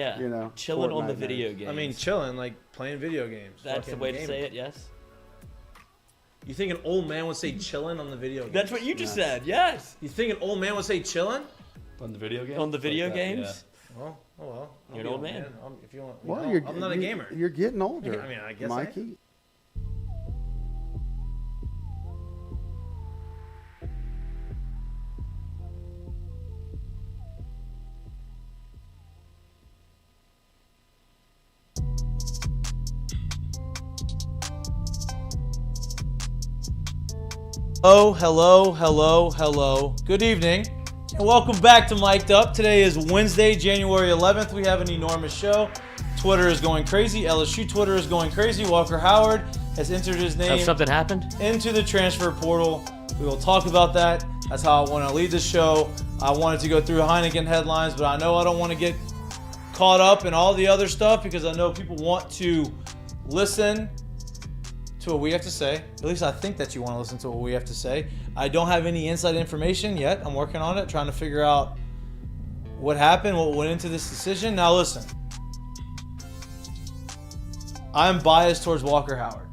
Yeah, chilling on the Fortnite video nights. games. I mean, chilling, like playing video games. That's the fucking way to gaming. say it, yes? You think an old man would say chilling on the video games? That's what you just said, yes. You think an old man would say chilling? On the video games? On the video Like that, games? Well, oh well. You're an old man. If you want, Well, I'm not a gamer. You're getting older. I mean, I guess Mikey. Oh, hello. Good evening, and welcome back to Mik'd Up. Today is Wednesday, January 11th. We have an enormous show. Twitter is going crazy. LSU Twitter is going crazy. Walker Howard has entered his name Has something happened? into the transfer portal. We will talk about that. That's how I want to lead the show. I wanted to go through Heineken headlines, but I know I don't want to get caught up in all the other stuff because I know people want to listen to what we have to say. At least I think that you want to listen to what we have to say. I don't have any inside information yet. I'm working on it, trying to figure out what happened, what went into this decision. Now listen, I'm biased towards Walker Howard.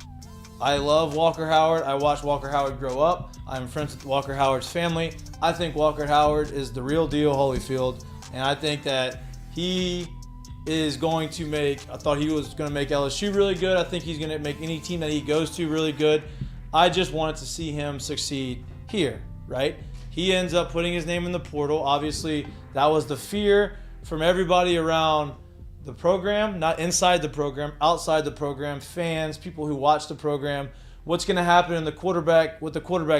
I love Walker Howard. I watched Walker Howard grow up. I'm friends with Walker Howard's family. I think Walker Howard is the real deal Holyfield, and I think that he is going to I thought he was going to make LSU really good. I think he's going to make any team that he goes to really good. I just wanted to see him succeed here, right? He ends up putting his name in the portal. Obviously, that was the fear from everybody around the program, not inside the program, outside the program, fans, people who watch the program. What's going to happen in the quarterback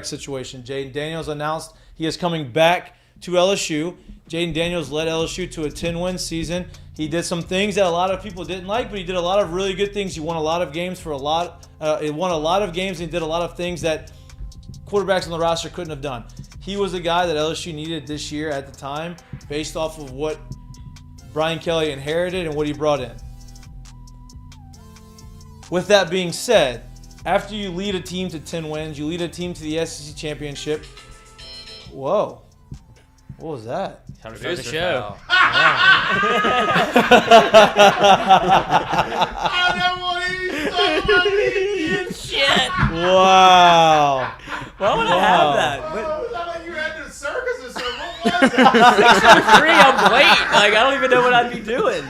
situation? Jayden Daniels announced he is coming back to LSU. Jayden Daniels led LSU to a 10-win season. He did some things that a lot of people didn't like, but he did a lot of really good things. He won a lot of games he won a lot of games and he did a lot of things that quarterbacks on the roster couldn't have done. He was the guy that LSU needed this year at the time based off of what Brian Kelly inherited and what he brought in. With that being said, after you lead a team to 10 wins, you lead a team to the SEC championship. Whoa. What was that? Time to start the show. Shit. Wow. Why would I have that? It was like you had the circus or something. What was it? 603, I'm late. Like, I don't even know what I'd be doing.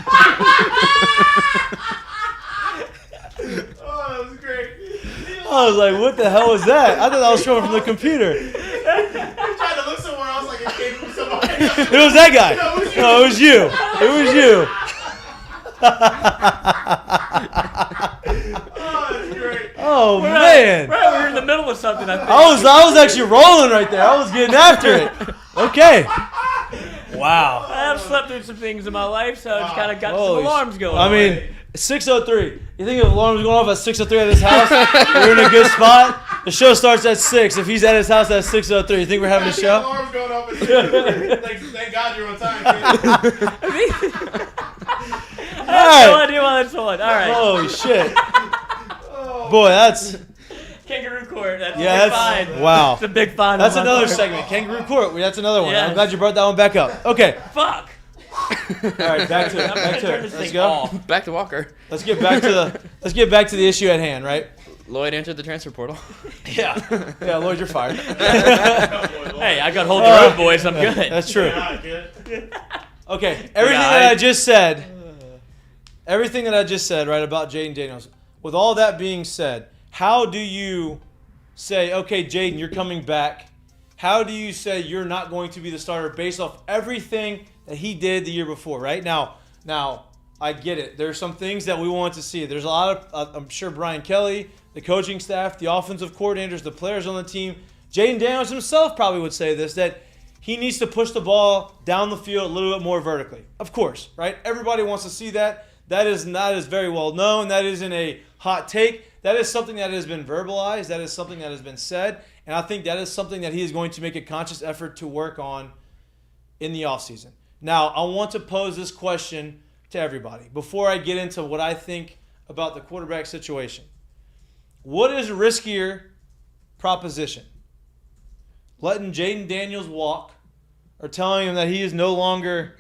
Oh, that was great. I was like, what the hell was that? I thought that was coming from the computer. He tried to look somewhere else like it came from somebody else. It was that guy. No, it was you. It was you. Oh, that's great. Oh, man. We're in the middle of something, I think. I was actually rolling right there. I was getting after it. Okay. Wow. I have slept through some things in my life, so I just kind of got Holy some alarms going. I mean, 6:03. You think if alarms going off at 6:03 at his house, we're in a good spot? The show starts at 6. If he's at his house at 6:03, you think we're having a show? Alarm's going off at 6. Thank God you're on time, kid. I have no idea why that's on. All right. Holy shit. Boy, that's... Kangaroo court. That's Yeah, a big that's... fine. Wow. It's a big fine. That's on my another part. segment. Kangaroo Court. That's another one. Yes. I'm glad you brought that one back up. Okay. Fuck. All right, back to it. I'm gonna Back to turn it. this Let's thing go. off. Back to Walker. Let's get back to the issue at hand, right? Lloyd entered the transfer portal. Yeah. Yeah, Lloyd, you're fired. Hey, I got hold your own, boys. I'm good. That's true. Yeah, kid. Okay, everything that I just said, right, about Jayden Daniels. With all that being said, how do you say, okay, Jayden, you're coming back? How do you say you're not going to be the starter based off everything that he did the year before, right? Now, I get it. There's some things that we want to see. There's a lot of, I'm sure Brian Kelly, the coaching staff, the offensive coordinators, the players on the team, Jayden Daniels himself probably would say this, that he needs to push the ball down the field a little bit more vertically. Of course, right? Everybody wants to see that. That is not as very well known. That isn't a hot take. That is something that has been verbalized. That is something that has been said. And I think that is something that he is going to make a conscious effort to work on in the offseason. Now, I want to pose this question to everybody before I get into what I think about the quarterback situation. What is a riskier proposition? Letting Jayden Daniels walk or telling him that he is no longer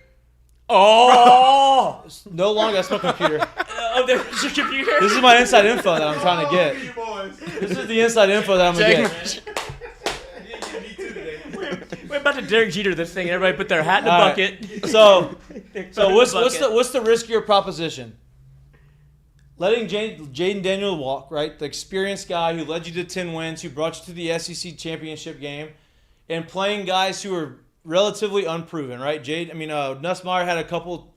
Oh! No longer. That's my computer. Oh, there's your computer? This is my inside info that I'm trying to You get. boys. This is the inside info that I'm going to get. You didn't get me too today. We're about to Derek Jeter this thing. Everybody put their hat in the All right. bucket. So what's Bucket. the riskier proposition? Letting Jayden Daniels walk, right? The experienced guy who led you to 10 wins, who brought you to the SEC championship game, and playing guys who are relatively unproven, right? Nussmeyer had a couple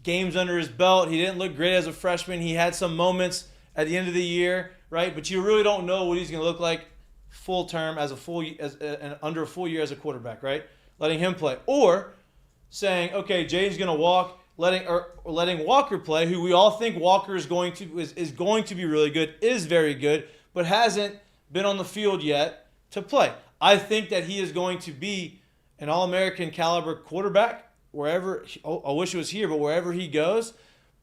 games under his belt. He didn't look great as a freshman. He had some moments at the end of the year, right? But you really don't know what he's going to look like full term under a full year as a quarterback, right? Letting him play, or saying, okay, Jayden's going to walk. Letting Walker play, who we all think Walker is going to be really good, is very good, but hasn't been on the field yet to play. I think that he is going to be an All-American caliber quarterback wherever. I wish it was here, but wherever he goes.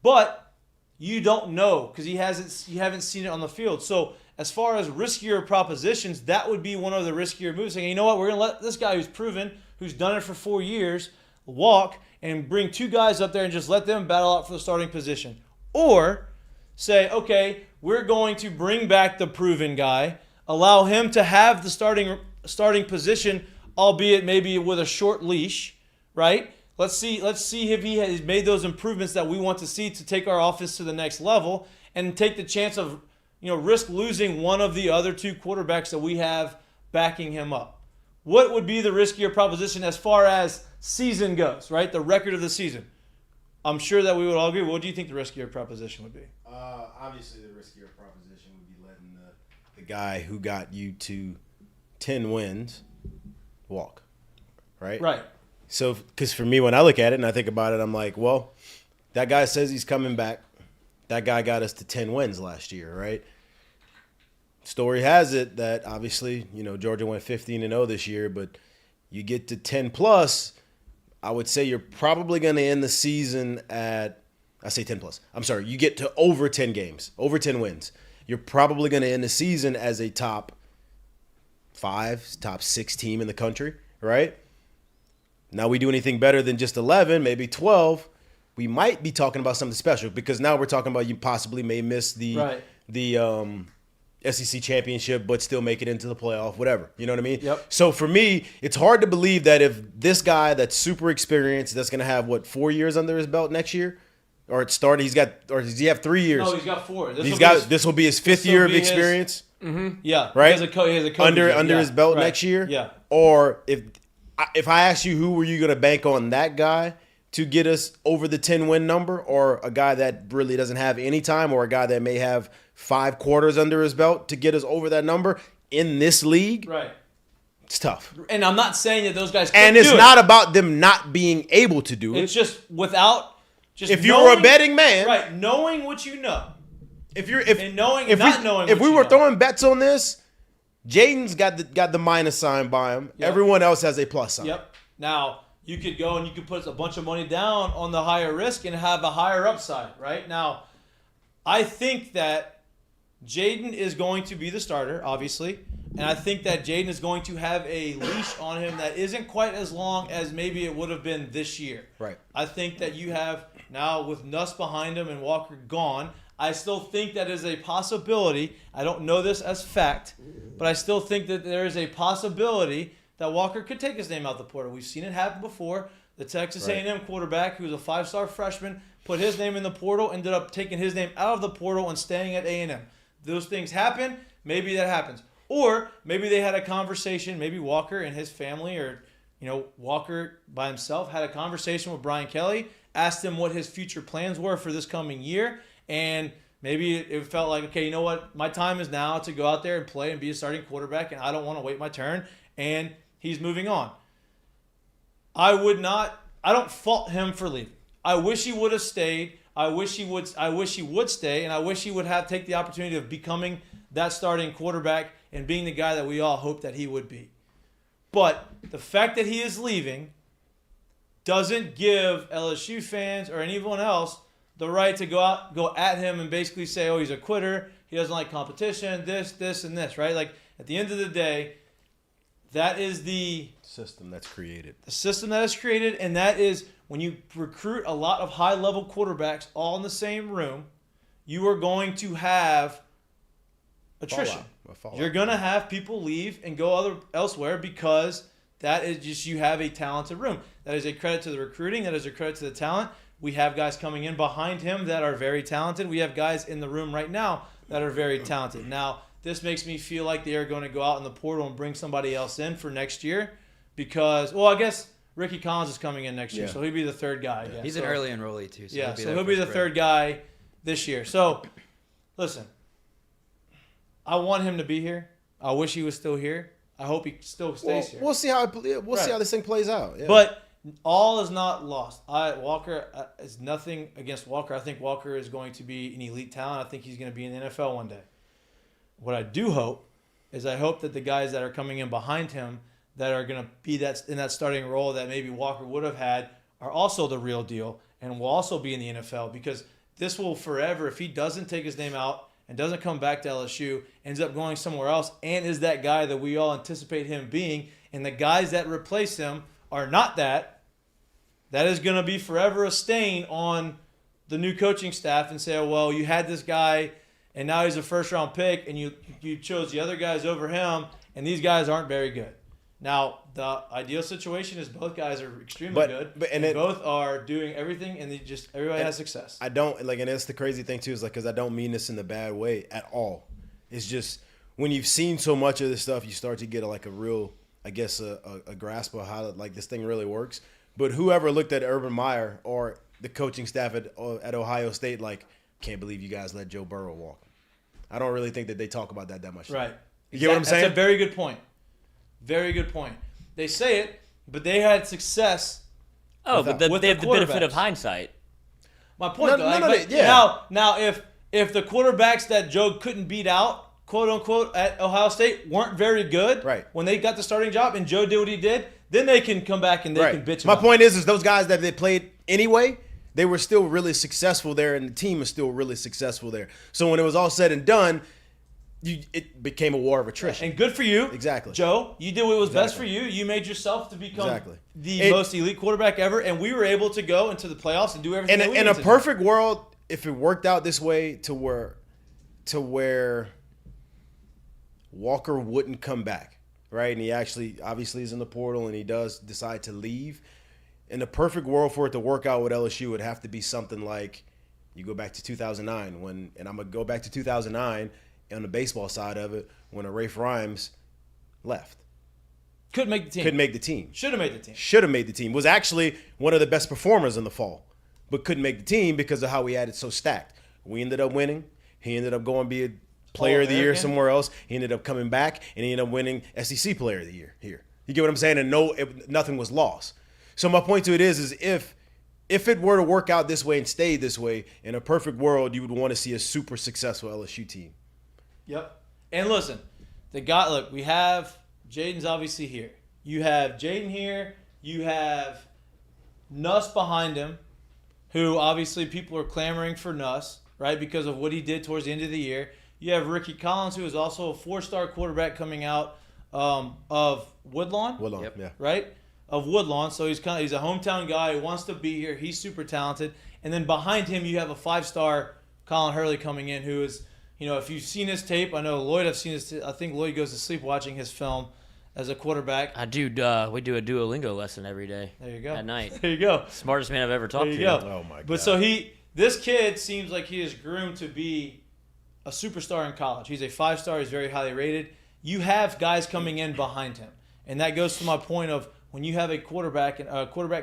But you don't know because you haven't seen it on the field. So as far as riskier propositions, that would be one of the riskier moves. Saying, you know what, we're going to let this guy who's proven, who's done it for 4 years, walk and bring 2 guys up there and just let them battle out for the starting position. Or say, okay, we're going to bring back the proven guy, allow him to have the starting position, albeit maybe with a short leash, right? Let's see if he has made those improvements that we want to see to take our offense to the next level and take the chance of, risk losing one of the other 2 quarterbacks that we have backing him up. What would be the riskier proposition as far as season goes, right? The record of the season. I'm sure that we would all agree. What do you think the riskier proposition would be? Obviously, the riskier proposition would be letting the guy who got you to 10 wins walk, right? Right. So, because for me, when I look at it and I think about it, I'm like, well, that guy says he's coming back. That guy got us to 10 wins last year, right? Story has it that obviously, Georgia went 15-0 this year, but you get to 10 plus, I would say you're probably going to end the season at, I say 10 plus. I'm sorry, you get to over 10 games, over 10 wins. You're probably going to end the season as a top 5, top 6 team in the country, right? Now we do anything better than just 11, maybe 12, we might be talking about something special because now we're talking about you possibly may miss the SEC championship, but still make it into the playoff, whatever. You know what I mean? Yep. So for me, it's hard to believe that if this guy that's super experienced, that's going to have, 4 years under his belt next year? Or does he have 3 years? No, he's got 4. This will be his 5th year of experience? Yeah. Right? He has a COVID Under year. his belt Right. next year? Yeah. Or if I ask you who were you going to bank on that guy to get us over the 10-win number, or a guy that really doesn't have any time, or a guy that may have 5 quarters under his belt to get us over that number in this league, Right. it's tough. And I'm not saying that those guys And couldn't it's do it. not about them not being able to do it. It's just without just If you were a knowing- betting man, right, knowing what you know. if we we were throwing bets on this, Jayden's got the minus sign by him. Yep. Everyone else has a plus sign. Yep. Now, you could go and you could put a bunch of money down on the higher risk and have a higher upside, right? Now, I think that Jayden is going to be the starter, obviously, and I think that Jayden is going to have a leash on him that isn't quite as long as maybe it would have been this year. Right. I think that you have now with Nuss behind him and Walker gone, I still think that is a possibility. I don't know this as fact, but I still think that there is a possibility that Walker could take his name out the portal. We've seen it happen before. The Texas A&M quarterback, who was a 5-star freshman, put his name in the portal, ended up taking his name out of the portal and staying at A&M. Those things happen. Maybe that happens. Or maybe they had a conversation, maybe Walker and his family, or Walker by himself had a conversation with Brian Kelly, asked him what his future plans were for this coming year, and maybe it felt like, okay, you know what? My time is now to go out there and play and be a starting quarterback, and I don't want to wait my turn, and he's moving on. I don't fault him for leaving. I wish he would have stayed. I wish he would stay, and I wish he would have take the opportunity of becoming that starting quarterback and being the guy that we all hope that he would be. But the fact that he is leaving doesn't give LSU fans or anyone else the right to go at him and basically say, oh, he's a quitter, he doesn't like competition, this, and this, right? Like, at the end of the day, that is the System that's created. system that is created, and that is when you recruit a lot of high-level quarterbacks all in the same room, you are going to have attrition. Fallout. You're going to have people leave and go elsewhere because that is just you have a talented room. That is a credit to the recruiting. That is a credit to the talent. We have guys coming in behind him that are very talented. We have guys in the room right now that are very talented. Now, this makes me feel like they are going to go out in the portal and bring somebody else in for next year because, well, I guess Ricky Collins is coming in next year, so he'll be the third guy. Yeah. He's an early enrollee, too. So he'll be the third guy this year. So, listen, I want him to be here. I wish he was still here. I hope he still stays here. We'll see how see how this thing plays out. Yeah. But all is not lost. Walker is nothing against Walker. I think Walker is going to be an elite talent. I think he's going to be in the NFL one day. What I do hope is I hope that the guys that are coming in behind him that are going to be in that starting role that maybe Walker would have had are also the real deal and will also be in the NFL because this will forever, if he doesn't take his name out and doesn't come back to LSU, ends up going somewhere else and is that guy that we all anticipate him being, and the guys that replace him are not that is going to be forever a stain on the new coaching staff and say, oh, well, you had this guy and now he's a first-round pick, and you chose the other guys over him, and these guys aren't very good. Now, the ideal situation is both guys are extremely good, and both are doing everything, and everybody has success. I don't and that's the crazy thing too is because I don't mean this in a bad way at all. It's just when you've seen so much of this stuff, you start to get a real, I guess, a grasp of how this thing really works. But whoever looked at Urban Meyer or the coaching staff at Ohio State, can't believe you guys let Joe Burrow walk. I don't really think that they talk about that much. Right. You get what I'm saying? That's a very good point. Very good point. They say it, but they had success. Oh, but they have the benefit of hindsight. My point, Now, if the quarterbacks that Joe couldn't beat out, quote unquote, at Ohio State weren't very good, right, when they got the starting job and Joe did what he did, then they can come back and they can bitch. My point is those guys that they played anyway, they were still really successful there, and the team is still really successful there. So when it was all said and done, it became a war of attrition. And good for you. Exactly. Joe, you did what was best for you. You made yourself to become the most elite quarterback ever, and we were able to go into the playoffs and do everything that we in needed a perfect world, if it worked out this way to where Walker wouldn't come back, right? And he obviously is in the portal, and he does decide to leave. In the perfect world for it to work out with LSU, it would have to be something like you go back to 2009 and I'm going to go back to 2009 on the baseball side of it when Rafe Rhymes left. Couldn't make the team. Should have made the team. Was actually one of the best performers in the fall, but couldn't make the team because of how we had it so stacked. We ended up winning. He ended up going to be a player of the year somewhere else. He ended up coming back, and he ended up winning SEC player of the year here. You get what I'm saying? And nothing was lost. So my point to it is if it were to work out this way and stay this way, in a perfect world, you would want to see a super successful LSU team. Yep. And listen, we have Jayden's obviously here. You have Jayden here. You have Nuss behind him, who obviously people are clamoring for Nuss, right, because of what he did towards the end of the year. You have Ricky Collins, who is also a 4-star quarterback coming out of Woodlawn. Yep. Yeah. Right? Of Woodlawn. So he's a hometown guy who wants to be here. He's super talented. And then behind him, you have a 5-star Colin Hurley coming in, who is, if you've seen his tape, I know Lloyd, I've seen his I think Lloyd goes to sleep watching his film as a quarterback. I do. We do a Duolingo lesson every day. There you go. At night. There you go. Smartest man I've ever talked to. There you go. Oh, my God. But so this kid seems like he is groomed to be a superstar in college. He's a 5-star. He's very highly rated. You have guys coming in behind him. And that goes to my point of when you have a quarterback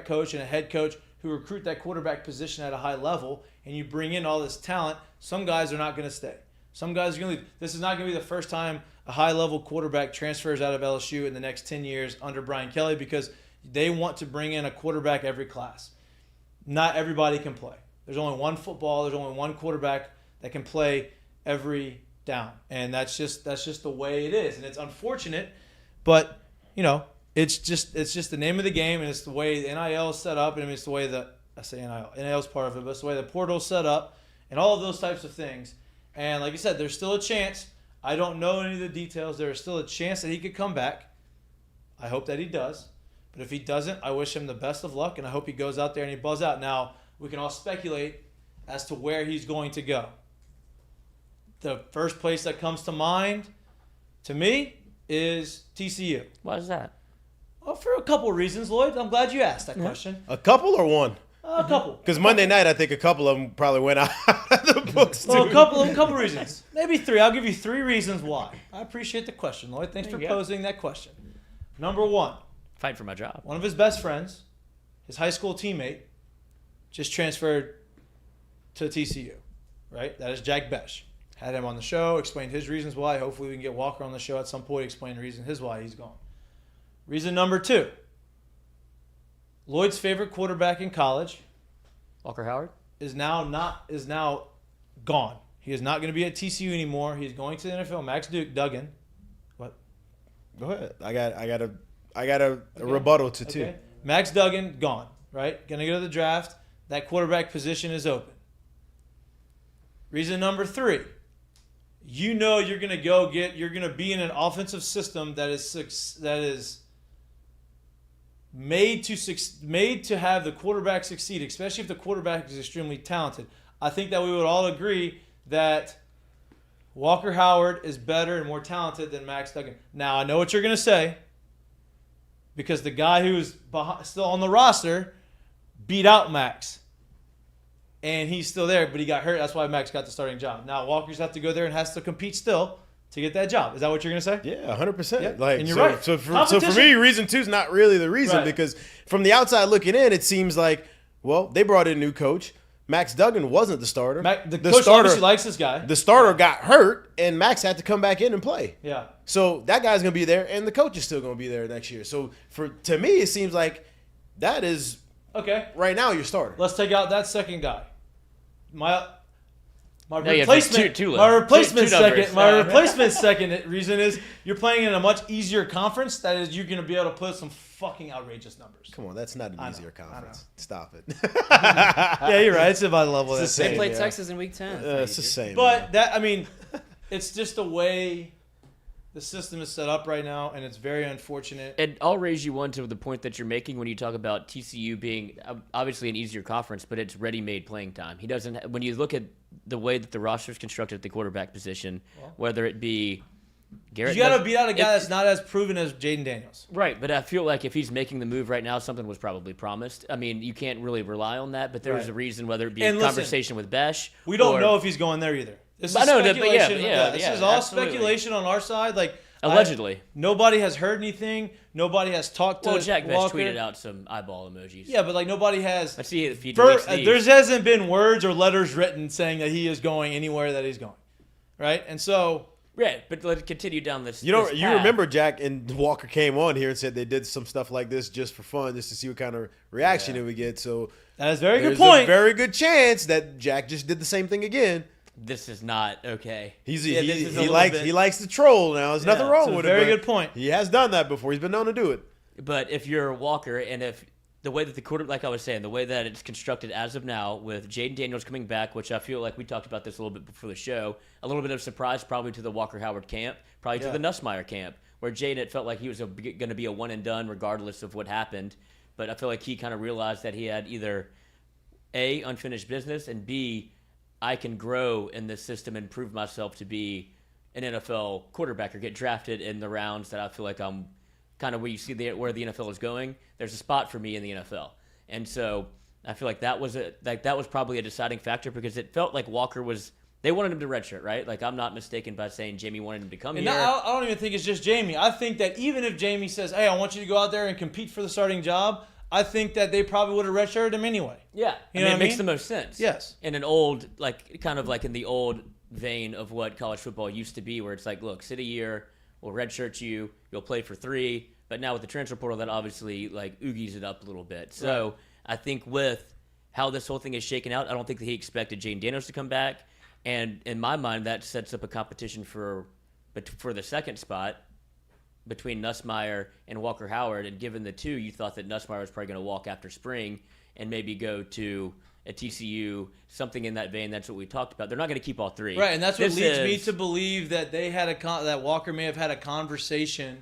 coach and a head coach who recruit that quarterback position at a high level, and you bring in all this talent, some guys are not going to stay. Some guys are going to leave. This is not going to be the first time a high-level quarterback transfers out of LSU in the next 10 years under Brian Kelly, because they want to bring in a quarterback every class. Not everybody can play. There's only one football. There's only one quarterback that can play every down, and that's just the way it is. And it's unfortunate, but it's just the name of the game, and it's the way the NIL is set up, and it's the way I say NIL is part of it, but it's the way the portal is set up, and all of those types of things. And like I said, there's still a chance. I don't know any of the details. There is still a chance that he could come back. I hope that he does. But if he doesn't, I wish him the best of luck, and I hope he goes out there and he balls out. Now, we can all speculate as to where he's going to go. The first place that comes to mind, to me, is TCU. Why is that? Well, for a couple of reasons, Lloyd. I'm glad you asked that question. A couple or one? A couple. Because Monday night, I think a couple of them probably went out of the books, too. Well, a couple reasons. Maybe 3. I'll give you 3 reasons why. I appreciate the question, Lloyd. Thanks for posing that question. Number 1. Fight for my job. One of his best friends, his high school teammate, just transferred to TCU, right? That is Jack Besh. Had him on the show, explained his reasons why. Hopefully we can get Walker on the show at some point, explain the reason why he's gone. Reason number 2. Lloyd's favorite quarterback in college, Walker Howard, is now gone. He is not going to be at TCU anymore. He's going to the NFL. Max Duggan. What? Go ahead. I got a rebuttal to 2. Okay. Max Duggan gone, right? Going to go to the draft. That quarterback position is open. Reason number 3. You're going to be in an offensive system that is made to have the quarterback succeed, especially if the quarterback is extremely talented. I think that we would all agree that Walker Howard is better and more talented than Max Duggan. Now, I know what you're going to say, because the guy who's still on the roster beat out Max. And he's still there, but he got hurt. That's why Max got the starting job. Now, Walker's have to go there and has to compete still to get that job. Is that what you're going to say? Yeah, 100%. Yeah. Like, and you're right. So for me, reason 2 is not really the reason, Right. because from the outside looking in, it seems like, well, they brought in a new coach. Max Duggan wasn't the starter. The coach obviously likes this guy. The starter got hurt, and Max had to come back in and play. Yeah. So that guy's going to be there, and the coach is still going to be there next year. So to me, it seems like that is Okay. right now your starter. Let's take out that second guy. My No, you have replacement. two My left. replacement Two second. numbers. My replacement second reason is you're playing in a much easier conference. That is, you're going to be able to put some fucking outrageous numbers. Come on, that's not an I easier know. conference. Stop it. Yeah, you're right. It's about the level. It's That's the They same. played yeah. Texas in week 10. It's the same. But it's just the way the system is set up right now, and it's very unfortunate. And I'll raise you one to the point that you're making when you talk about TCU being obviously an easier conference, but it's ready-made playing time. He doesn't. When you look at the way that the roster is constructed at the quarterback position, whether it be Garrett, You got to beat out a guy that's not as proven as Jayden Daniels. right. But I feel like if he's making the move right now, something was probably promised. I mean, you can't really rely on that, but there was Right. a reason, whether it be And a listen, conversation with Besh. We don't or- know if he's going there either. This is I know that, but yeah, speculation. This is all absolutely. speculation on our side. Like Allegedly. nobody has heard anything. Nobody has talked to Well, Jack Besh Walker. tweeted out some eyeball emojis. Yeah, but like nobody has. Let's see if he deletes these. There hasn't been words or letters written saying that he is going anywhere that he's going, right? And so Yeah, but let's continue down this. You know, this you path. remember Jack and Walker came on here and said they did some stuff like this just for fun, just to see what kind of reaction it would get. So that is a very good there's point. a very good chance that Jack just did the same thing again. This is not okay. this is a He little likes bit- he likes to troll now. There's nothing it's wrong a with it. very but good point. He has done that before. He's been known to do it. But if you're Walker, and if the way that the quarter, like I was saying, the way that it's constructed as of now, with Jayden Daniels coming back, which I feel like we talked about this a little bit before the show, a little bit of surprise probably to the Walker Howard camp, probably to the Nussmeyer camp, where Jayden, it felt like he was going to be a one and done regardless of what happened. But I feel like he kind of realized that he had either A, unfinished business, and B, I can grow in this system and prove myself to be an NFL quarterback or get drafted in the rounds that I feel like I'm kind of where you see where the NFL is going. There's a spot for me in the NFL. And so I feel like that was probably a deciding factor, because it felt like Walker they wanted him to redshirt, right? Like, I'm not mistaken by saying Jamie wanted him to come And here. I don't even think it's just Jamie. I think that even if Jamie says, hey, I want you to go out there and compete for the starting job, I think that they probably would have redshirted him anyway. Yeah, You know what it I makes mean? the most sense. Yes. In an old, kind of like in the old vein of what college football used to be, where it's like, look, sit a year, we'll redshirt you, you'll play for 3. But now with the transfer portal, that obviously oogies it up a little bit. So Right. I think with how this whole thing is shaken out, I don't think that he expected Jayden Daniels to come back. And in my mind, that sets up a competition for the second spot between Nussmeyer and Walker Howard. And given the two, you thought that Nussmeyer was probably going to walk after spring and maybe go to a TCU, something in that vein. That's what we talked about. They're not going to keep all 3. Right, and that's what This leads me is- to believe that they had that Walker may have had a conversation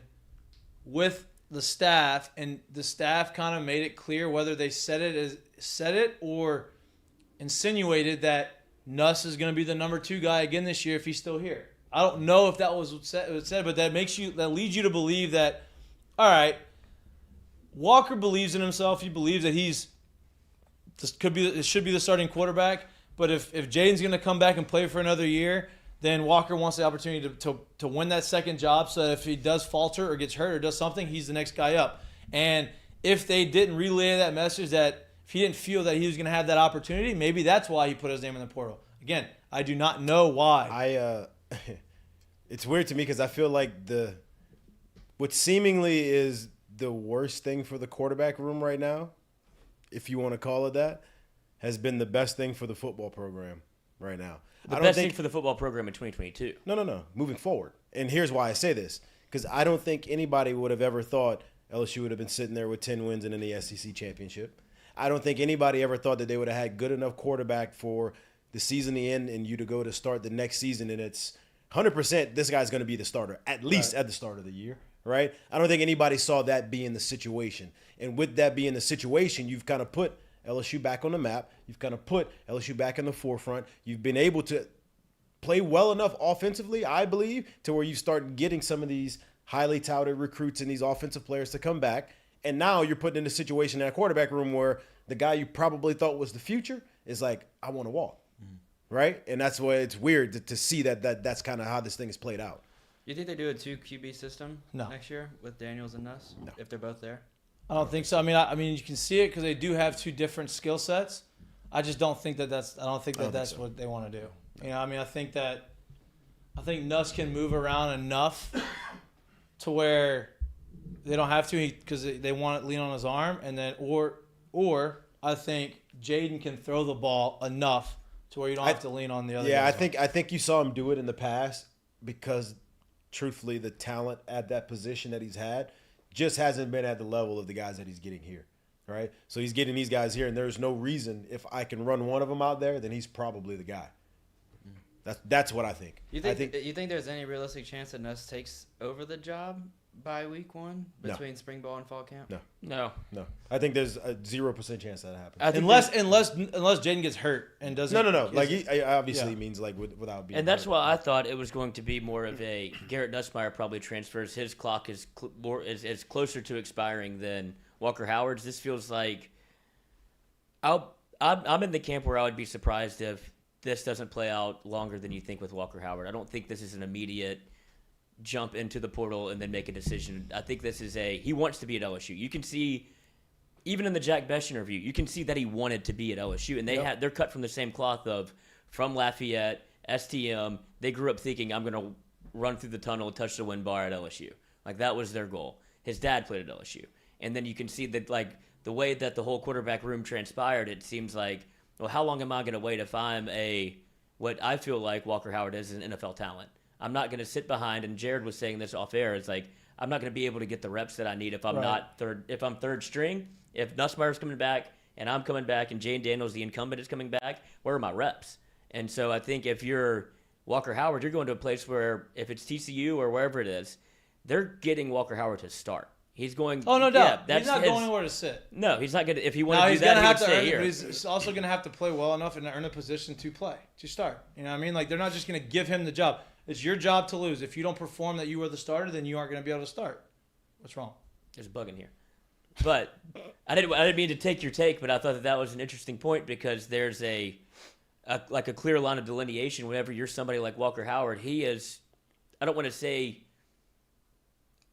with the staff, and the staff kind of made it clear whether they said it or insinuated that Nuss is going to be the number 2 guy again this year if he's still here. I don't know if that was said, but that leads you to believe that, all right, Walker believes in himself. He believes that it should be the starting quarterback. But if Jayden's going to come back and play for another year, then Walker wants the opportunity to win that second job, so that if he does falter or gets hurt or does something, he's the next guy up. And if they didn't relay that message, that if he didn't feel that he was going to have that opportunity, maybe that's why he put his name in the portal. Again, I do not know why. It's weird to me because I feel like what seemingly is the worst thing for the quarterback room right now, if you want to call it that, has been the best thing for the football program right now. The best thing for the football program in 2022. No. Moving forward. And here's why I say this. Because I don't think anybody would have ever thought LSU would have been sitting there with 10 wins and in the SEC championship. I don't think anybody ever thought that they would have had good enough quarterback for the season to end and you to go to start the next season, and it's 100% this guy's going to be the starter, at least at the start of the year, right? I don't think anybody saw that being the situation. And with that being the situation, you've kind of put LSU back on the map. You've kind of put LSU back in the forefront. You've been able to play well enough offensively, I believe, to where you start getting some of these highly touted recruits and these offensive players to come back. And now you're putting in a situation in that quarterback room where the guy you probably thought was the future is like, I want to walk. Right? And that's why it's weird to see that's kind of how this thing is played out. You think they do a 2 QB system No. next year with Daniels and Nuss? No. If they're both there? I don't think so. I mean, you can see it because they do have 2 different skill sets. I just don't think that's what they want to do. You know, I think Nuss can move around enough to where they don't have to because they want to lean on his arm, and then or I think Jayden can throw the ball enough to where you don't have to lean on the other. Yeah, guy's I think you saw him do it in the past because, truthfully, the talent at that position that he's had just hasn't been at the level of the guys that he's getting here, right? So he's getting these guys here, and there's no reason if I can run one of them out there, then he's probably the guy. That's what I think. You think there's any realistic chance that Nuss takes over the job by week 1 between spring ball and fall camp? No. I think there's a 0% chance that happens. unless Jayden gets hurt and doesn't. No. Like he obviously means like without being. And that's hurt. why I thought it was going to be more of a Garrett Nussmeier probably transfers. His clock is closer to expiring than Walker Howard's. This feels like I'm in the camp where I would be surprised if this doesn't play out longer than you think with Walker Howard. I don't think this is an immediate jump into the portal and then make a decision. I think this is he wants to be at LSU. You can see, even in the Jack Best interview, you can see that he wanted to be at LSU, and they're cut from the same cloth from Lafayette, STM. They grew up thinking, I'm going to run through the tunnel, touch the win bar at LSU. Like, that was their goal. His dad played at LSU. And then you can see that, like, the way that the whole quarterback room transpired, it seems like, well, how long am I going to wait if I'm what I feel like Walker Howard is an NFL talent? I'm not going to sit behind, and Jared was saying this off air, it's like, I'm not going to be able to get the reps that I need if I'm not if I'm third string. If Nussmeier's coming back and I'm coming back and Jayden Daniels, the incumbent, is coming back, where are my reps? And so I think if you're Walker Howard, you're going to a place where if it's TCU or wherever it is, they're getting Walker Howard to start. He's going. Oh, no doubt. Yeah, he's not going anywhere to sit. No, he's not going to. If he wanted to do that, he would stay here. But he's also going to have to play well enough and earn a position to play, to start. You know what I mean? Like, they're not just going to give him the job. It's your job to lose. If you don't perform that you are the starter, then you aren't going to be able to start. What's wrong? There's a bug in here. But I didn't mean to take your take, but I thought that was an interesting point because there's a clear line of delineation. Whenever you're somebody like Walker Howard, he is. I don't want to say.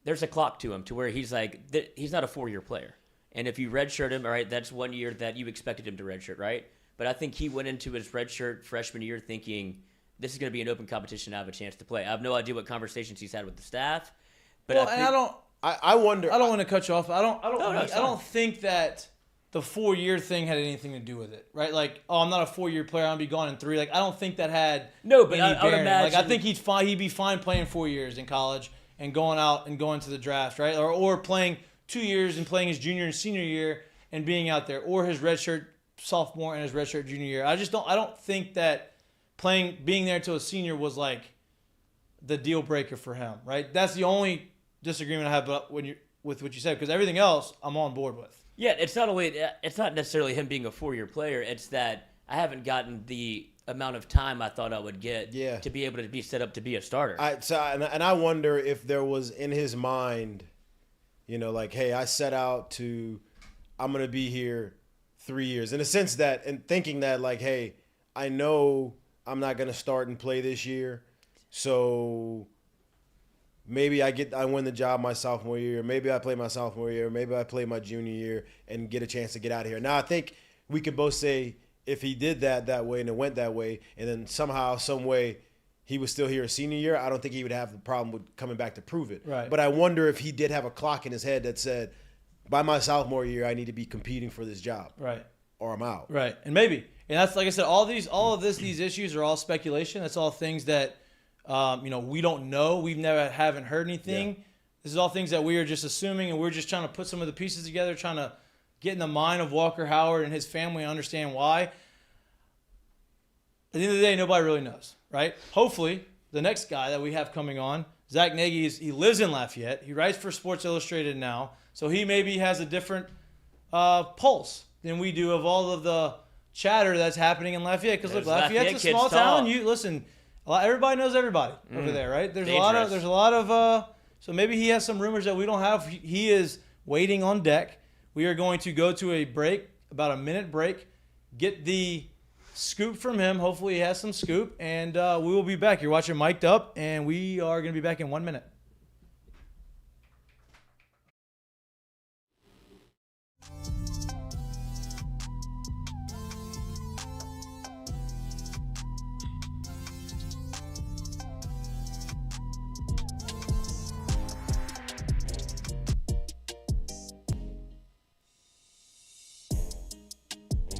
There's a clock to him to where he's like he's not a 4-year player, and if you redshirt him, all right, that's 1 year that you expected him to redshirt, right? But I think he went into his redshirt freshman year thinking this is going to be an open competition. I have a chance to play. I have no idea what conversations he's had with the staff, but I wonder. I don't want to cut you off. I don't think that the 4-year thing had anything to do with it, right? Like, oh, I'm not a 4-year player. I'm gonna be gone in 3. Like, I don't think that had no. But any I would bearing. imagine. Like, I think he'd be fine playing 4 years in college and going out and going to the draft, right? Or playing 2 years and playing his junior and senior year and being out there, or his redshirt sophomore and his redshirt junior year. I don't think that being there till a senior was like the deal breaker for him, right? That's the only disagreement I have. But when with what you said, because everything else I'm on board with. Yeah, it's not necessarily him being a 4-year player. It's that I haven't gotten the amount of time I thought I would get to be able to be set up to be a starter. I wonder if there was in his mind, like, hey, I set out I'm going to be here 3 years. In a sense that, and thinking that, like, hey, I know I'm not going to start and play this year, so maybe I win the job my sophomore year. Maybe I play my sophomore year. Maybe I play my junior year and get a chance to get out of here. Now, I think we could both say if he did that way and it went that way, and then somehow, some way, he was still here a senior year, I don't think he would have the problem with coming back to prove it. Right. But I wonder if he did have a clock in his head that said, by my sophomore year, I need to be competing for this job. Right. Or I'm out. Right. And maybe. And that's, like I said, these issues are all speculation. That's all things that, we don't know. Haven't heard anything. Yeah. This is all things that we are just assuming, and we're just trying to put some of the pieces together, trying to get in the mind of Walker Howard and his family and understand why. At the end of the day, nobody really knows, right? Hopefully, the next guy that we have coming on, Zach Nagy, he lives in Lafayette. He writes for Sports Illustrated now, so he maybe has a different pulse than we do of all of the chatter that's happening in Lafayette. Because look, Lafayette's a small town. Everybody knows everybody over there, right? There's a lot of so maybe he has some rumors that we don't have. He is waiting on deck. We are going to go to a break, about a minute break, get the scoop from him. Hopefully he has some scoop, and we will be back. You're watching Mik'd Up, and we are going to be back in 1 minute.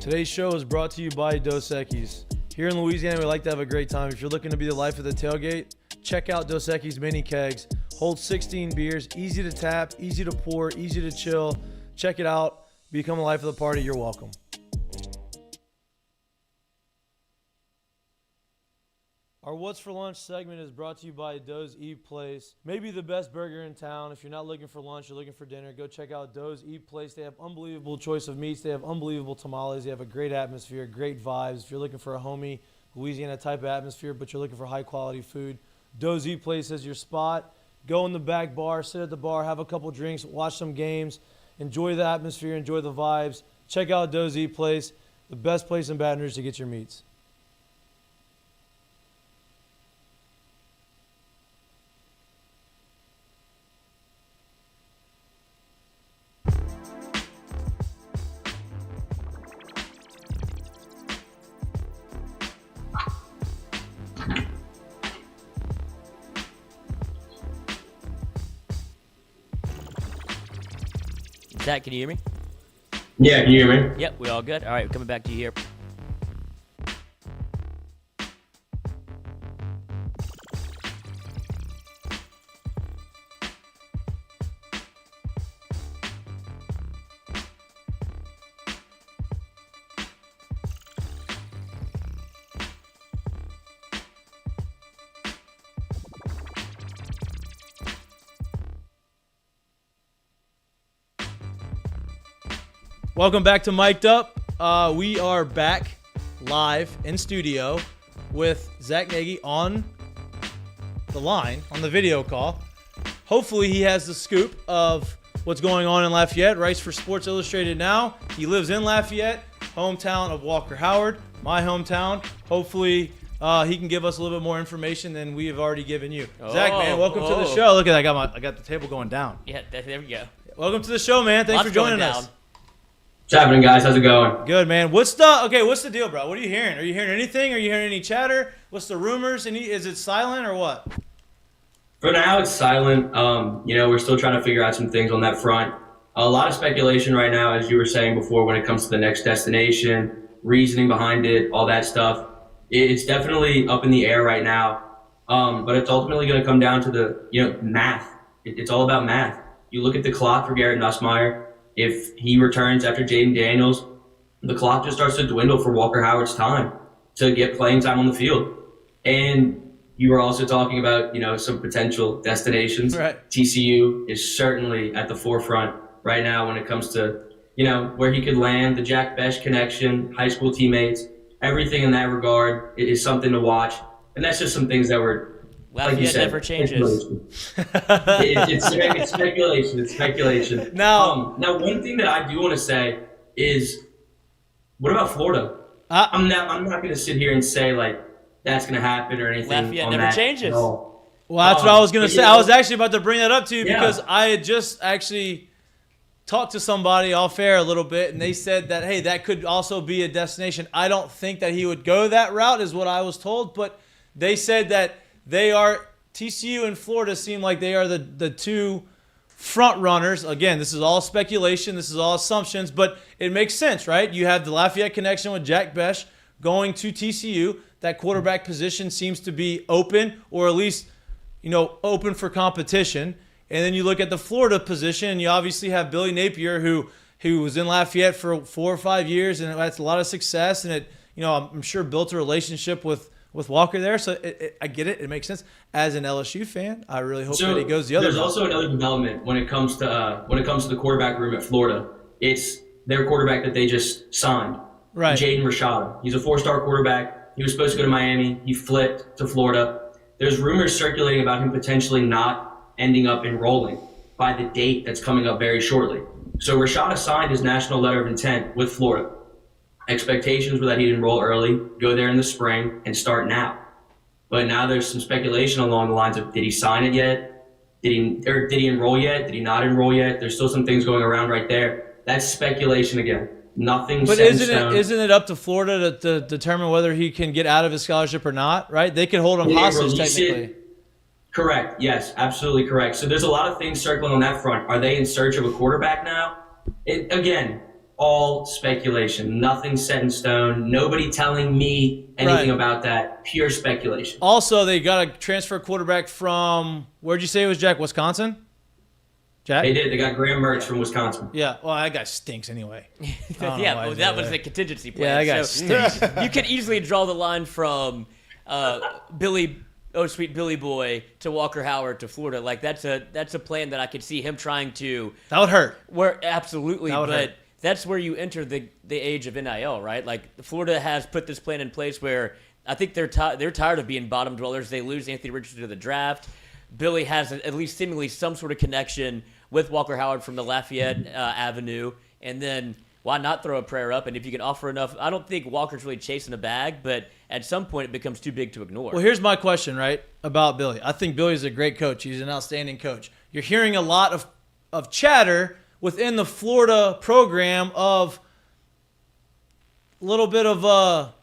Today's show is brought to you by Dos Equis. Here in Louisiana, we like to have a great time. If you're looking to be the life of the tailgate, check out Dos Equis mini kegs. Hold 16 beers, easy to tap, easy to pour, easy to chill. Check it out. Become a life of the party. You're welcome. Our What's for Lunch segment is brought to you by Doe's Eat Place. Maybe the best burger in town. If you're not looking for lunch, you're looking for dinner, go check out Doe's Eat Place. They have unbelievable choice of meats. They have unbelievable tamales. They have a great atmosphere, great vibes. If you're looking for a homey Louisiana type of atmosphere, but you're looking for high quality food, Doe's Eat Place is your spot. Go in the back bar, sit at the bar, have a couple drinks, watch some games, enjoy the atmosphere, enjoy the vibes. Check out Doe's Eat Place, the best place in Baton Rouge to get your meats. Zach, can you hear me? Yeah, can you hear me? Yep, we all good. All right, we're coming back to you here. Welcome back to Mik'd Up. We are back live in studio with Zach Nagy on the line, on the video call. Hopefully he has the scoop of what's going on in Lafayette. Writes for Sports Illustrated now. He lives in Lafayette, hometown of Walker Howard, my hometown. Hopefully he can give us a little bit more information than we have already given you. Zach, man, welcome to the show. Look at that. I got the table going down. Yeah, there we go. Welcome to the show, man. Thanks for joining us. What's happening, guys? How's it going? Good, man. What's the deal, bro? What are you hearing? Are you hearing anything? Are you hearing any chatter? What's the rumors? Is it silent or what? For now, it's silent. We're still trying to figure out some things on that front. A lot of speculation right now, as you were saying before, when it comes to the next destination, reasoning behind it, all that stuff. It's definitely up in the air right now. But it's ultimately going to come down to the, math. It's all about math. You look at the clock for Garrett Nussmeier. If he returns after Jayden Daniels, the clock just starts to dwindle for Walker Howard's time to get playing time on the field. And you were also talking about, some potential destinations. Right. TCU is certainly at the forefront right now when it comes to, where he could land, the Jack Besh connection, high school teammates, everything in that regard is something to watch. And that's just some things that were, like you Lafayette said, never changes. It's speculation. It's speculation. Now, one thing that I do want to say is, what about Florida? I'm not going to sit here and say like that's going to happen or anything. Lafayette on never that changes. at all. well, that's what I was going to say. I was actually about to bring that up to you Yeah. because I had just actually talked to somebody off air a little bit, and they said that, hey, that could also be a destination. I don't think that he would go that route is what I was told, but they said that TCU and Florida seem like they are the two front runners. Again, this is all speculation. This is all assumptions, but it makes sense, right? You have the Lafayette connection with Jack Besh going to TCU. That quarterback position seems to be open, or at least, open for competition. And then you look at the Florida position, and you obviously have Billy Napier, who was in Lafayette for 4 or 5 years, and that's a lot of success. And it, I'm sure built a relationship with Walker there. So I get it. It makes sense. As an LSU fan, I really hope that he goes the other way. There's also another development when it comes to the quarterback room at Florida. It's their quarterback that they just signed, Right. Jayden Rashada. He's a 4-star quarterback. He was supposed to go to Miami. He flipped to Florida. There's rumors circulating about him potentially not ending up enrolling by the date that's coming up very shortly. So Rashada signed his national letter of intent with Florida. Expectations were that he'd enroll early, go there in the spring, and start now. But now there's some speculation along the lines of, did he sign it yet? Did he enroll yet? Did he not enroll yet? There's still some things going around right there. That's speculation again. Nothing But set in stone. isn't it up to Florida to determine whether he can get out of his scholarship or not, right? They could hold him hostage technically. Correct. Yes, absolutely correct. So there's a lot of things circling on that front. Are they in search of a quarterback now? Again, all speculation. Nothing set in stone. Nobody telling me anything about that. Pure speculation. Also, they got a transfer quarterback from, where'd you say it was, Jack? Wisconsin? Jack? They did. They got Graham Mertz from Wisconsin. Yeah. Well, that guy stinks anyway. That was the contingency plan. Yeah, that guy stinks. You could easily draw the line from sweet Billy Boy to Walker Howard to Florida. Like that's a plan that I could see him trying to. That would hurt. Absolutely, that would hurt. That's where you enter the age of NIL, right? Like Florida has put this plan in place where I think they're tired of being bottom dwellers. They lose Anthony Richardson to the draft. Billy has at least seemingly some sort of connection with Walker Howard from the Lafayette Avenue, and then why not throw a prayer up? And if you can offer enough, I don't think Walker's really chasing a bag, but at some point it becomes too big to ignore. Well, here's my question, right, about Billy. I think Billy's a great coach. He's an outstanding coach. You're hearing a lot of chatter within the Florida program of a little bit of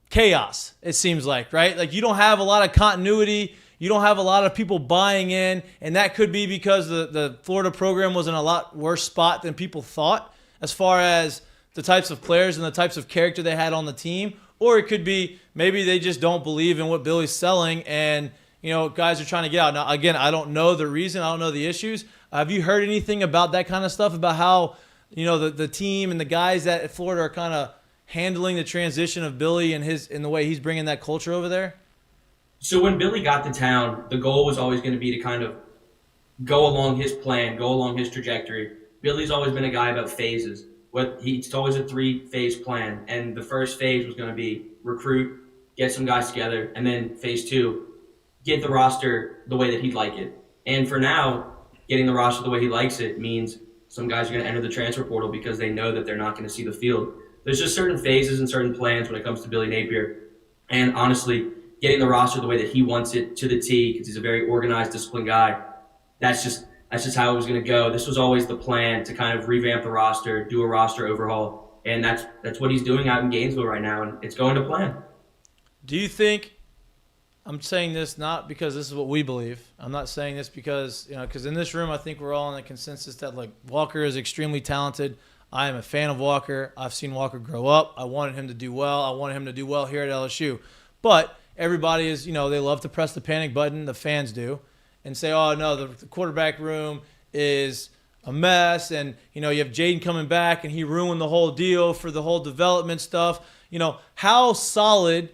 chaos, it seems like, right? Like you don't have a lot of continuity. You don't have a lot of people buying in, and that could be because the Florida program was in a lot worse spot than people thought as far as the types of players and the types of character they had on the team. Or it could be maybe they just don't believe in what Billy's selling and, guys are trying to get out. Now, again, I don't know the reason. I don't know the issues. Have you heard anything about that kind of stuff, about how, the team and the guys at Florida are kind of handling the transition of Billy and the way he's bringing that culture over there? So when Billy got to town, the goal was always going to be to kind of go along his plan, go along his trajectory. Billy's always been a guy about phases. It's always a 3-phase plan, and the first phase was going to be recruit, get some guys together, and then phase 2, get the roster the way that he'd like it. And for now, getting the roster the way he likes it means some guys are going to enter the transfer portal because they know that they're not going to see the field. There's just certain phases and certain plans when it comes to Billy Napier. And honestly, getting the roster the way that he wants it to the T, because he's a very organized, disciplined guy, that's just how it was going to go. This was always the plan, to kind of revamp the roster, do a roster overhaul, and that's what he's doing out in Gainesville right now, and it's going to plan. Do you think, I'm saying this not because this is what we believe. I'm not saying this because, because in this room I think we're all in a consensus that Walker is extremely talented. I am a fan of Walker. I've seen Walker grow up. I wanted him to do well. I wanted him to do well here at LSU. But everybody is, they love to press the panic button, the fans do, and say, oh, no, the quarterback room is a mess, and, you have Jayden coming back, and he ruined the whole deal for the whole development stuff. How solid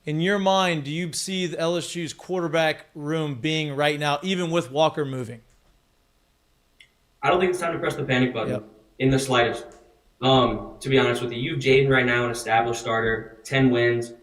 in your mind, do you see the LSU's quarterback room being right now, even with Walker moving? I don't think it's time to press the panic button Yep. in the slightest. To be honest with you, you have Jayden right now, an established starter, 10 wins,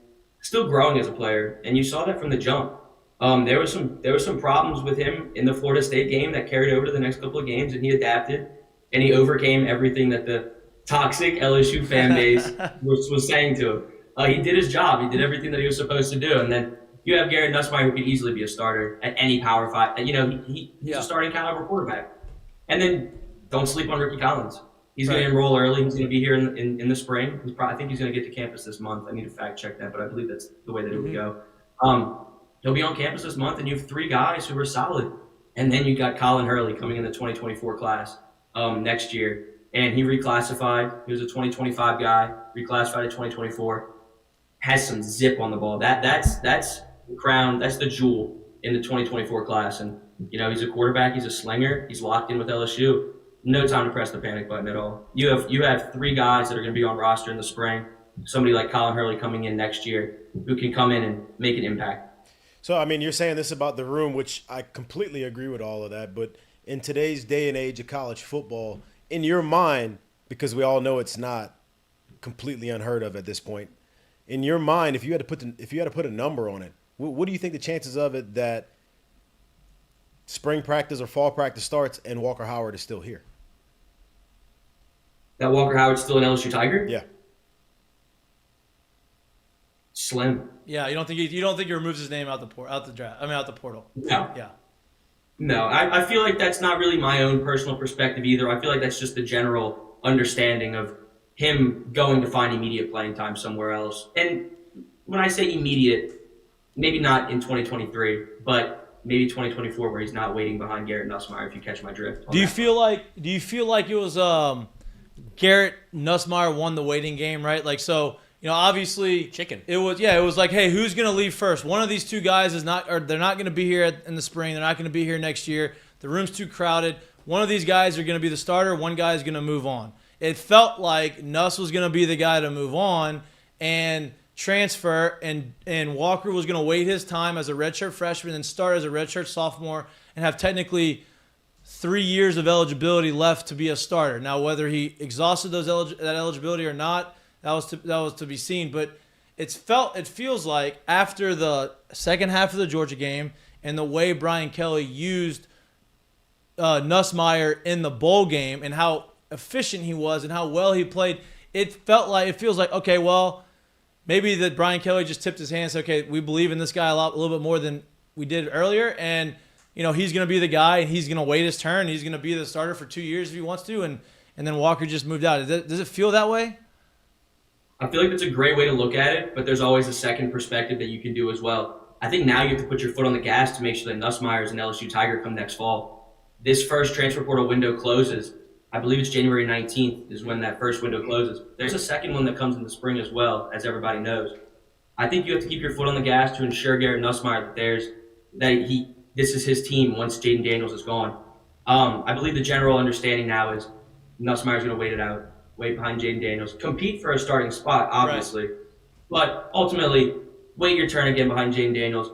still growing as a player, and you saw that from the jump. There was some problems with him in the Florida State game that carried over to the next couple of games, and he adapted, and he overcame everything that the toxic LSU fan base was saying to him. He did his job. He did everything that he was supposed to do, and then you have Garrett Nussmeier, who could easily be a starter at any Power 5. He's a starting caliber quarterback. And then don't sleep on Ricky Collins. He's going to enroll early. He's going to be here in the spring. I think he's going to get to campus this month. I need to fact check that, but I believe that's the way that it would go. He'll be on campus this month, and you have 3 guys who are solid. And then you got Colin Hurley coming in the 2024 class next year. And he reclassified. He was a 2025 guy, reclassified to 2024. Has some zip on the ball. That's the crown. That's the jewel in the 2024 class. And he's a quarterback. He's a slinger. He's locked in with LSU. No time to press the panic button at all. You have 3 guys that are going to be on roster in the spring. Somebody like Colin Hurley coming in next year who can come in and make an impact. So, I mean, you're saying this about the room, which I completely agree with all of that. But in today's day and age of college football, in your mind, because we all know it's not completely unheard of at this point, in your mind, if you had to put a number on it, what do you think the chances of it that spring practice or fall practice starts and Walker Howard is still here? That Walker Howard's still an LSU Tiger? Yeah. Slim. Yeah, you don't think he removes his name out the portal? No. Yeah. No, I feel like that's not really my own personal perspective either. I feel like that's just the general understanding of him going to find immediate playing time somewhere else. And when I say immediate, maybe not in 2023, but maybe 2024, where he's not waiting behind Garrett Nussmeier, if you catch my drift. Do you feel like it was Garrett Nussmeier won the waiting game, right? Like, so, obviously chicken. It was like, hey, who's going to leave first? One of these 2 guys they're not going to be here in the spring. They're not going to be here next year. The room's too crowded. One of these guys are going to be the starter. One guy is going to move on. It felt like Nuss was going to be the guy to move on and transfer, and Walker was going to wait his time as a redshirt freshman and start as a redshirt sophomore and have technically 3 years of eligibility left to be a starter. Now, whether he exhausted that eligibility or not, that was to be seen. But it feels like after the second half of the Georgia game and the way Brian Kelly used Nussmeier in the bowl game and how efficient he was and how well he played, it feels like, okay, well, maybe that Brian Kelly just tipped his hand and said, okay, we believe in this guy a little bit more than we did earlier, and he's going to be the guy, and he's going to wait his turn. He's going to be the starter for 2 years if he wants to, and then Walker just moved out. Does it feel that way? I feel like that's a great way to look at it, but there's always a second perspective that you can do as well. I think now you have to put your foot on the gas to make sure that Nussmeier is an LSU Tiger come next fall. This first transfer portal window closes. I believe it's January 19th is when that first window closes. There's a second one that comes in the spring as well, as everybody knows. I think you have to keep your foot on the gas to ensure Garrett Nussmeier this is his team once Jayden Daniels is gone. I believe the general understanding now is Nussmeier's going to wait it out, wait behind Jayden Daniels, compete for a starting spot, obviously, right. But ultimately wait your turn again behind Jayden Daniels,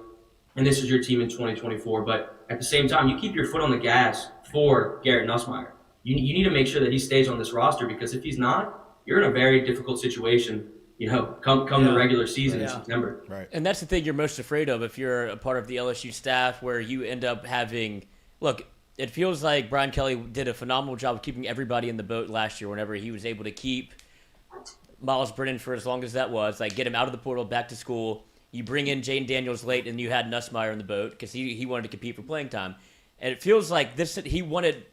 and this is your team in 2024. But at the same time, you keep your foot on the gas for Garrett Nussmeier. You need to make sure that he stays on this roster, because if he's not, you're in a very difficult situation, come the regular season in September. Right. And that's the thing you're most afraid of if you're a part of the LSU staff, where you end up having – look, it feels like Brian Kelly did a phenomenal job of keeping everybody in the boat last year whenever he was able to keep Miles Brennan for as long as that was, like get him out of the portal, back to school. You bring in Jayden Daniels late, and you had Nussmeier in the boat because he wanted to compete for playing time. And it feels like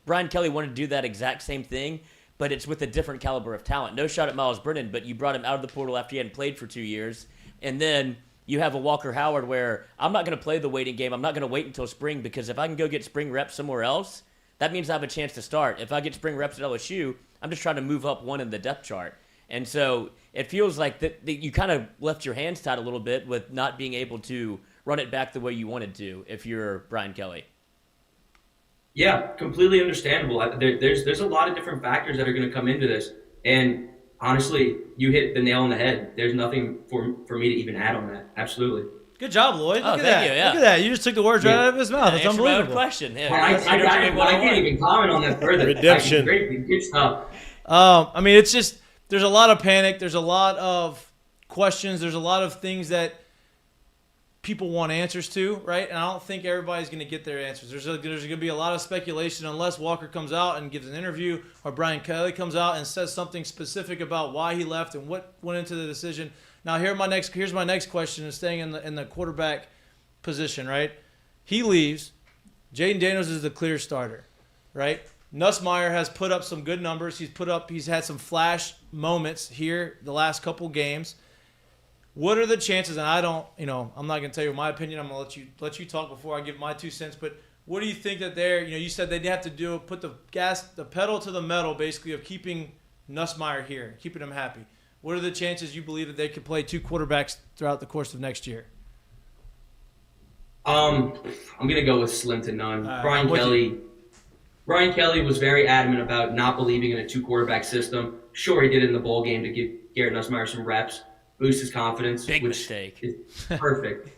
Brian Kelly wanted to do that exact same thing, but it's with a different caliber of talent. No shot at Miles Brennan, but you brought him out of the portal after he hadn't played for 2 years. And then you have a Walker Howard where I'm not going to play the waiting game. I'm not going to wait until spring, because if I can go get spring reps somewhere else, that means I have a chance to start. If I get spring reps at LSU, I'm just trying to move up one in the depth chart. And so it feels like that you kind of left your hands tied a little bit with not being able to run it back the way you wanted to if you're Brian Kelly. Yeah, completely understandable. There's a lot of different factors that are going to come into this. And honestly, you hit the nail on the head. There's nothing for me to even add on that. Absolutely. Good job, Lloyd. Look at thank that. you, yeah. Look at that. You just took the words right out of his mouth. That's Answer my own unbelievable. question. Yeah, I can't even comment on that further. Redemption. Good stuff. I mean, it's just there's a lot of panic. There's a lot of questions. There's a lot of things that people want answers to, right? And I don't think everybody's going to get their answers. There's going to be a lot of speculation unless Walker comes out and gives an interview or Brian Kelly comes out and says something specific about why he left and what went into the decision. Now, here's my next question is staying in the quarterback position, right? He leaves. Jayden Daniels is the clear starter, right? Nussmeyer has put up some good numbers. He's had some flash moments here the last couple games. What are the chances? And I'm not going to tell you my opinion. I'm going to let you talk before I give my 2 cents. But what do you think that you said they'd have to put the pedal to the metal, basically, of keeping Nussmeyer here, keeping him happy. What are the chances you believe that they could play 2 quarterbacks throughout the course of next year? I'm going to go with slim to none. Right, Brian Kelly was very adamant about not believing in a 2 quarterback system. Sure, he did it in the bowl game to give Garrett Nussmeier some reps, boost his confidence. Big mistake. Is perfect.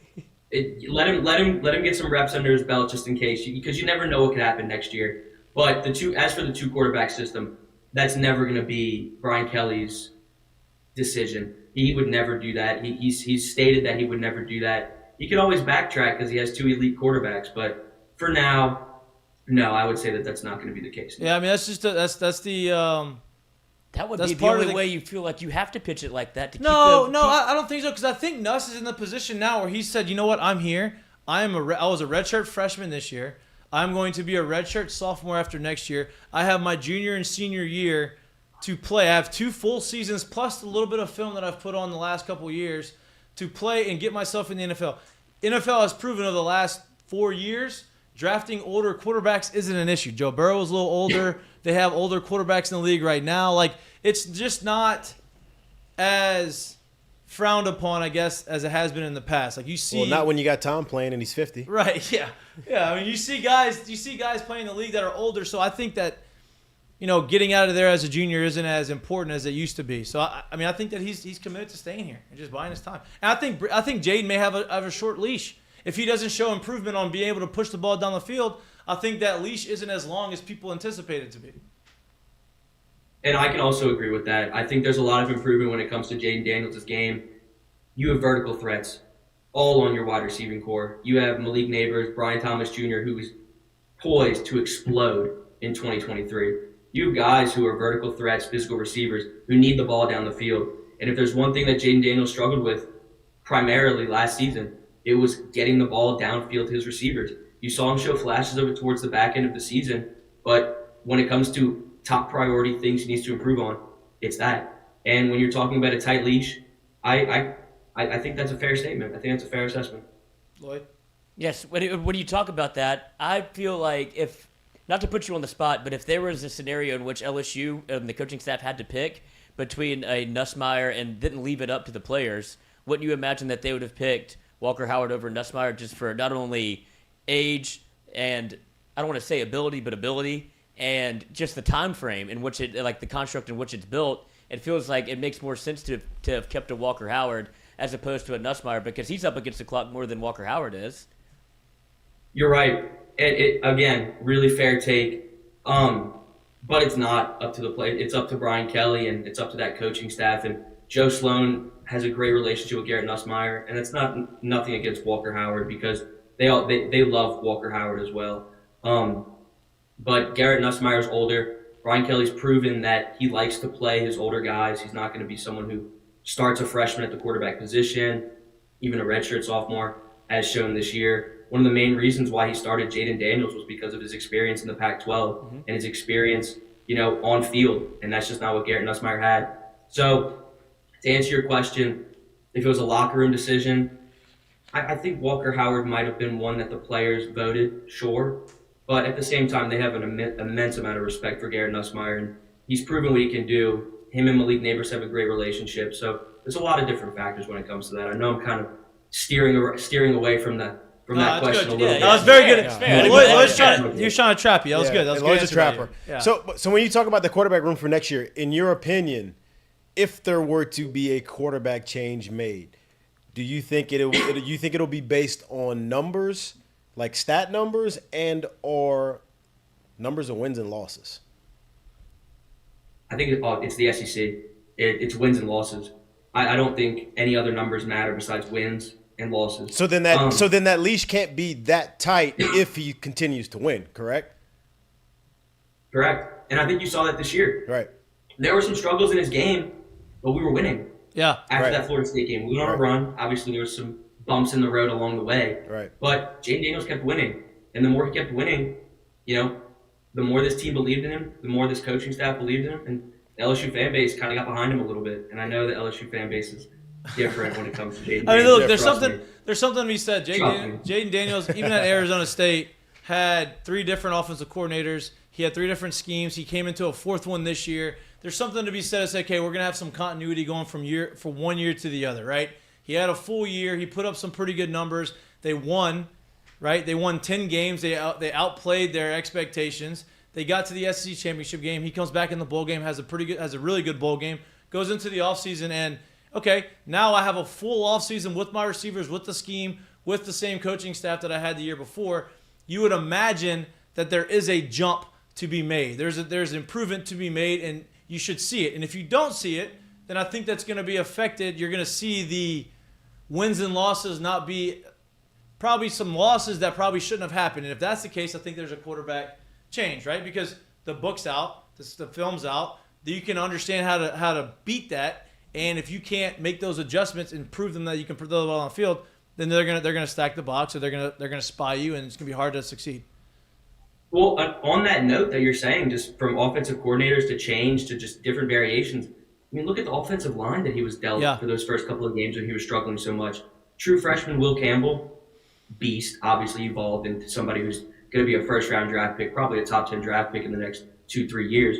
Let him get some reps under his belt just in case, because you never know what could happen next year. But as for the 2 quarterback system, that's never going to be Brian Kelly's decision. He would never do that. He's stated that he would never do that. He could always backtrack because he has 2 elite quarterbacks, but for now, no, I would say that that's not going to be the case. Yeah, I mean that's the. That would That's be the part of only the- way you feel like you have to pitch it like that to No, keep I don't think so because I think Nuss is in the position now where he said, you know what, I'm here. I was a redshirt freshman this year. I'm going to be a redshirt sophomore after next year. I have my junior and senior year to play. I have 2 full seasons plus a little bit of film that I've put on the last couple of years to play and get myself in the NFL. NFL has proven over the last 4 years drafting older quarterbacks isn't an issue. Joe Burrow is a little older. They have older quarterbacks in the league right now. Like, it's just not as frowned upon, I guess, as it has been in the past. Like, you see, Well, not when you got Tom playing and he's 50. right? Yeah, yeah. I mean, you see guys playing in the league that are older. So I think that getting out of there as a junior isn't as important as it used to be. So I think that he's committed to staying here and just buying his time. And I think Jayden may have a short leash. If he doesn't show improvement on being able to push the ball down the field, I think that leash isn't as long as people anticipate it to be. And I can also agree with that. I think there's a lot of improvement when it comes to Jayden Daniels' game. You have vertical threats all on your wide receiving core. You have Malik Neighbors, Brian Thomas Jr., who is poised to explode in 2023. You have guys who are vertical threats, physical receivers, who need the ball down the field. And if there's one thing that Jayden Daniels struggled with primarily last season, it was getting the ball downfield to his receivers. You saw him show flashes of it towards the back end of the season, but when it comes to top priority things he needs to improve on, it's that. And when you're talking about a tight leash, I think that's a fair statement. I think that's a fair assessment. Lloyd? Yes, when you talk about that, I feel like if, not to put you on the spot, but if there was a scenario in which LSU and the coaching staff had to pick between a Nussmeyer and didn't leave it up to the players, wouldn't you imagine that they would have picked Walker Howard over Nussmeyer just for not only age and, I don't want to say ability, but ability, and just the time frame in which it, like the construct in which it's built? It feels like it makes more sense to have kept a Walker Howard as opposed to a Nussmeyer because he's up against the clock more than Walker Howard is. You're right. Again, really fair take. But it's not up to the play. It's up to Brian Kelly and it's up to that coaching staff. And Joe Sloan has a great relationship with Garrett Nussmeier, and it's nothing against Walker Howard because they love Walker Howard as well. But Garrett Nussmeier's older. Brian Kelly's proven that he likes to play his older guys. He's not going to be someone who starts a freshman at the quarterback position, even a redshirt sophomore, as shown this year. One of the main reasons why he started Jayden Daniels was because of his experience in the Pac-12 and his experience, on field, and that's just not what Garrett Nussmeier had. So, to answer your question, if it was a locker room decision, I think Walker Howard might have been one that the players voted, sure. But at the same time, they have an immense amount of respect for Garrett Nussmeier, and he's proven what he can do. Him and Malik Neighbors have a great relationship. So there's a lot of different factors when it comes to that. I know I'm kind of steering away from that question a little bit. That was very good. Yeah. He was trying to trap you. That was good. That was Lloyd's good. a trapper. Yeah. So when you talk about the quarterback room for next year, in your opinion, if there were to be a quarterback change made, do you think it'll be based on numbers, like stat numbers, and or numbers of wins and losses? I think it's the SEC. It's wins and losses. I don't think any other numbers matter besides wins and losses. So then that leash can't be that tight if he continues to win, correct? Correct. And I think you saw that this year. Right. There were some struggles in his game, but we were winning. Yeah. After that Florida State game, we went on a run. Obviously, there was some bumps in the road along the way. Right. But Jayden Daniels kept winning. And the more he kept winning, the more this team believed in him, the more this coaching staff believed in him, and the LSU fan base kind of got behind him a little bit. And I know the LSU fan base is different when it comes to Jayden Daniels. I mean, look, Trust there's something to be said. Jayden Daniels, even at Arizona State, had 3 different offensive coordinators. He had 3 different schemes. He came into a 4th one this year. There's something to be said. It's okay, we're going to have some continuity going from one year to the other, right? He had a full year. He put up some pretty good numbers. They won, right? They won 10 games. They outplayed their expectations. They got to the SEC championship game. He comes back in the bowl game, has a really good bowl game, goes into the offseason, and okay, now I have a full offseason with my receivers, with the scheme, with the same coaching staff that I had the year before. You would imagine that there is a jump to be made. There's improvement to be made, and you should see it. And if you don't see it, then I think that's going to be affected. You're going to see the wins and losses not be probably some losses that probably shouldn't have happened. And if that's the case, I think there's a quarterback change, right? Because the book's out, the film's out, you can understand how to beat that. And if you can't make those adjustments and prove them that you can put the ball on the field, then they're gonna stack the box, or they're gonna spy you, and it's gonna be hard to succeed. Well, on that note that you're saying, just from offensive coordinators to change to just different variations, I mean, look at the offensive line that he was dealt for those first couple of games when he was struggling so much. True freshman Will Campbell, beast, obviously evolved into somebody who's going to be a first-round draft pick, probably a top 10 draft pick in the next 2-3 years.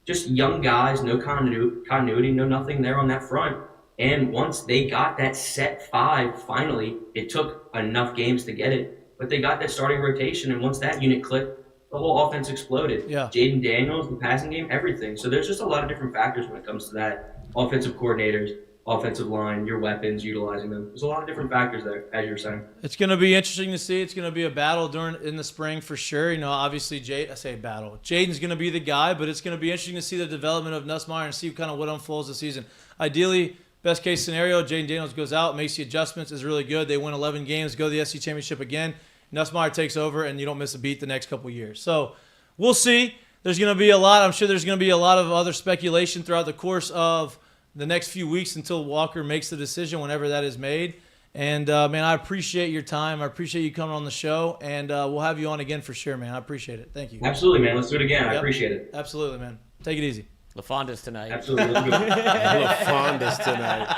Just young guys, no continuity, no nothing there on that front. And once they got that set 5, finally, it took enough games to get it, but they got that starting rotation, and once that unit clicked, the whole offense exploded. Yeah. Jayden Daniels, the passing game, everything. So there's just a lot of different factors when it comes to that. Offensive coordinators, offensive line, your weapons, utilizing them. There's a lot of different factors there, as you're saying. It's going to be interesting to see. It's going to be a battle in the spring for sure. Obviously, Jayden's going to be the guy, but it's going to be interesting to see the development of Nussmeyer and see kind of what unfolds this season. Ideally, best case scenario, Jayden Daniels goes out, makes the adjustments, is really good. They win 11 games, go to the SEC championship again. Nussmeyer takes over, and you don't miss a beat the next couple of years. So we'll see. There's going to be I'm sure there's going to be a lot of other speculation throughout the course of the next few weeks until Walker makes the decision, whenever that is made. And, man, I appreciate your time. I appreciate you coming on the show, and we'll have you on again for sure, man. I appreciate it. Thank you. Absolutely, man. Let's do it again. I appreciate it. Absolutely, man. Take it easy. LaFonda's tonight. Absolutely. LaFonda's tonight.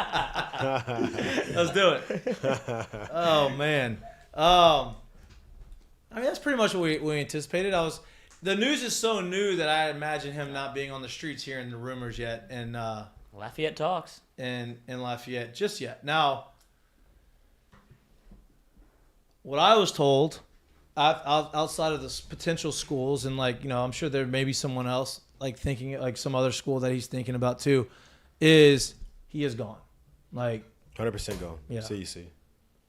Let's do it. Oh, man. I mean, that's pretty much what we anticipated. The news is so new that I imagine him not being on the streets hearing the rumors yet, and Lafayette talks. In Lafayette just yet. Now, what I was told, outside of the potential schools, and I'm sure there may be someone else thinking some other school that he's thinking about too, is he is gone, 100% gone. Yeah. CEC.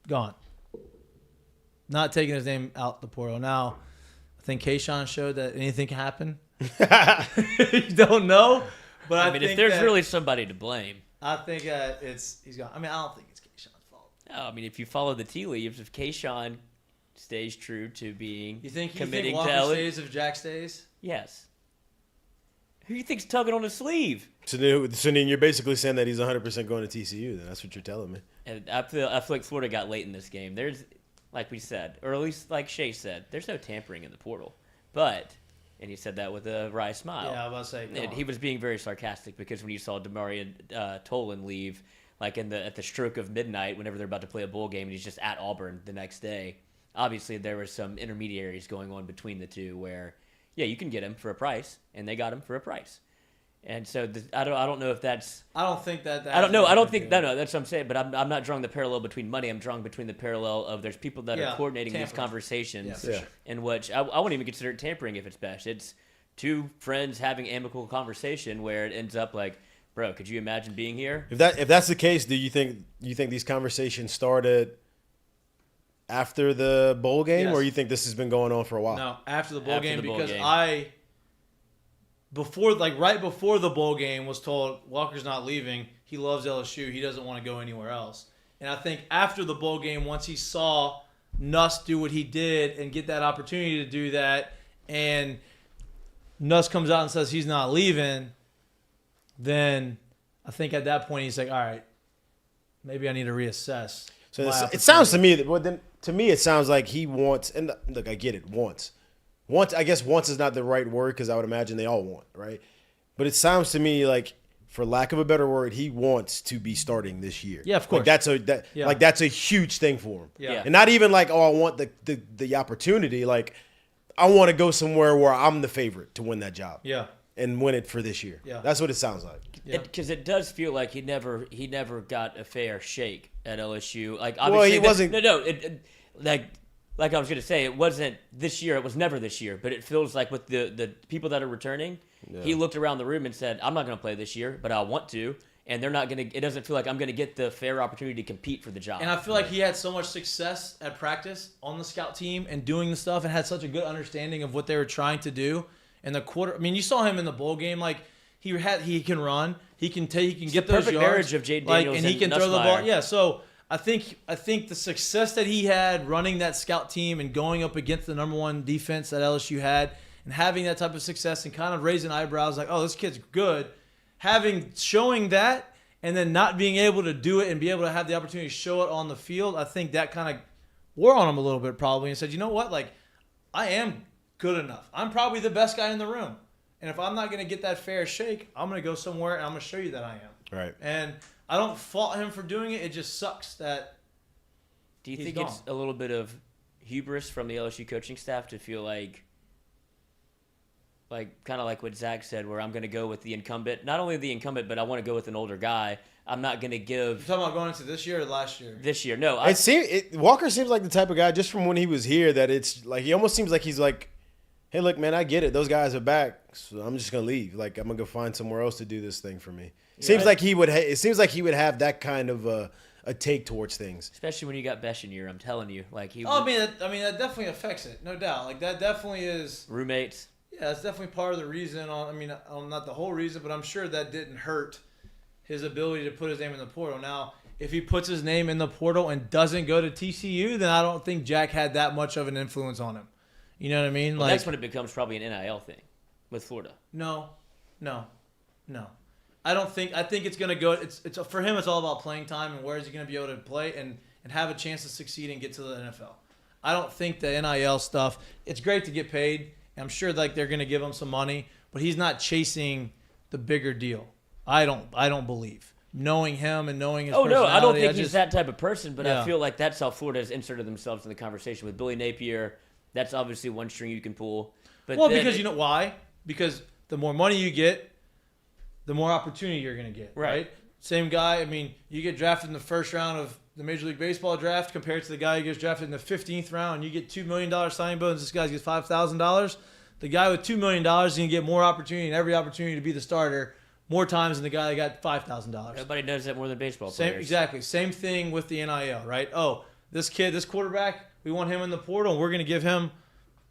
Gone. Not taking his name out the portal. Now, I think Kayshawn showed that anything can happen. You don't know, but I mean, think if there's really somebody to blame, I think he's gone. I mean, I don't think it's Kayshawn's fault. no, I mean, if you follow the tea leaves, if Kayshawn stays true to being committing Walker to stays if Jack stays? yes. Who do you think's tugging on his sleeve? So then you're basically saying that he's 100% going to TCU. Then that's what you're telling me. And I feel like Florida got late in this game. There's, like we said, or at least like Shay said, there's no tampering in the portal. But, and he said that with a wry smile. Yeah, I was about to say. And he was being very sarcastic because when you saw Demarion Tolan leave, at the stroke of midnight, whenever they're about to play a bowl game, and he's just at Auburn the next day. Obviously, there were some intermediaries going on between the two where, yeah, you can get him for a price, and they got him for a price. And so I don't know if that's. I don't think that. I don't know. I don't think no. That's what I'm saying. But I'm not drawing the parallel between money. I'm drawing between the parallel of there's people that are coordinating these conversations, in which I wouldn't even consider it tampering if it's best. It's two friends having amicable conversation where it ends up bro, could you imagine being here? If that's the case, do you think these conversations started after the bowl game, Yes. or you think this has been going on for a while? No, after the bowl After game, the bowl because game. right before the bowl game was told Walker's not leaving. He loves LSU. He doesn't want to go anywhere else. And I think after the bowl game, once he saw Nuss do what he did and get that opportunity to do that, and Nuss comes out and says he's not leaving, then I think at that point he's like, all right, maybe I need to reassess. So my it sounds to opportunity. me that, well, then to me it sounds like he wants. And look, I get it. Wants. I guess wants is not the right word because I would imagine they all want, right? But it sounds to me like, for lack of a better word, he wants to be starting this year. Yeah, of course. Like that's a huge thing for him. Yeah. And not even like, oh, I want the opportunity. Like, I want to go somewhere where I'm the favorite to win that job. Yeah. And win it for this year. Yeah. That's what it sounds like. Yeah. Because it does feel like he never got a fair shake at LSU. Like, Well, obviously, he wasn't- Like I was gonna say, it wasn't this year. It was never this year. But it feels like with the people that are returning, he looked around the room and said, "I'm not gonna play this year, but I want to." And they're not gonna. It doesn't feel like I'm gonna get the fair opportunity to compete for the job. And I feel like he had so much success at practice on the scout team and doing the stuff and had such a good understanding of what they were trying to do. And you saw him in the bowl game. Like he can run, he can get the those perfect yards, marriage of Jayden Daniels and he and can throw the ball. Nussmeyer. Yeah, so I think the success that he had running that scout team and going up against the number one defense that LSU had and having that type of success and kind of raising eyebrows like, oh, this kid's good, showing that and then not being able to do it and be able to have the opportunity to show it on the field, I think that kind of wore on him a little bit probably and said, you know what, like I am good enough. I'm probably the best guy in the room. And if I'm not going to get that fair shake, I'm going to go somewhere and I'm going to show you that I am. Right. And I don't fault him for doing it. It just sucks that Do you he's think gone. it's a little bit of hubris from the LSU coaching staff to feel like kind of like what Zach said, where I'm going to go with the incumbent, not only the incumbent, but I want to go with an older guy. I'm not going to You're give talking about going into this year or last year? this year. No, Walker seems like the type of guy, just from when he was here, that it's like he almost seems like he's like, hey, look, man, I get it. Those guys are back, so I'm just gonna leave. Like I'm gonna go find somewhere else to do this thing for me. Seems like he would. It seems like he would have that kind of a take towards things. especially when you got Besh in here. I'm telling you, like he Oh, was I mean, that definitely affects it, no doubt. Like that definitely is. roommates. Yeah, that's definitely part of the reason. Not the whole reason, but I'm sure that didn't hurt his ability to put his name in the portal. Now, if he puts his name in the portal and doesn't go to TCU, then I don't think Jack had that much of an influence on him. You know what I mean? Well, that's when it becomes probably an NIL thing with Florida. No. I don't think. I think it's gonna go. It's for him. It's all about playing time and where is he gonna be able to play and have a chance to succeed and get to the NFL. I don't think the NIL stuff. It's great to get paid. I'm sure like they're gonna give him some money, but he's not chasing the bigger deal. I don't believe. Knowing him and knowing his Oh no, I don't personality, think he's that type of person. But Yeah. I feel like that's how Florida has inserted themselves in the conversation with Billy Napier. That's obviously one string you can pull. But Well, then because you know why? Because the more money you get, the more opportunity you're going to get. Right. Same guy. I mean, you get drafted in the first round of the Major League Baseball draft compared to the guy who gets drafted in the 15th round. And you get $2 million signing bonus. This guy gets $5,000. The guy with $2 million is going to get more opportunity and every opportunity to be the starter more times than the guy that got $5,000. everybody does that more than baseball Same, players. exactly. Same thing with the NIL, right? Oh, this kid, this quarterback, we want him in the portal, and we're going to give him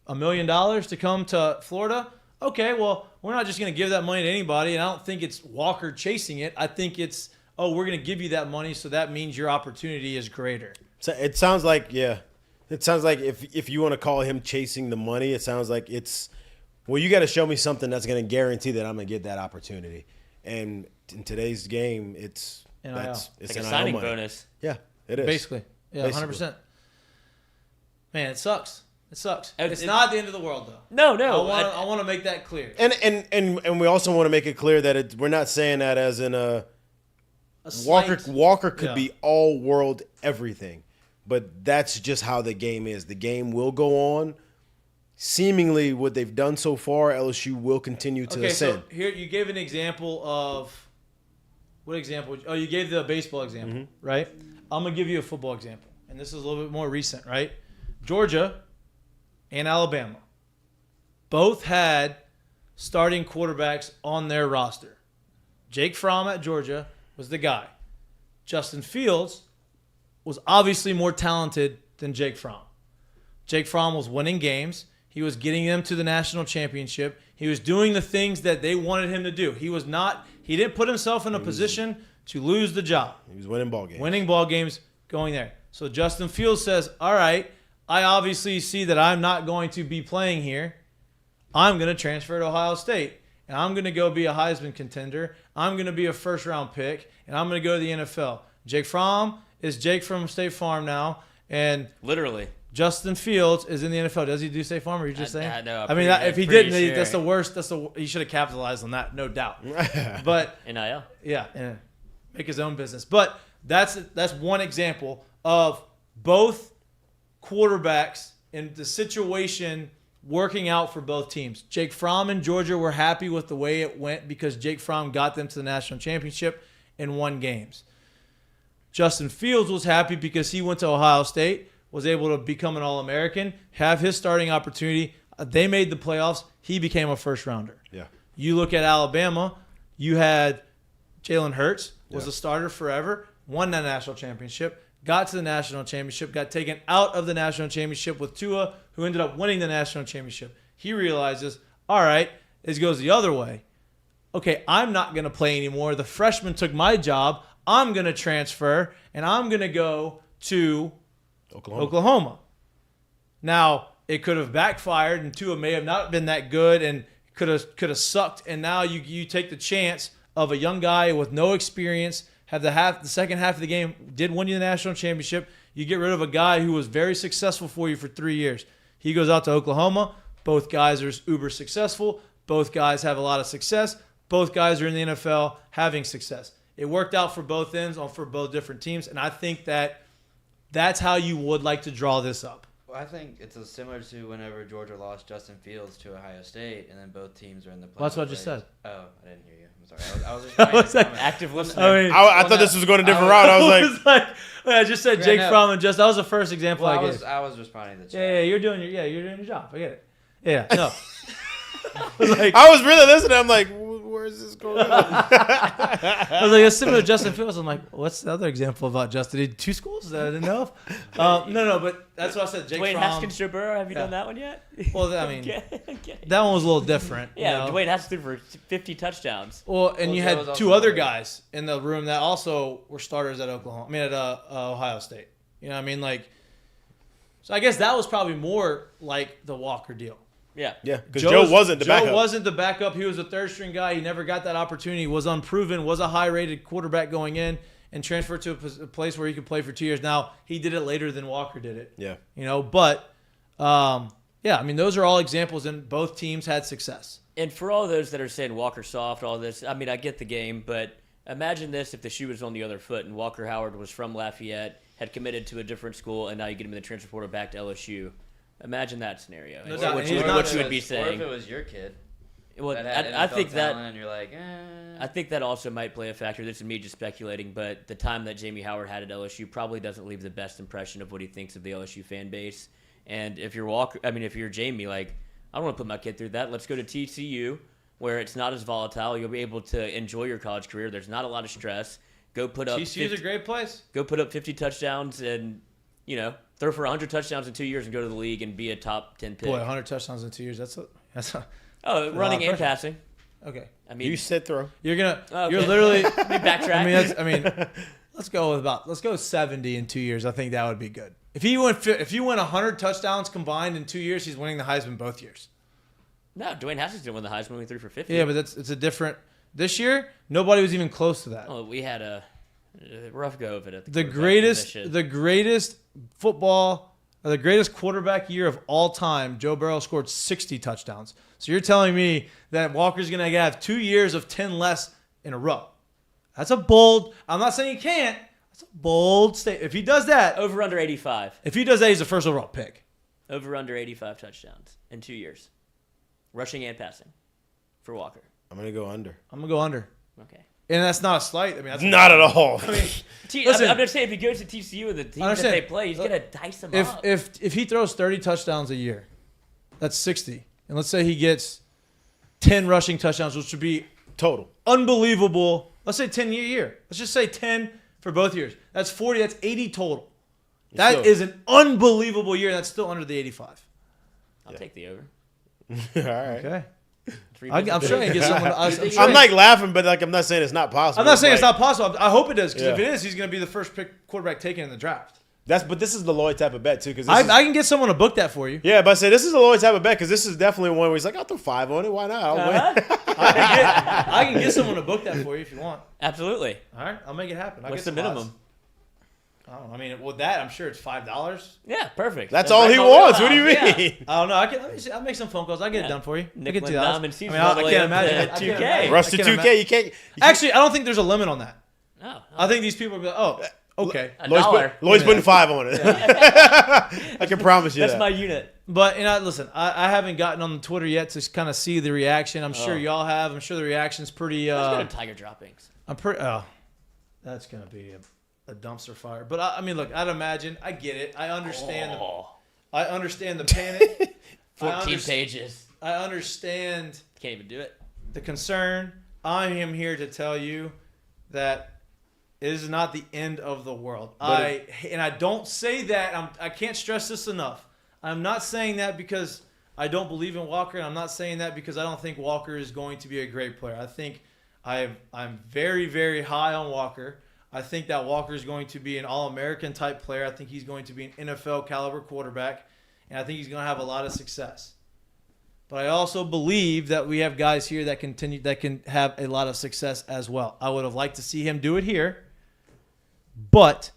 $1 million to come to Florida. Okay, well, we're not just going to give that money to anybody, and I don't think it's Walker chasing it. I think it's, oh, we're going to give you that money, so that means your opportunity is greater. So it sounds like, yeah. It sounds like if you want to call him chasing the money, it sounds like it's, well, you got to show me something that's going to guarantee that I'm going to get that opportunity. And in today's game, it's NIL. it's It's like a NIL signing money. bonus. Yeah, it is. Basically. Yeah, Basically. 100%. Man, it sucks. It sucks. It's- It's not the end of the world, though. No. I want to make that clear. And we also want to make it clear that we're not saying that as in a slight- Walker could yeah. be all world everything, but that's just how the game is. The game will go on. Seemingly, what they've done so far, LSU will continue to ascend. So here you gave an example of what example? Oh, you gave the baseball example, right? I'm gonna give you a football example, and this is a little bit more recent, right? Georgia and Alabama both had starting quarterbacks on their roster. Jake Fromm at Georgia was the guy. Justin Fields was obviously more talented than Jake Fromm. Jake Fromm was winning games. He was getting them to the national championship. He was doing the things that they wanted him to do. He didn't put himself in a position to lose the job. He was winning ball games. Winning ball games, going there. So Justin Fields says, all right, I obviously see that I'm not going to be playing here. I'm going to transfer to Ohio State. And I'm going to go be a Heisman contender. I'm going to be a first-round pick. And I'm going to go to the NFL. Jake Fromm is Jake from State Farm now. And Literally. Justin Fields is in the NFL. Does he do State Farm, or are you just saying? No, I mean, if he didn't, that's the worst. He should have capitalized on that, no doubt. But NIL. yeah, make his own business. But that's one example of both quarterbacks in the situation working out for both teams. Jake Fromm and Georgia were happy with the way it went because Jake Fromm got them to the national championship and won games. Justin Fields was happy because he went to Ohio State, was able to become an All-American, have his starting opportunity. They made the playoffs. He became a first-rounder. Yeah. You look at Alabama, you had Jalen Hurts, was a starter forever, won that national championship, got to the national championship, got taken out of the national championship with Tua, who ended up winning the national championship. He realizes, all right, this goes the other way. Okay, I'm not going to play anymore. The freshman took my job. I'm going to transfer, and I'm going to go to Oklahoma. Now, it could have backfired, and Tua may have not been that good and could have sucked, and now you take the chance of a young guy with no experience, have the second half of the game, did win you the national championship. You get rid of a guy who was very successful for you for 3 years. He goes out to Oklahoma. Both guys are uber successful. Both guys have a lot of success. Both guys are in the NFL having success. It worked out for both ends, for both different teams, and I think that's how you would like to draw this up. Well, I think it's similar to whenever Georgia lost Justin Fields to Ohio State, and then both teams are in the playoffs. Well, that's what I just said. Oh, I didn't hear you. I'm sorry. I was just trying to comment. Active listener. I thought this was going a different route. I was like, I just said Jake Fromm and that was the first example I gave. I was responding to the chat. Yeah, you're doing your job. I get it. Yeah, no. I was really listening. I'm like, where is this going? I was like, it's similar to Justin Fields. I'm like, what's the other example about Justin? Did 2 schools that I didn't know of? No, but that's what I said. Jake Dwayne Fromm. Haskins, Joe Burrow, have you done that one yet? Well, I mean, Okay. that one was a little different. Yeah, you know? Dwayne Haskins for 50 touchdowns. Well, and you Joe was had also 2 other great. guys in the room that also were starters at Ohio State. You know what I mean? Like, so I guess that was probably more like the Walker deal. Yeah. Yeah, because Joe wasn't the backup. Joe wasn't the backup. He was a third-string guy. He never got that opportunity. Was unproven. Was a high-rated quarterback going in and transferred to a place where he could play for 2 years. Now, he did it later than Walker did it. Yeah. You know, but, yeah, I mean, those are all examples, and both teams had success. And for all those that are saying Walker soft, all this, I mean, I get the game, but imagine this if the shoe was on the other foot and Walker Howard was from Lafayette, had committed to a different school, and now you get him in the transfer portal back to LSU. Imagine that scenario. No And doubt. what And you he's not- would be Or if saying. it was your kid. Well, That had I NFL think talent, that and you're like, I think that also might play a factor. This is me just speculating, but the time that Jamie Howard had at LSU probably doesn't leave the best impression of what he thinks of the LSU fan base. And if you're Jamie, like, I don't want to put my kid through that. Let's go to TCU, where it's not as volatile. You'll be able to enjoy your college career. There's not a lot of stress. Go put up TCU's a great place. Go put up 50 touchdowns and, throw for 100 touchdowns in 2 years and go to the league and be a top 10 pick. Boy, 100 touchdowns in 2 years. That's a running and pressure. passing. Okay. I mean, You sit throw. You're Okay. literally. let me backtrack. I mean, let's go 70 in 2 years. I think that would be good. If you went 100 touchdowns combined in 2 years, he's winning the Heisman both years. No, Dwayne Haskins didn't win the Heisman when he threw for 50. Yeah, but it's a different. This year, nobody was even close to that. Oh, we had a rough go of it at The quarterback greatest position. the greatest quarterback year of all time, Joe Burrow scored 60 touchdowns. So you're telling me that Walker's going to have 2 years of 10 less in a row. That's a bold. I'm not saying he can't. That's a bold statement. If he does that, Over under 85. he's a first overall pick. Over under 85 touchdowns in 2 years. Rushing and passing for Walker. I'm going to go under. I'm going to go under. Okay. And that's not a slight. I mean, that's Not at all. I'm just saying, if he goes to TCU and the team that Understand. they play, he's going to dice them if up. if he throws 30 touchdowns a year, that's 60. And let's say he gets 10 rushing touchdowns, which would be Total. Unbelievable. Let's say 10-year year. Let's just say 10 for both years. That's 40. That's 80 total. That is an unbelievable year. That's still under the 85. I'll take the over. All right. Okay. I'm sure I can get someone. I'm like laughing, but like I'm not saying it's not possible. I'm not saying like, it's not possible. I hope it is, because Yeah. if it is, he's going to be the first pick quarterback taken in the draft. but this is the Lloyd type of bet too, because I can get someone to book that for you. yeah, but I say this is the Lloyd type of bet because this is definitely one where he's like, I'll throw 5 on it. Why not? I'll win. I can get someone to book that for you if you want. Absolutely. All right, I'll make it happen. What's the minimum? I don't know. I mean, with that, I'm sure it's $5. Yeah, perfect. That's all he wants. What do you mean? Yeah. I don't know. I'll make some phone calls. I'll get it done for you. Nickel I can and $2. dime and I season mean, all I the way can't up imagine. to I can't 2K. imagine. Rush to I 2K. can't You can't. Actually, I don't think there's a limit on that. No. I think these people will be like, oh, okay. Lloyd's putting 5 on it. I can promise you That's that. my unit. But listen, I haven't gotten on the Twitter yet to kind of see the reaction. I'm sure y'all have. I'm sure the reaction's pretty. Let's go to Tiger droppings. I'm pretty. Oh, that's gonna be a dumpster fire. But I mean, look, I'd imagine. I get it. I understand. I understand the panic. 14 pages. I understand Can't even do it. the concern. I am here to tell you that it is not the end of the world. And I don't say that. I can't stress this enough. I'm not saying that because I don't believe in Walker, and I'm not saying that because I don't think Walker is going to be a great player. I think I'm very, very high on Walker. I think that Walker is going to be an All-American type player. I think he's going to be an NFL caliber quarterback, and I think he's going to have a lot of success. But I also believe that we have guys here that can have a lot of success as well. I would have liked to see him do it here, but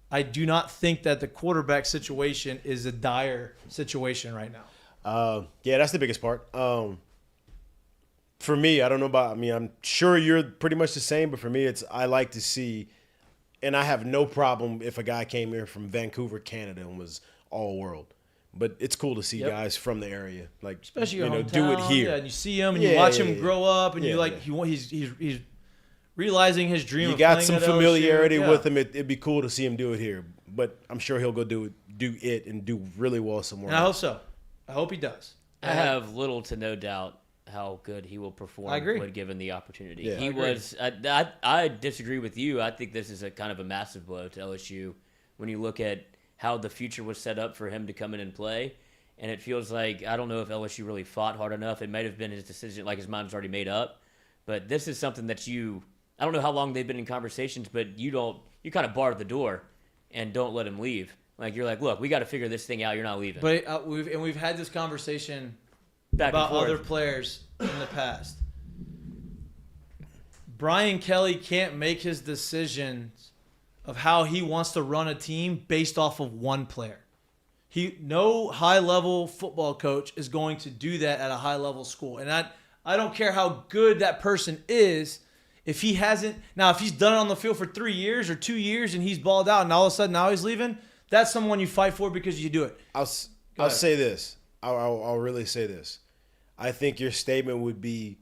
I do not think that the quarterback situation is a dire situation right now. Yeah, that's the biggest part. For me, I don't know about. I mean, I'm sure you're pretty much the same, but for me, I like to see, and I have no problem if a guy came here from Vancouver, Canada, and was all world. But it's cool to see guys from the area, like Especially your hometown, do it here. Yeah, and you see him and you watch him grow up, and Yeah, he's realizing his dream. You of got playing some at familiarity LSU. with him. It'd be cool to see him do it here, but I'm sure he'll go do it and do really well somewhere. And I hope so. I hope he does. I have little to no doubt how good he will perform I agree. when given the opportunity. Yeah. He was. I disagree with you. I think this is a kind of a massive blow to LSU when you look at how the future was set up for him to come in and play. And it feels like, I don't know if LSU really fought hard enough. It might have been his decision, like his mind's already made up. But this is something that I don't know how long they've been in conversations, but you kind of bar the door and don't let him leave. Like, you're like, look, we got to figure this thing out. You're not leaving. But we've had this conversation Back and about forth. other players in the past. Brian Kelly can't make his decisions of how he wants to run a team based off of one player. No high-level football coach is going to do that at a high-level school. And I don't care how good that person is, if he hasn't – now, if he's done it on the field for 3 years or 2 years and he's balled out and all of a sudden now he's leaving, that's someone you fight for because you do it. I'll say this. I'll really say this. I think your statement would be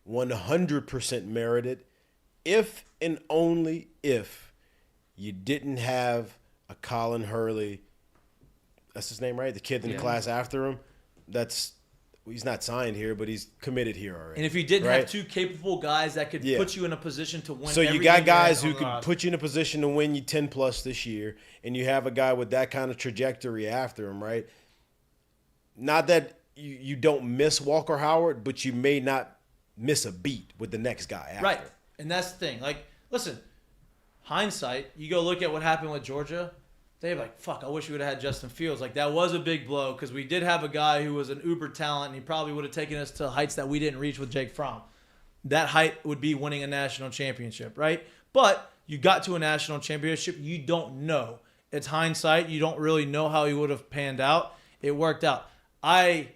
100% merited if and only if you didn't have a Colin Hurley. That's his name, right? The kid in the class after him. He's not signed here, but he's committed here already. And if you didn't right? have two capable guys that could put you in a position to win, so you every got game guys on who the could roster. put you in a position to win you 10 plus this year, and you have a guy with that kind of trajectory after him, right? Not that you don't miss Walker Howard, but you may not miss a beat with the next guy after. Right. And that's the thing. Like, listen, hindsight, you go look at what happened with Georgia. They're like, fuck, I wish we would have had Justin Fields. Like, that was a big blow because we did have a guy who was an uber talent, and he probably would have taken us to heights that we didn't reach with Jake Fromm. That height would be winning a national championship, right? But you got to a national championship. You don't know. It's hindsight. You don't really know how he would have panned out. It worked out. I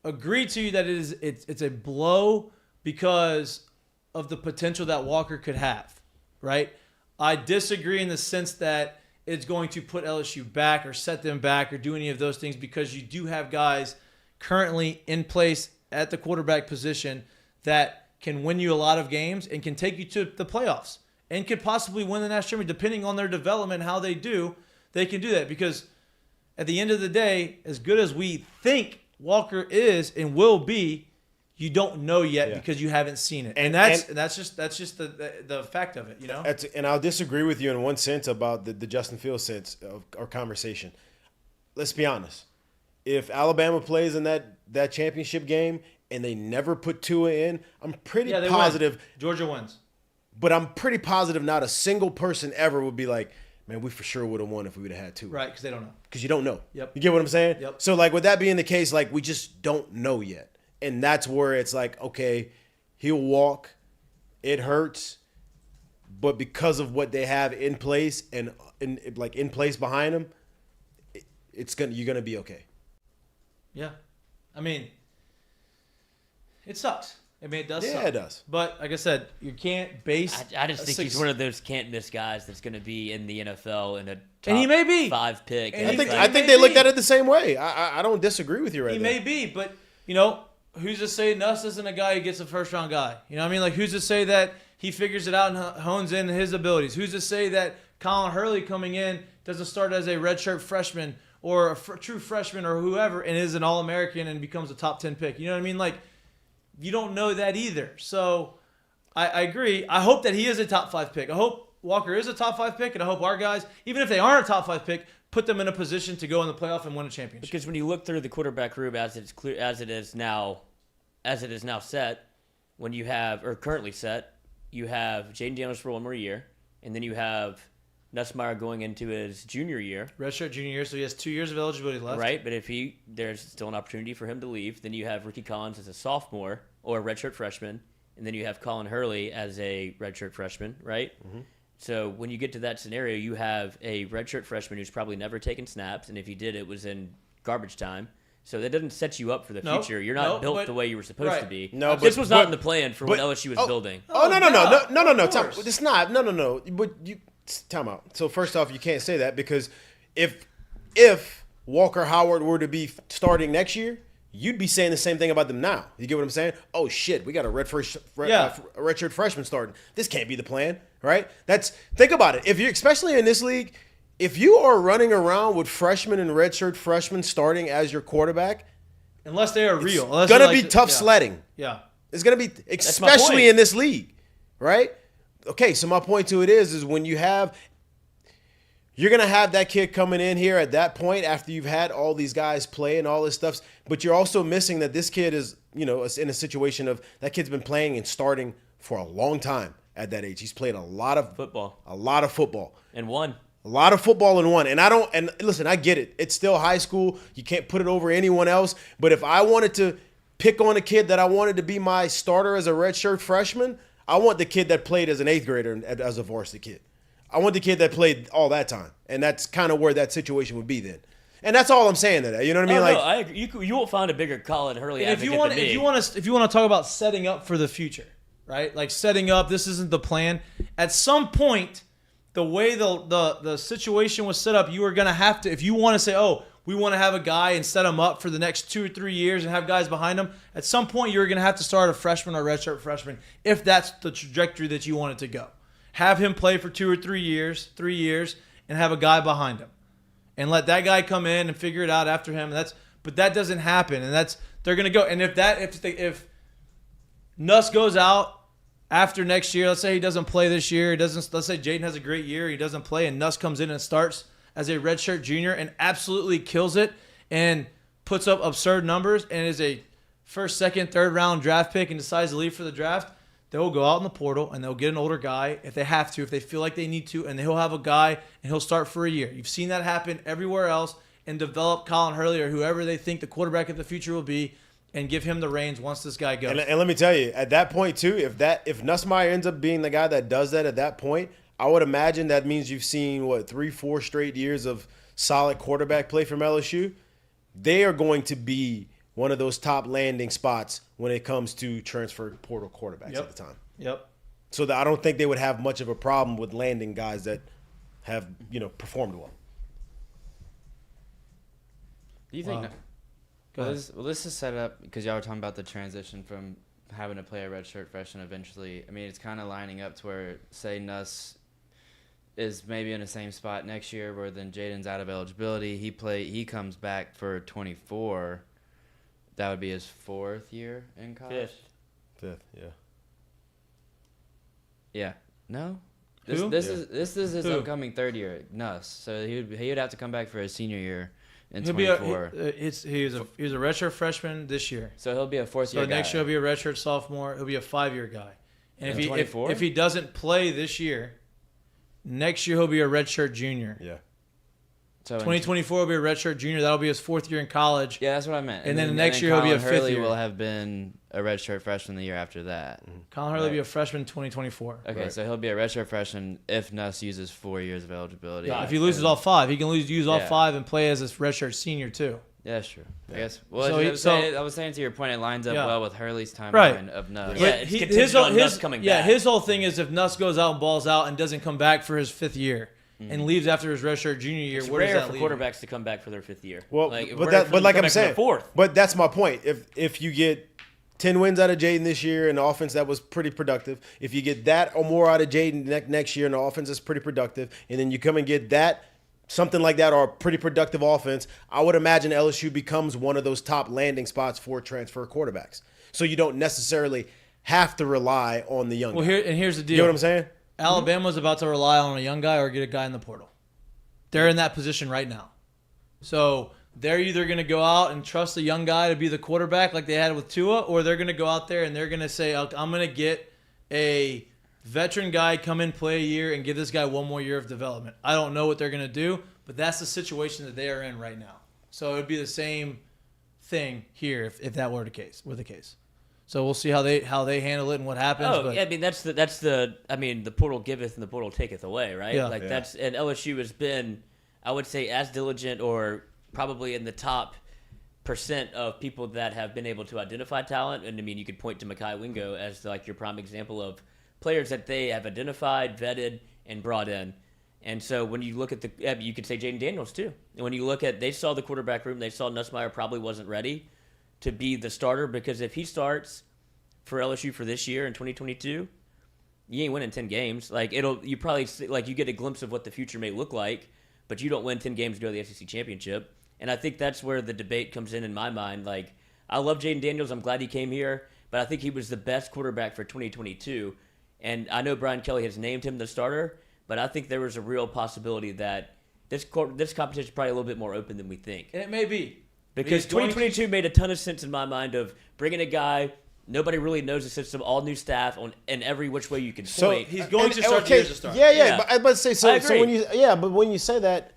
agree to you that it's a blow because of the potential that Walker could have, right? I disagree in the sense that it's going to put LSU back or set them back or do any of those things because you do have guys currently in place at the quarterback position that can win you a lot of games and can take you to the playoffs and could possibly win the national championship depending on their development, how they do. They can do that because at the end of the day, as good as we think Walker is and will be, You don't know yet because you haven't seen it, and that's just the fact of it, you know. And I'll disagree with you in one sense about the Justin Fields sense of our conversation. Let's be honest. If Alabama plays in that championship game and they never put Tua in, I'm pretty positive Georgia wins. But I'm pretty positive not a single person ever would be like, man, we for sure would have won if we would have had Tua. Right, because they don't know. Because you don't know. Yep. You get what I'm saying? Yep. So, like, with that being the case, like, we just don't know yet. And that's where it's like, okay, he'll walk. It hurts. But because of what they have in place and in place behind him, you're gonna be okay. Yeah. I mean, it sucks. I mean, it does suck. Yeah, it does. But like I said, you can't base. I just think he's one of those can't miss guys that's going to be in the NFL in a top and he may be 5 pick. I think they looked at it the same way. I don't disagree with you right He there. may be, but you know, who's to say Nuss isn't a guy who gets a first round guy? You know what I mean? Like, who's to say that he figures it out and hones in his abilities? Who's to say that Colin Hurley coming in doesn't start as a redshirt freshman or a true freshman or whoever and is an All-American and becomes a top 10 pick? You know what I mean? Like, you don't know that either. So I agree. I hope that he is a top 5 pick. I hope Walker is a top 5 pick, and I hope our guys, even if they aren't a top 5 pick, put them in a position to go in the playoff and win a championship. Because when you look through the quarterback room as it is now set, when you have or currently set, you have Jayden Daniels for one more year, and then you have Nussmeyer going into his junior year. Redshirt junior year, so he has 2 years of eligibility left. Right, but there's still an opportunity for him to leave. Then you have Ricky Collins as a sophomore or a redshirt freshman, and then you have Colin Hurley as a redshirt freshman, right? Mm-hmm. So when you get to that scenario, you have a redshirt freshman who's probably never taken snaps, and if he did, it was in garbage time. So that doesn't set you up for the future. You're not built the way you were supposed to be. No, this was not in the plan for what LSU was building. No. It's not. No. But time out. So first off, you can't say that because if Walker Howard were to be starting next year, you'd be saying the same thing about them now. You get what I'm saying? Oh shit, we got a redshirt freshman starting. This can't be the plan, right? Think about it. If you, especially in this league, if you are running around with freshmen and redshirt freshmen starting as your quarterback, unless they are real, it's gonna be tough sledding. Yeah, it's gonna be, especially in this league, right? Okay, so my point to it is when you're going to have that kid coming in here at that point after you've had all these guys play and all this stuff, but you're also missing that this kid is, in a situation of that kid's been playing and starting for a long time at that age. He's played a lot of football. And won. A lot of football and won. And listen, I get it. It's still high school. You can't put it over anyone else. But if I wanted to pick on a kid that I wanted to be my starter as a redshirt freshman, I want the kid that played as an 8th grader and as a varsity kid. I want the kid that played all that time. And that's kind of where that situation would be then. And that's all I'm saying to that. You know what I mean? I agree. You won't find a bigger Colin Hurley advocate than me. If you want to talk about setting up for the future, right? Like setting up, this isn't the plan. At some point, the way the situation was set up, you are going to have to, if you want to say, oh, we want to have a guy and set him up for the next 2 or 3 years and have guys behind him, at some point you're going to have to start a freshman or redshirt freshman if that's the trajectory that you want it to go. Have him play for 2 or 3 years, and have a guy behind him. And let that guy come in and figure it out after him. But that doesn't happen, and they're going to go. And if Nuss goes out after next year, let's say he doesn't play this year, let's say Jayden has a great year, he doesn't play, and Nuss comes in and starts as a redshirt junior and absolutely kills it and puts up absurd numbers and is a first, second, third round draft pick and decides to leave for the draft, they'll go out in the portal and they'll get an older guy if they have to, if they feel like they need to, and he'll have a guy and he'll start for a year. You've seen that happen everywhere else, and develop Colin Hurley or whoever they think the quarterback of the future will be and give him the reins once this guy goes. And let me tell you, at that point too, if Nussmeyer ends up being the guy that does that at that point, I would imagine that means you've seen, 3-4 straight years of solid quarterback play from LSU. They are going to be one of those top landing spots when it comes to transfer portal quarterbacks at the time. Yep. So I don't think they would have much of a problem with landing guys that have, performed well. Do you think? Go ahead. Well, this is set up because y'all were talking about the transition from having to play a redshirt freshman eventually. I mean, it's kind of lining up to where, say, Nuss is maybe in the same spot next year where then Jayden's out of eligibility. He comes back for 24. that would be his 4th year in college. Fifth, yeah. Yeah. No. Who? This is his Who? upcoming 3rd year, Nuss. So he would have to come back for his senior year in He'll be a, 24. he was a redshirt freshman this year. So he'll be a 4th year So guy. next year he'll be a redshirt sophomore. He'll be a 5-year guy. And In 24? if he doesn't play this year, next year he'll be a redshirt junior. Yeah. So in 2024 will be a redshirt junior. That'll be his 4th year in college. Yeah, that's what I meant. And then next year he'll be a Colin 5th Hurley year. will have been a redshirt freshman the year after that. Colin Hurley will Right. be a freshman in 2024. Okay, Right. so he'll be a redshirt freshman if Nuss uses 4 years of eligibility. Yeah, if he loses all 5, he can use all Yeah. 5 and play as a redshirt senior too. Yeah, that's true. Yeah. I guess. Well, So I was saying to your point, it lines up Yeah. well with Hurley's timeline Right. of Nuss. Yeah, But it's contingent on Nuss coming back. his whole thing is if Nuss goes out and balls out and doesn't come back for his 5th year and leaves after his redshirt junior year, It's where does rare that for leave? quarterbacks to come back for their 5th year. Well, rare but for them to like come I'm back for their saying, 4th. but that's my point. If you get 10 wins out of Jayden this year and the offense that was pretty productive, if you get that or more out of Jayden next year and the offense that's pretty productive, and then you come and get that, something like that, or a pretty productive offense, I would imagine LSU becomes one of those top landing spots for transfer quarterbacks. So you don't necessarily have to rely on the young Well, guy. here's the deal. You know what I'm saying? Alabama's about to rely on a young guy or get a guy in the portal. They're in that position right now. So they're either going to go out and trust the young guy to be the quarterback like they had with Tua, or they're going to go out there and they're going to say, I'm going to get a veteran guy, come in, play a year, and give this guy one more year of development. I don't know what they're going to do, but that's the situation that they are in right now. So it would be the same thing here if that were the case. So we'll see how they handle it and what happens. Oh, but yeah, I mean the portal giveth and the portal taketh away, right? Yeah. Like Yeah. that's and LSU has been, I would say, as diligent or probably in the top % of people that have been able to identify talent. And I mean, you could point to Mekhi Wingo as like your prime example of players that they have identified, vetted, and brought in. And so when you look at you could say Jayden Daniels too. And when you look at, they saw the quarterback room, they saw Nussmeyer probably wasn't ready to be the starter, because if he starts for LSU for this year in 2022, you ain't winning 10 games. Like you probably like you get a glimpse of what the future may look like, but you don't win 10 games to go to the SEC championship. And I think that's where the debate comes in my mind. Like, I love Jayden Daniels. I'm glad he came here, but I think he was the best quarterback for 2022. And I know Brian Kelly has named him the starter, but I think there was a real possibility that this competition is probably a little bit more open than we think. and it may be. Because He's going to- 2022 made a ton of sense in my mind of bringing a guy, nobody really knows the system, all new staff in every which way you can So point. He's going to start the okay, year as a starter. Yeah, Yeah. But I was about to say I so. agree. But when you say that,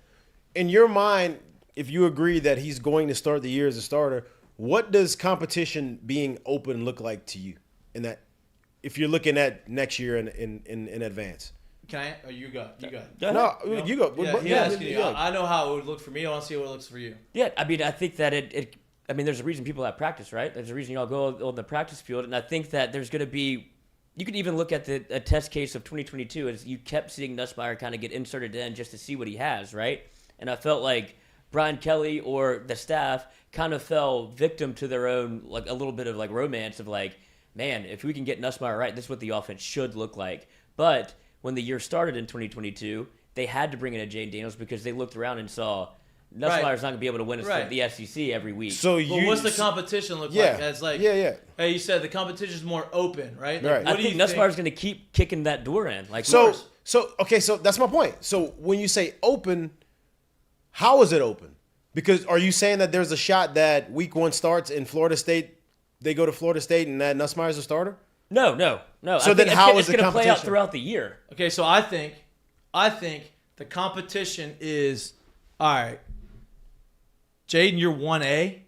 in your mind, if you agree that he's going to start the year as a starter, what does competition being open look like to you? In that, if you're looking at next year in advance. Can I? Oh, you go. Go ahead. No, you go. Yeah, But- he asked you. yeah. I know how it would look for me. I want to see what it looks for you. Yeah, I mean, I think that I mean, there's a reason people have practice, right? There's a reason y'all go on the practice field, and I think that there's going to be. You could even look at a test case of 2022 as you kept seeing Nussmeyer kind of get inserted in just to see what he has, right? And I felt like Brian Kelly or the staff kind of fell victim to their own, like a little bit of like romance of like, man, if we can get Nussmeyer right, this is what the offense should look like. But when the year started in 2022, they had to bring in a Jayden Daniels because they looked around and saw Nussmeyer's not going to be able to win us Right. the SEC every week. So But you. what's the competition look Yeah. like? As like, Yeah. Hey, you said the competition is more open, right? Like, Right. what I do think you Nussmeyer's going to keep kicking that door in. Like, So yours. so that's my point. So when you say open, how is it open? Because are you saying that there's a shot that week 1 starts in Florida State, they go to Florida State and that Nussmeyer's a starter? No. So I then think how it's is the going to play out competition? throughout the year. Okay, so I think the competition is all right. Jayden, you're 1A.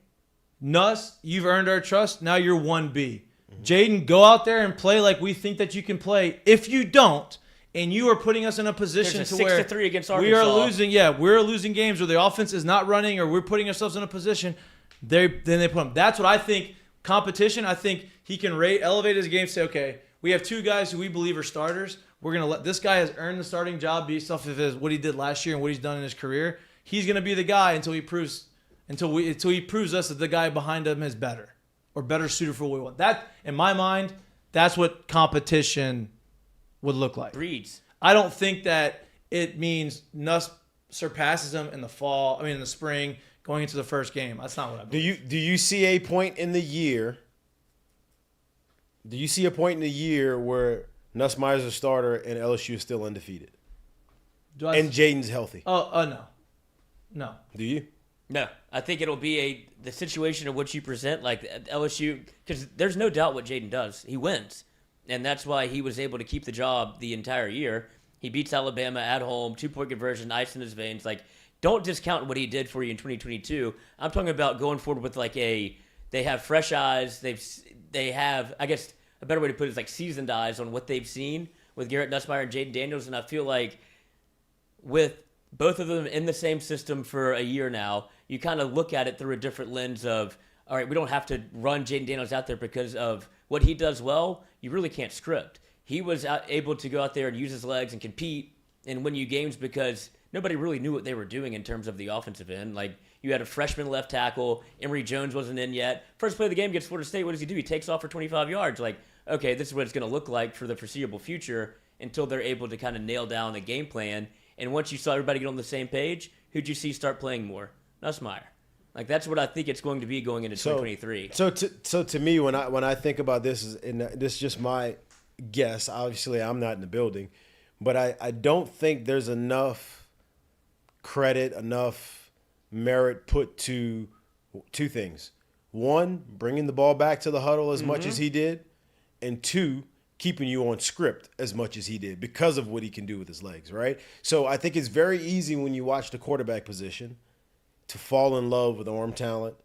Nuss, you've earned our trust. Now you're 1B. Jayden, go out there and play like we think that you can play. If you don't, and you are putting us in a position There's a to where 6-3 against we are Arkansas. losing. Yeah, we're losing games where the offense is not running, or we're putting ourselves in a position. Then they put him. That's what I think. Competition. I think he can elevate his game. Say, okay, we have 2 guys who we believe are starters. We're gonna let this guy has earned the starting job based off of what he did last year and what he's done in his career. He's gonna be the guy until he proves us that the guy behind him is better or better suited for what we want. That, in my mind, that's what competition would look like. Breeds. I don't think that it means Nuss surpasses him in the fall. I mean, in the spring, going into the first game. That's not what I believe. Do you see a point in the year? Do you see a point in the year where Nussmeier's a starter and LSU is still undefeated? And Jayden's healthy? No. Do you? No, I think it'll be the situation of what you present, like LSU, because there's no doubt what Jayden does. He wins, and that's why he was able to keep the job the entire year. He beats Alabama at home, 2-point conversion, ice in his veins. Like, don't discount what he did for you in 2022. I'm talking about going forward with they have fresh eyes. They have, I guess, a better way to put it is like seasoned eyes on what they've seen with Garrett Nussmeier and Jayden Daniels, and I feel like with both of them in the same system for a year now, you kind of look at it through a different lens of, all right, we don't have to run Jayden Daniels out there because of what he does well. You really can't script. He was able to go out there and use his legs and compete and win you games because nobody really knew what they were doing in terms of the offensive end. Like, you had a freshman left tackle. Emory Jones wasn't in yet. First play of the game against Florida State, what does he do? He takes off for 25 yards. Like, okay, this is what it's going to look like for the foreseeable future until they're able to kind of nail down the game plan. And once you saw everybody get on the same page, who'd you see start playing more? Nussmeyer. Like, that's what I think it's going to be going into 2023. So to me, when I think about this, and this is just my guess. Obviously, I'm not in the building, but I don't think there's enough credit, enough merit put to two things. One, bringing the ball back to the huddle as much as he did, and two, keeping you on script as much as he did because of what he can do with his legs, right? So I think it's very easy when you watch the quarterback position to fall in love with arm talent,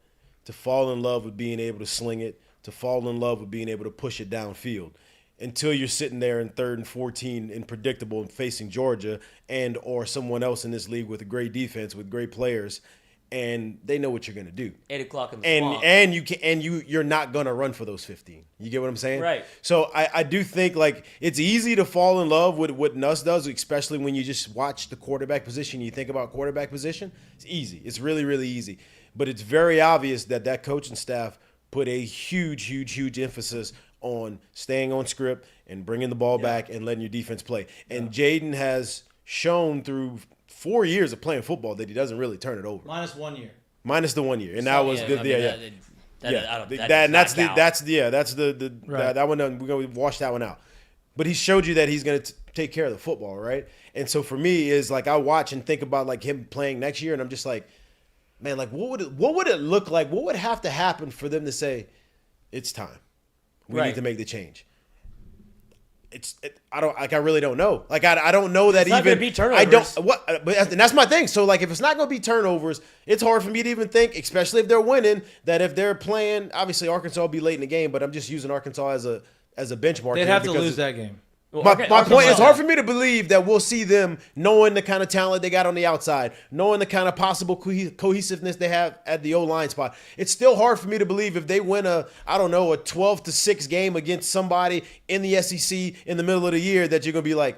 to fall in love with being able to sling it, to fall in love with being able to push it downfield until you're sitting there in 3rd and 14 and predictable and facing Georgia and or someone else in this league with a great defense, with great players, and they know what you're going to do. 8 o'clock in the swamp. And you're not going to run for those 15. You get what I'm saying? Right. So I do think, like, it's easy to fall in love with what Nuss does, especially when you just watch the quarterback position. You think about quarterback position. It's easy. It's really, really easy. But it's very obvious that coaching staff put a huge, huge, huge emphasis on staying on script and bringing the ball back and letting your defense play. And Jayden has shown through 4 years of playing football that he doesn't really turn it over. Minus 1 year. Minus the 1 year, and that was good. That one. We're gonna wash that one out. But he showed you that he's gonna take care of the football, right? And so for me, is like I watch and think about like him playing next year, and I'm just like, man, like what would it look like? What would have to happen for them to say, it's time? We need to make the change. I really don't know. Like I don't know that it's not even. Gonna be turnovers. And that's my thing. So like if it's not going to be turnovers, it's hard for me to even think, especially if they're winning, that if they're playing, obviously Arkansas will be late in the game, but I'm just using Arkansas as a benchmark. They'd have to lose that game. Well, My point is, it's hard for me to believe that we'll see them knowing the kind of talent they got on the outside, knowing the kind of possible cohesiveness they have at the O-line spot. It's still hard for me to believe if they win a 12-6 game against somebody in the SEC in the middle of the year that you're going to be like,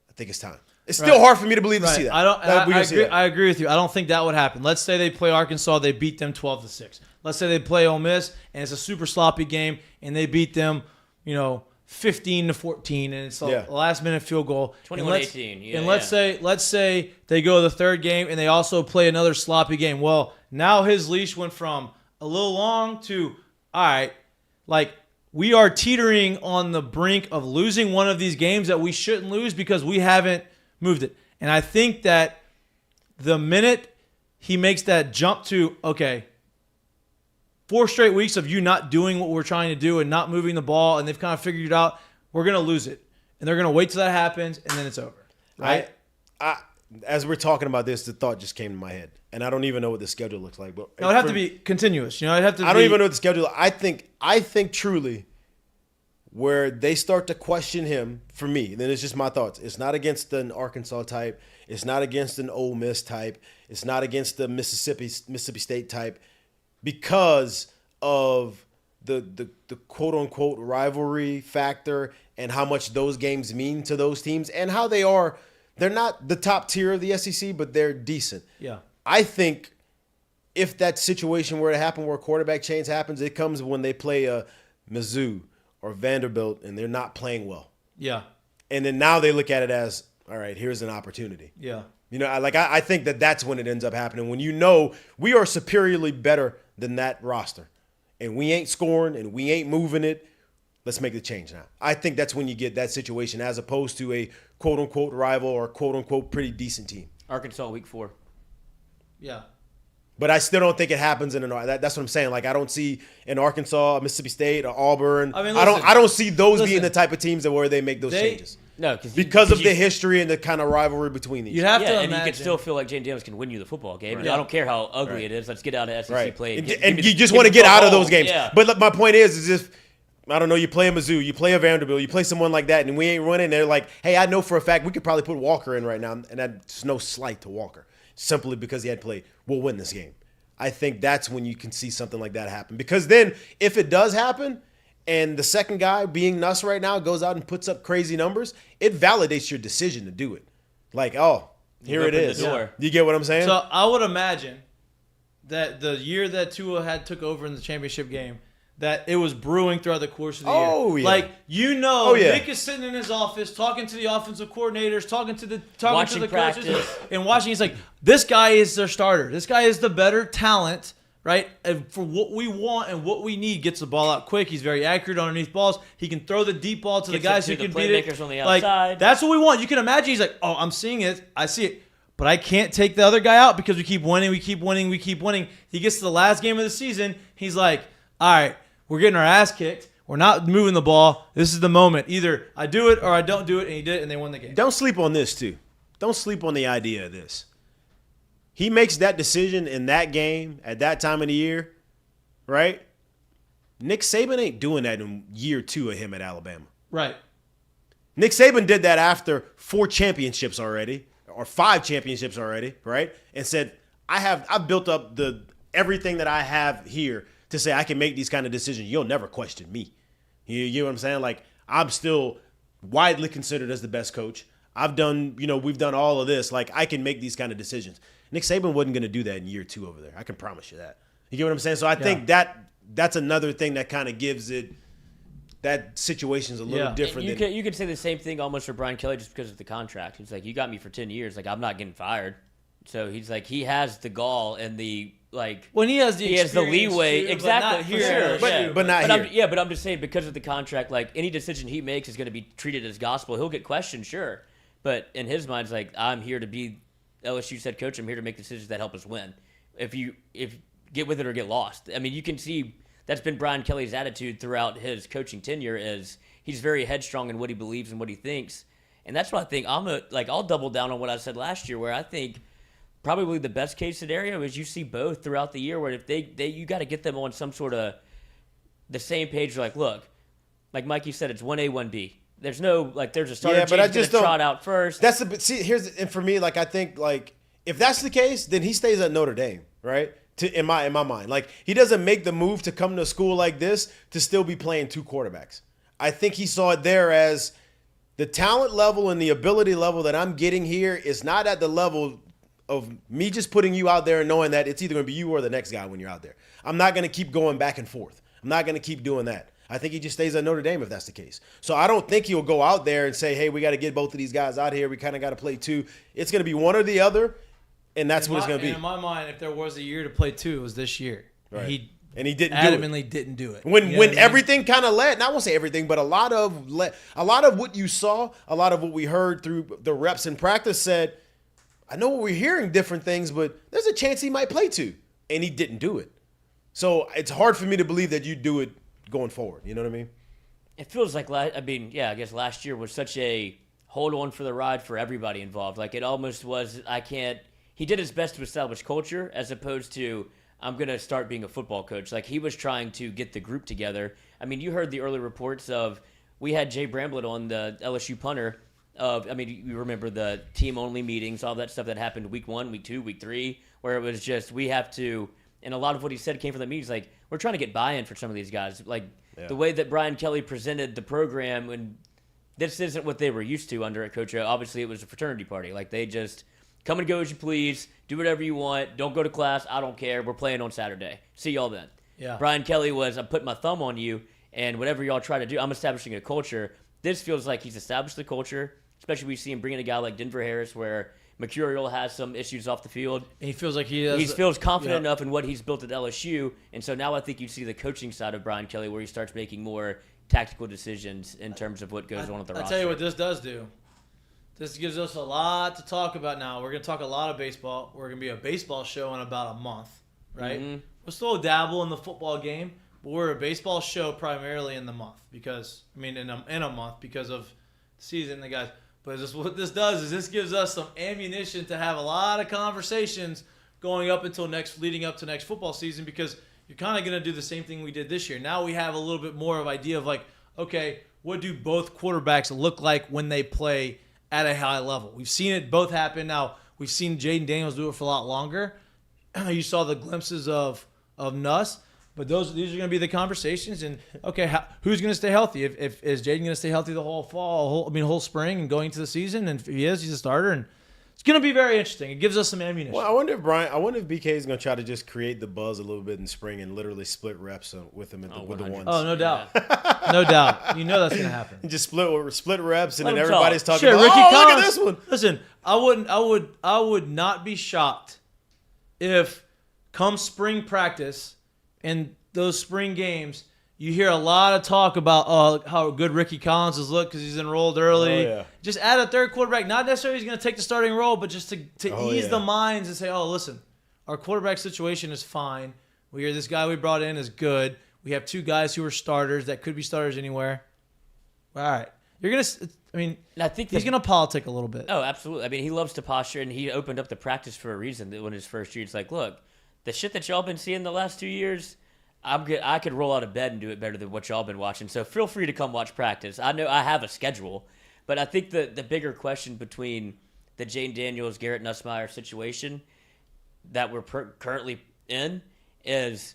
I think it's time. It's still hard for me to believe to see that. I agree with you. I don't think that would happen. Let's say they play Arkansas, they beat them 12-6. Let's say they play Ole Miss, and it's a super sloppy game, and they beat them, 15-14, and it's a last-minute field goal. 21-18. And let's say they go to the third game and they also play another sloppy game. Well, now his leash went from a little long to, all right, like we are teetering on the brink of losing one of these games that we shouldn't lose because we haven't moved it. And I think that the minute he makes that jump to, okay, 4 straight weeks of you not doing what we're trying to do and not moving the ball, and they've kind of figured it out, we're going to lose it. And they're going to wait till that happens, and then it's over. Right? As we're talking about this, the thought just came to my head. And I don't even know what the schedule looks like. But no, it'd have to be continuous. I don't even know what the schedule is. I think truly where they start to question him, for me, and then it's just my thoughts. It's not against an Arkansas type. It's not against an Ole Miss type. It's not against the Mississippi State type. Because of the quote unquote rivalry factor and how much those games mean to those teams and how they're not the top tier of the SEC, but they're decent. Yeah. I think if that situation were to happen where quarterback change happens, it comes when they play a Mizzou or Vanderbilt and they're not playing well. Yeah. And then now they look at it as, all right, here's an opportunity. Yeah. I think that's when it ends up happening. When we are superiorly better than that roster, and we ain't scoring and we ain't moving it, let's make the change now. I think that's when you get that situation as opposed to a quote-unquote rival or quote-unquote pretty decent team. Arkansas week 4. Yeah. But I still don't think it happens that's what I'm saying. Like, I don't see in Arkansas, Mississippi State, or Auburn. I mean, I don't see those being the type of teams where they make those changes. No, because of the history and the kind of rivalry between these. You have to and imagine. you can still feel like Jayden Daniels can win you the football game. Right. I don't care how ugly it is. Let's get out of SEC play. And you just want to get out of those games. Yeah. But my point is if, I don't know, you play a Mizzou, you play a Vanderbilt, you play someone like that, and we ain't running, they're like, hey, I know for a fact we could probably put Walker in right now, and that's no slight to Walker, simply because he had played. We'll win this game. I think that's when you can see something like that happen. Because then, if it does happen, and the second guy, being Nuss right now, goes out and puts up crazy numbers, it validates your decision to do it. Like, oh, here it is. You get what I'm saying? So I would imagine that the year that Tua took over in the championship game, that it was brewing throughout the course of the year. Yeah. Like, Nick is sitting in his office talking to the offensive coordinators, talking to the coaches, and watching. He's like, this guy is their starter. This guy is the better talent, right? And for what we want and what we need, gets the ball out quick. He's very accurate underneath balls. He can throw the deep ball to the guys who can beat it. On the outside. Like, that's what we want. You can imagine he's like, oh, I'm seeing it. I see it. But I can't take the other guy out because we keep winning. He gets to the last game of the season. He's like, all right, we're getting our ass kicked. We're not moving the ball. This is the moment. Either I do it or I don't do it, and he did it, and they won the game. Don't sleep on this, too. Don't sleep on the idea of this. He makes that decision in that game at that time of the year, right? Nick Saban ain't doing that in year 2 of him at Alabama. Right. Nick Saban did that after 4 championships already, or 5 championships already, right? And said, I've built up everything that I have here to say I can make these kind of decisions. You'll never question me. You know what I'm saying? Like, I'm still widely considered as the best coach. We've done all of this. Like, I can make these kind of decisions. Nick Saban wasn't going to do that in year 2 over there. I can promise you that. You get what I'm saying? So I think that's another thing that kind of gives it, that situation's a little different. You could say the same thing almost for Brian Kelly just because of the contract. He's like, you got me for 10 years. Like, I'm not getting fired. So he's like, he has the gall and the, like, when he has the leeway, too, exactly. But not here. But I'm just saying, because of the contract, like, any decision he makes is going to be treated as gospel. He'll get questioned, sure, but in his mind, it's like, I'm here to be LSU's head coach. I'm here to make decisions that help us win. If get with it or get lost. I mean, you can see that's been Brian Kelly's attitude throughout his coaching tenure. Is he's very headstrong in what he believes and what he thinks, and that's what I think. I'll double down on what I said last year, where I think probably the best case scenario is you see both throughout the year, where if you got to get them on some sort of the same page. Like, look, like Mikey said, it's 1A, 1B. There's no, like, there's a starter but I just don't trot out first. And for me, like, I think, like, if that's the case, then he stays at Notre Dame, right? In my mind, like, he doesn't make the move to come to a school like this to still be playing 2 quarterbacks. I think he saw it there as the talent level and the ability level that I'm getting here is not at the level of me just putting you out there and knowing that it's either going to be you or the next guy when you're out there. I'm not going to keep going back and forth. I'm not going to keep doing that. I think he just stays at Notre Dame if that's the case. So I don't think he'll go out there and say, hey, we got to get both of these guys out here. We kind of got to play 2. It's going to be one or the other, and that's what it's going to be. In my mind, if there was a year to play 2, it was this year. Right. And he didn't didn't do it. When everything kind of led, and I won't say everything, but a lot of what you saw, a lot of what we heard through the reps in practice said, I know we're hearing different things, but there's a chance he might play 2, and he didn't do it. So it's hard for me to believe that you do it going forward. You know what I mean? It feels like, I guess last year was such a hold on for the ride for everybody involved. Like, it almost was, he did his best to establish culture as opposed to, I'm going to start being a football coach. Like, he was trying to get the group together. I mean, you heard the early reports of, we had Jay Bramblett on, the LSU punter, you remember the team-only meetings, all that stuff that happened week 1, week 2, week 3, where it was just, we have to, and a lot of what he said came from the meetings, like, we're trying to get buy-in for some of these guys. Like, the way that Brian Kelly presented the program, and this isn't what they were used to under a coach. Obviously, it was a fraternity party. Like, they just come and go as you please, do whatever you want, don't go to class, I don't care, we're playing on Saturday. See y'all then. Yeah. Brian Kelly was, I'm putting my thumb on you, and whatever y'all try to do, I'm establishing a culture. This feels like he's established the culture, especially we see him bringing a guy like Denver Harris, where Mercurial has some issues off the field. And he feels like he feels confident enough in what he's built at LSU, and so now I think you see the coaching side of Brian Kelly where he starts making more tactical decisions in terms of what goes on at the roster. I'll tell you what this does do. This gives us a lot to talk about now. We're going to talk a lot of baseball. We're going to be a baseball show in about a month, right? Mm-hmm. We'll still dabble in the football game, but we're a baseball show primarily in the month in a month because of the season, the guys. But what this does is this gives us some ammunition to have a lot of conversations leading up to next football season, because you're kind of going to do the same thing we did this year. Now we have a little bit more of idea of like, okay, what do both quarterbacks look like when they play at a high level? We've seen it both happen. Now we've seen Jayden Daniels do it for a lot longer. You saw the glimpses of Nuss. But these are going to be the conversations, and okay, who's going to stay healthy? Is Jayden going to stay healthy the whole fall, whole spring, and going into the season? And if he is, he's a starter, and it's going to be very interesting. It gives us some ammunition. Well, I wonder if BK is going to try to just create the buzz a little bit in spring and literally split reps with him with the ones. Oh, no doubt, no doubt. You know that's going to happen. And just split reps, and Let then him everybody's talk. talking about, Ricky look at Collins. this one. Listen, I would not be shocked if come spring practice and those spring games, you hear a lot of talk about how good Ricky Collins has looked because he's enrolled early. Oh, yeah. Just add a third quarterback. Not necessarily he's going to take the starting role, but just to ease the minds and say, oh, listen, our quarterback situation is fine. We hear this guy we brought in is good. We have two guys who are starters that could be starters anywhere. All right. You're going to – I think he's going to politic a little bit. Oh, absolutely. I mean, he loves to posture, and he opened up the practice for a reason. When his first year, it's like, look, the shit that y'all been seeing the last 2 years – I could roll out of bed and do it better than what y'all been watching. So feel free to come watch practice. I know I have a schedule, but I think the bigger question between the Jayden Daniels, Garrett Nussmeier situation that we're currently in is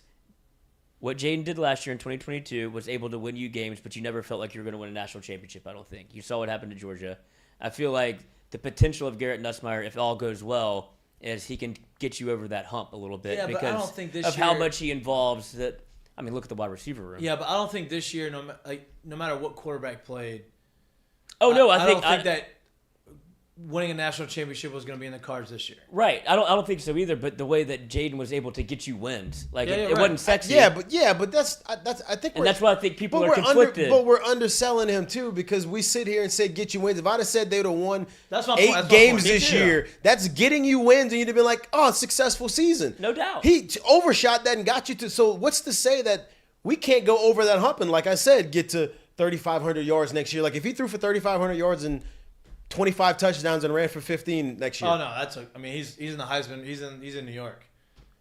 what Jayden did last year in 2022 was able to win you games, but you never felt like you were going to win a national championship, I don't think. You saw what happened to Georgia. I feel like the potential of Garrett Nussmeier, if all goes well, is he can get you over that hump a little bit because I don't think this how year, much he involves that. I mean, look at the wide receiver room. Yeah, but I don't think this year, no matter what quarterback played. Oh no, I don't think that winning a national championship was going to be in the cards this year. Right. I don't think so either. But the way that Jayden was able to get you wins, it wasn't sexy. But that's I think, and that's why I think people are conflicted. But we're underselling him too, because we sit here and say get you wins. If I'd have said they would have won that's my 8 point. games this year, that's getting you wins, and you'd have been like, oh, successful season. No doubt. He overshot that and got you to. So what's to say that we can't go over that hump and, like I said, get to 3,500 yards next year? Like if he threw for 3,500 yards and 25 touchdowns and ran for 15 next year. Oh no, he's in the Heisman. He's in New York.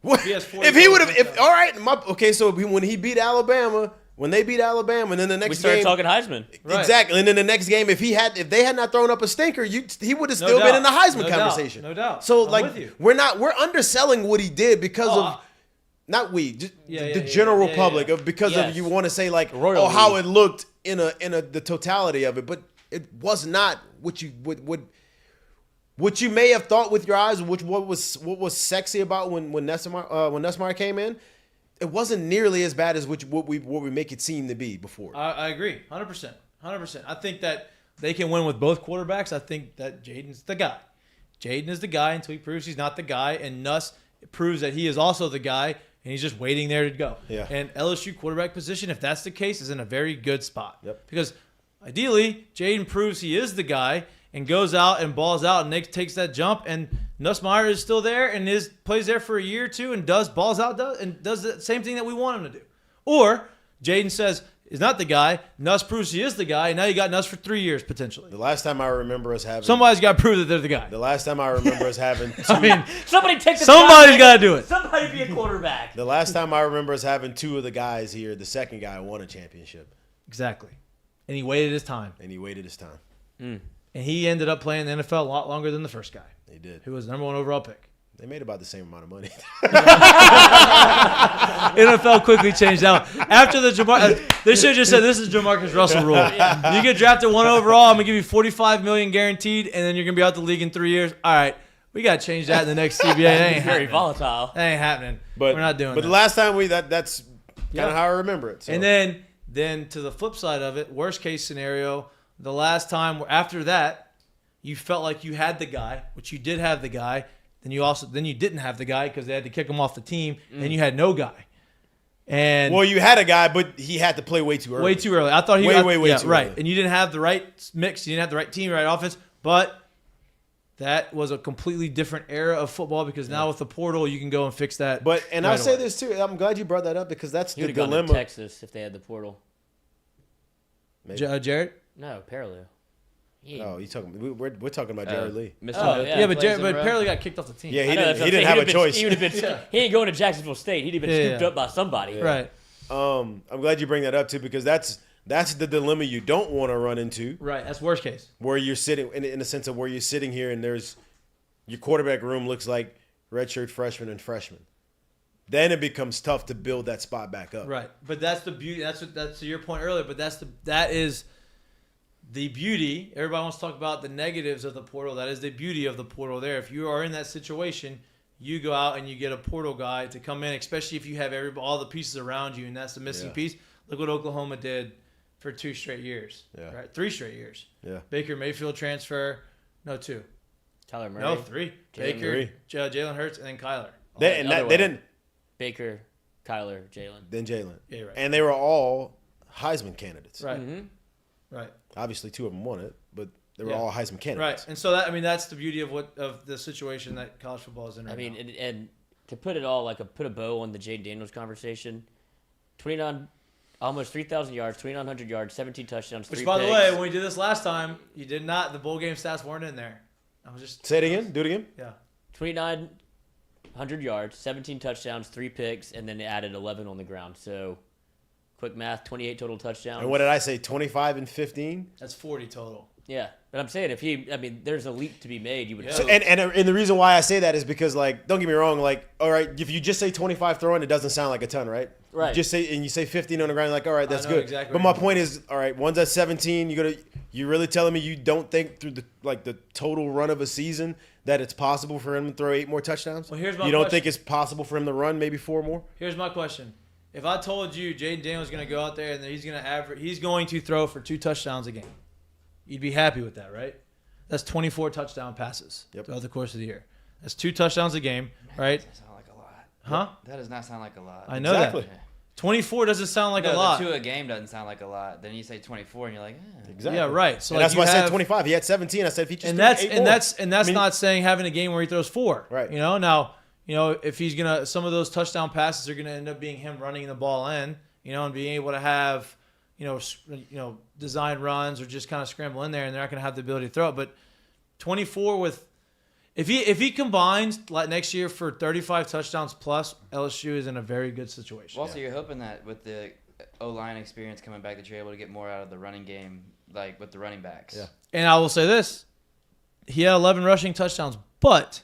What? If he would have, all right, so when he beat Alabama, and then the next we started game, talking Heisman. Right. Exactly, and then the next game, if they had not thrown up a stinker, he would have still been in the Heisman conversation. No doubt. So I'm like with you. we're underselling what he did because of. Not we, just the general public, because of you want to say like, how it looked in the totality of it, but it was not what you may have thought with your eyes, what was sexy about when Nussmeyer came in. It wasn't nearly as bad as what we make it seem to be before. I agree, 100%. I think that they can win with both quarterbacks. I think that Jayden's the guy. Jayden is the guy until he proves he's not the guy, and Nuss proves that he is also the guy. And he's just waiting there to go. Yeah. And LSU quarterback position, if that's the case, is in a very good spot. Yep. Because ideally, Jayden proves he is the guy and goes out and balls out and takes that jump. And Nussmeyer is still there and plays there for a year or two and does the same thing that we want him to do. Or Jayden says, is not the guy. Nuss proves he is the guy, and now you got Nuss for 3 years potentially. The last time I remember us having somebody's got to prove that they're the guy. The last time I remember us having two, somebody's got to do it. Somebody be a quarterback. The last time I remember us having 2 of the guys here, the second guy won a championship. Exactly. And he waited his time. And he ended up playing the NFL a lot longer than the first guy. He did. Who was the number 1 overall pick. They made about the same amount of money. NFL quickly changed that one. After the they should have just said, this is Jamarcus Russell rule. You get drafted 1 overall, I'm going to give you $45 million guaranteed, and then you're going to be out the league in 3 years. All right, we got to change that in the next CBA. That ain't very volatile. That ain't happening. But we're not doing that. But the last time that's kind of how I remember it. So. And then to the flip side of it, worst case scenario, the last time after that, you felt like you had the guy, which you did have the guy. Then you didn't have the guy because they had to kick him off the team, and you had no guy. And well, you had a guy, but he had to play way too early. Way too early. I thought he way too right. Early. And you didn't have the right mix. You didn't have the right team, right offense. But that was a completely different era of football because now with the portal, you can go and fix that. But I'll say away. this too. I'm glad you brought that up because that's He the would have gone dilemma. to Texas if they had the portal. Jared? No, Parallel. Oh, you talking? We're talking about Jared Lee. Mr. Oh, Miller yeah, but plays in but row. Parallel got kicked off the team. Yeah, he I know, that's what I'm didn't saying. have a choice. He would have been. He ain't going to Jacksonville State. He'd have been scooped up by somebody. Right. I'm glad you bring that up too because that's the dilemma you don't want to run into. Right. That's worst case. Where you're sitting in the sense of where you're sitting here and there's your quarterback room looks like redshirt freshman and freshman. Then it becomes tough to build that spot back up. Right. But that's the beauty. That's to your point earlier. But that is the beauty. Everybody wants to talk about the negatives of the portal. That is the beauty of the portal there. If you are in that situation, you go out and you get a portal guy to come in, especially if you have all the pieces around you, and that's the missing piece. Look what Oklahoma did for 2 straight years. Yeah. Right? 3 straight years. Yeah. Baker Mayfield transfer. No, 2. Tyler Murray. No, 3. Jalen Baker, Jalen Hurts, and then Kyler. They didn't. Baker, Kyler, Jalen. Then Jalen. Yeah, right. And they were all Heisman candidates. Right. Mm-hmm. Right. Obviously, 2 of them won it, but they were all Heisman candidates. Right. And so that's the beauty of the situation that college football is in right now. I mean, and to put it all put a bow on the Jayden Daniels conversation, 29, almost 3,000 yards, 2,900 yards, 17 touchdowns, Which, 3 by the picks. way, when we did this last time, you did not. The bowl game stats weren't in there. I was just Say it again. Do it again. Yeah. 2,900 yards, 17 touchdowns, 3 picks, and then they added 11 on the ground. So, quick math, 28 total touchdowns. And what did I say? 25 and 15. That's 40 total. Yeah, but I'm saying there's a leap to be made. You would Yeah. hope. And the reason why I say that is because don't get me wrong. All right, if you just say 25 throwing, it doesn't sound like a ton, right? Right. You say 15 on the ground, all right, that's know good. exactly But what my you point is, all right, one's at 17. You're really telling me you don't think through the total run of a season that it's possible for him to throw 8 more touchdowns? Well, here's my You don't question. think it's possible for him to run maybe 4 more? Here's my question: if I told you Jayden Daniels is going to go out there and he's going to throw for 2 touchdowns a game, you'd be happy with that, right? That's 24 touchdown passes throughout the course of the year. That's 2 touchdowns a game, right? That doesn't sound like a lot. Huh? That does not sound like a lot. I know Exactly. that. 24 doesn't sound like No, a lot. The 2 a game doesn't sound like a lot. Then you say 24, and you're like, Exactly. Yeah, right. So and that's you why I said have- 25. He had 17. I said if he just and threw that's 8 and more. that's not saying having a game where he throws 4. Right. Now, if he's gonna, some of those touchdown passes are gonna end up being him running the ball in, and being able to have, design runs or just kind of scramble in there, and they're not gonna have the ability to throw it. But 24 with, if he combines like next year for 35 touchdowns plus, LSU is in a very good situation. Well, also, you're hoping that with the O-line experience coming back that you're able to get more out of the running game, like with the running backs. Yeah. And I will say this: he had 11 rushing touchdowns, but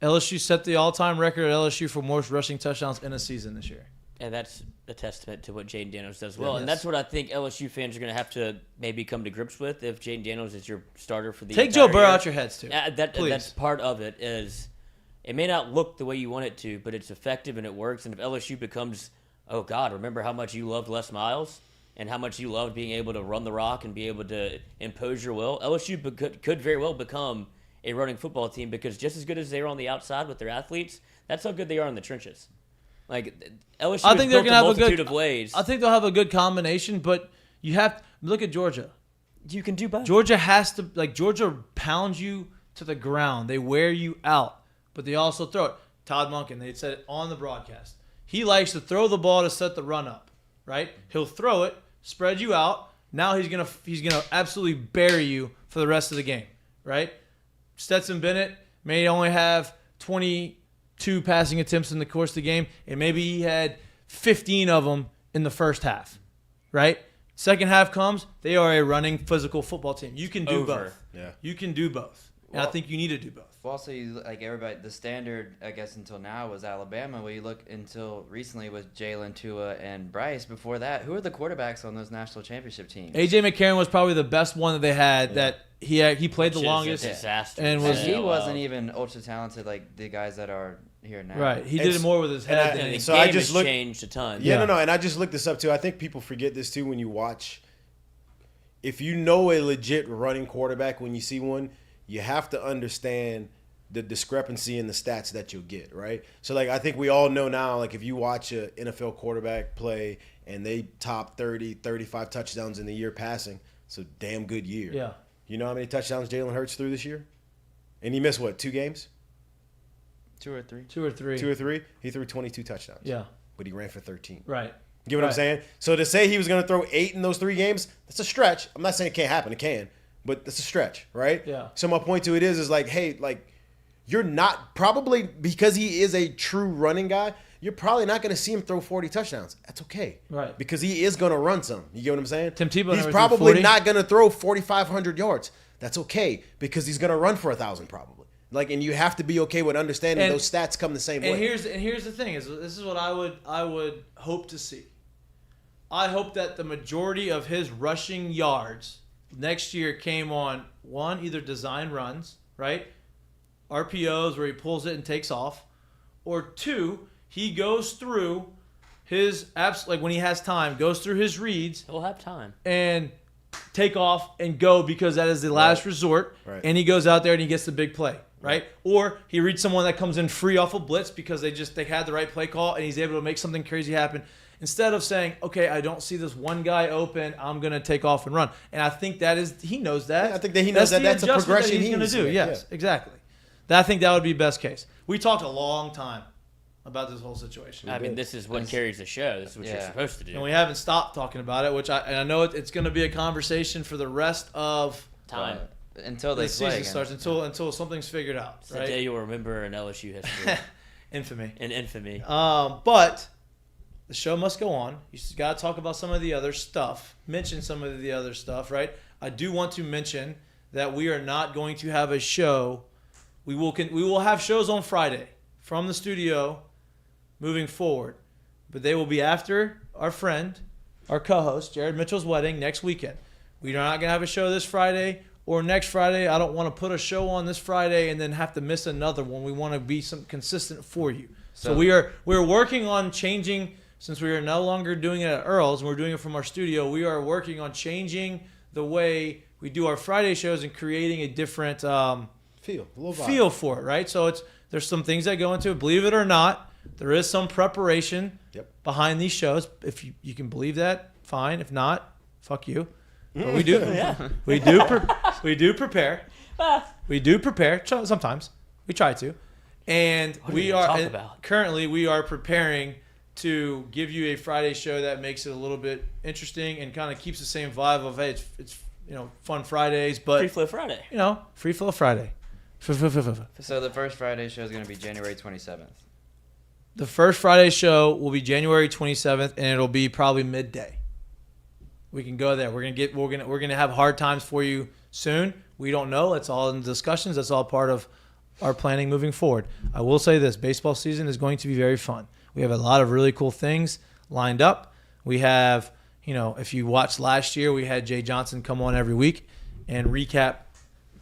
LSU set the all-time record at LSU for most rushing touchdowns in a season this year. And that's a testament to what Jayden Daniels does well. Yes. And that's what I think LSU fans are going to have to maybe come to grips with if Jayden Daniels is your starter for the Take entire Joe Burrow year. out your heads, too. Please. That's part of it. Is it may not look the way you want it to, but it's effective and it works. And if LSU becomes, oh, God, remember how much you loved Les Miles and how much you loved being able to run the rock and be able to impose your will, LSU could very well become a running football team because just as good as they are on the outside with their athletes, that's how good they are in the trenches. Like LSU I think they're built gonna have a multitude good of ways. I think they'll have a good combination, but you have look at Georgia. You can do both. Georgia has to Georgia pounds you to the ground. They wear you out, but they also throw it. Todd Monken, they said it on the broadcast. He likes to throw the ball to set the run up, right? He'll throw it, spread you out. Now he's gonna absolutely bury you for the rest of the game, right? Stetson Bennett may only have 22 passing attempts in the course of the game, and maybe he had 15 of them in the first half, right? Second half comes, they are a running physical football team. You can do both. Yeah. You can do both. And I think you need to do both. Well, also, everybody, the standard, I guess, until now was Alabama. Where you look until recently was Jalen, Tua, and Bryce. Before that, who are the quarterbacks on those national championship teams? A.J. McCarron was probably the best one that they had. That he played the Which is longest. a disaster. And And was he Yeah, wasn't well. even ultra talented like the guys that are here now. Right. He did it more with his and head I- than And the his so I game just has looked- changed a ton. Yeah, Yeah. no. And I just looked this up, too. I think people forget this, too, when you watch. If you know a legit running quarterback when you see one, you have to understand the discrepancy in the stats that you'll get, right? So, like, I think we all know now, like, if you watch an NFL quarterback play and they top 30, 35 touchdowns in the year passing, it's a damn good year. Yeah. You know how many touchdowns Jalen Hurts threw this year? And he missed, what, 2 games? 2 or 3. 2 or 3. 2 or 3? He threw 22 touchdowns. Yeah. But he ran for 13. Right. You get what I'm saying? So to say he was going to throw 8 in those 3 games, that's a stretch. I'm not saying it can't happen. It can. But that's a stretch, right? Yeah. So my point to it is like, hey, like, you're not probably, because he is a true running guy, you're probably not going to see him throw 40 touchdowns. That's okay. Right. Because he is going to run some. You get what I'm saying? Tim Tebow He's never threw probably 40. not going to throw 4,500 yards. That's okay because he's going to run for 1,000 probably. Like, and you have to be okay with understanding those stats come the same way. And here's the thing: is this is what I would hope to see. I hope that the majority of his rushing yards next year came on one, either design runs, right? RPOs where he pulls it and takes off, or 2, he goes through his like when he has time, goes through his reads. He'll have time. And take off and go because that is the last resort. Right. And he goes out there and he gets the big play, right? Or he reads someone that comes in free off a blitz because they had the right play call and he's able to make something crazy happen. Instead of saying, okay, I don't see this one guy open, I'm going to take off and run. And I think he knows that. Yeah, I think that he knows that that's a progression he's going to needs do. to make, Yes, exactly. I think that would be best case. We talked a long time about this whole situation. I mean, this is what carries the show. This is what you're supposed to do. And we haven't stopped talking about it, which I know it's going to be a conversation for the rest of time. Until the season starts, until something's figured out. It's right? the day you'll remember in LSU history. Infamy. In infamy. But the show must go on. You just got to talk about some of the other stuff. Mention some of the other stuff, right? I do want to mention that we are not going to have a show. We will have shows on Friday from the studio moving forward, but they will be after our friend, our co-host, Jared Mitchell's wedding next weekend. We are not going to have a show this Friday or next Friday. I don't want to put a show on this Friday and then have to miss another one. We want to be consistent for you. So we're working on changing, since we are no longer doing it at Earl's and we're doing it from our studio, we are working on changing the way we do our Friday shows and creating a different feel for it, right? So there's some things that go into it. Believe it or not, there is some preparation behind these shows. If you can believe that, fine. If not, fuck you. But we do. we do prepare. We do prepare sometimes. We try to. And currently we are preparing to give you a Friday show that makes it a little bit interesting and kind of keeps the same vibe of, hey, it's fun Fridays, but Free Flow Friday. Free Flow Friday. So the first Friday show is going to be January 27th. The first Friday show will be January 27th, and it'll be probably midday. We can go there. We're gonna have hard times for you soon. We don't know. It's all in discussions. That's all part of our planning moving forward. I will say this: baseball season is going to be very fun. We have a lot of really cool things lined up. We have, if you watched last year, we had Jay Johnson come on every week and recap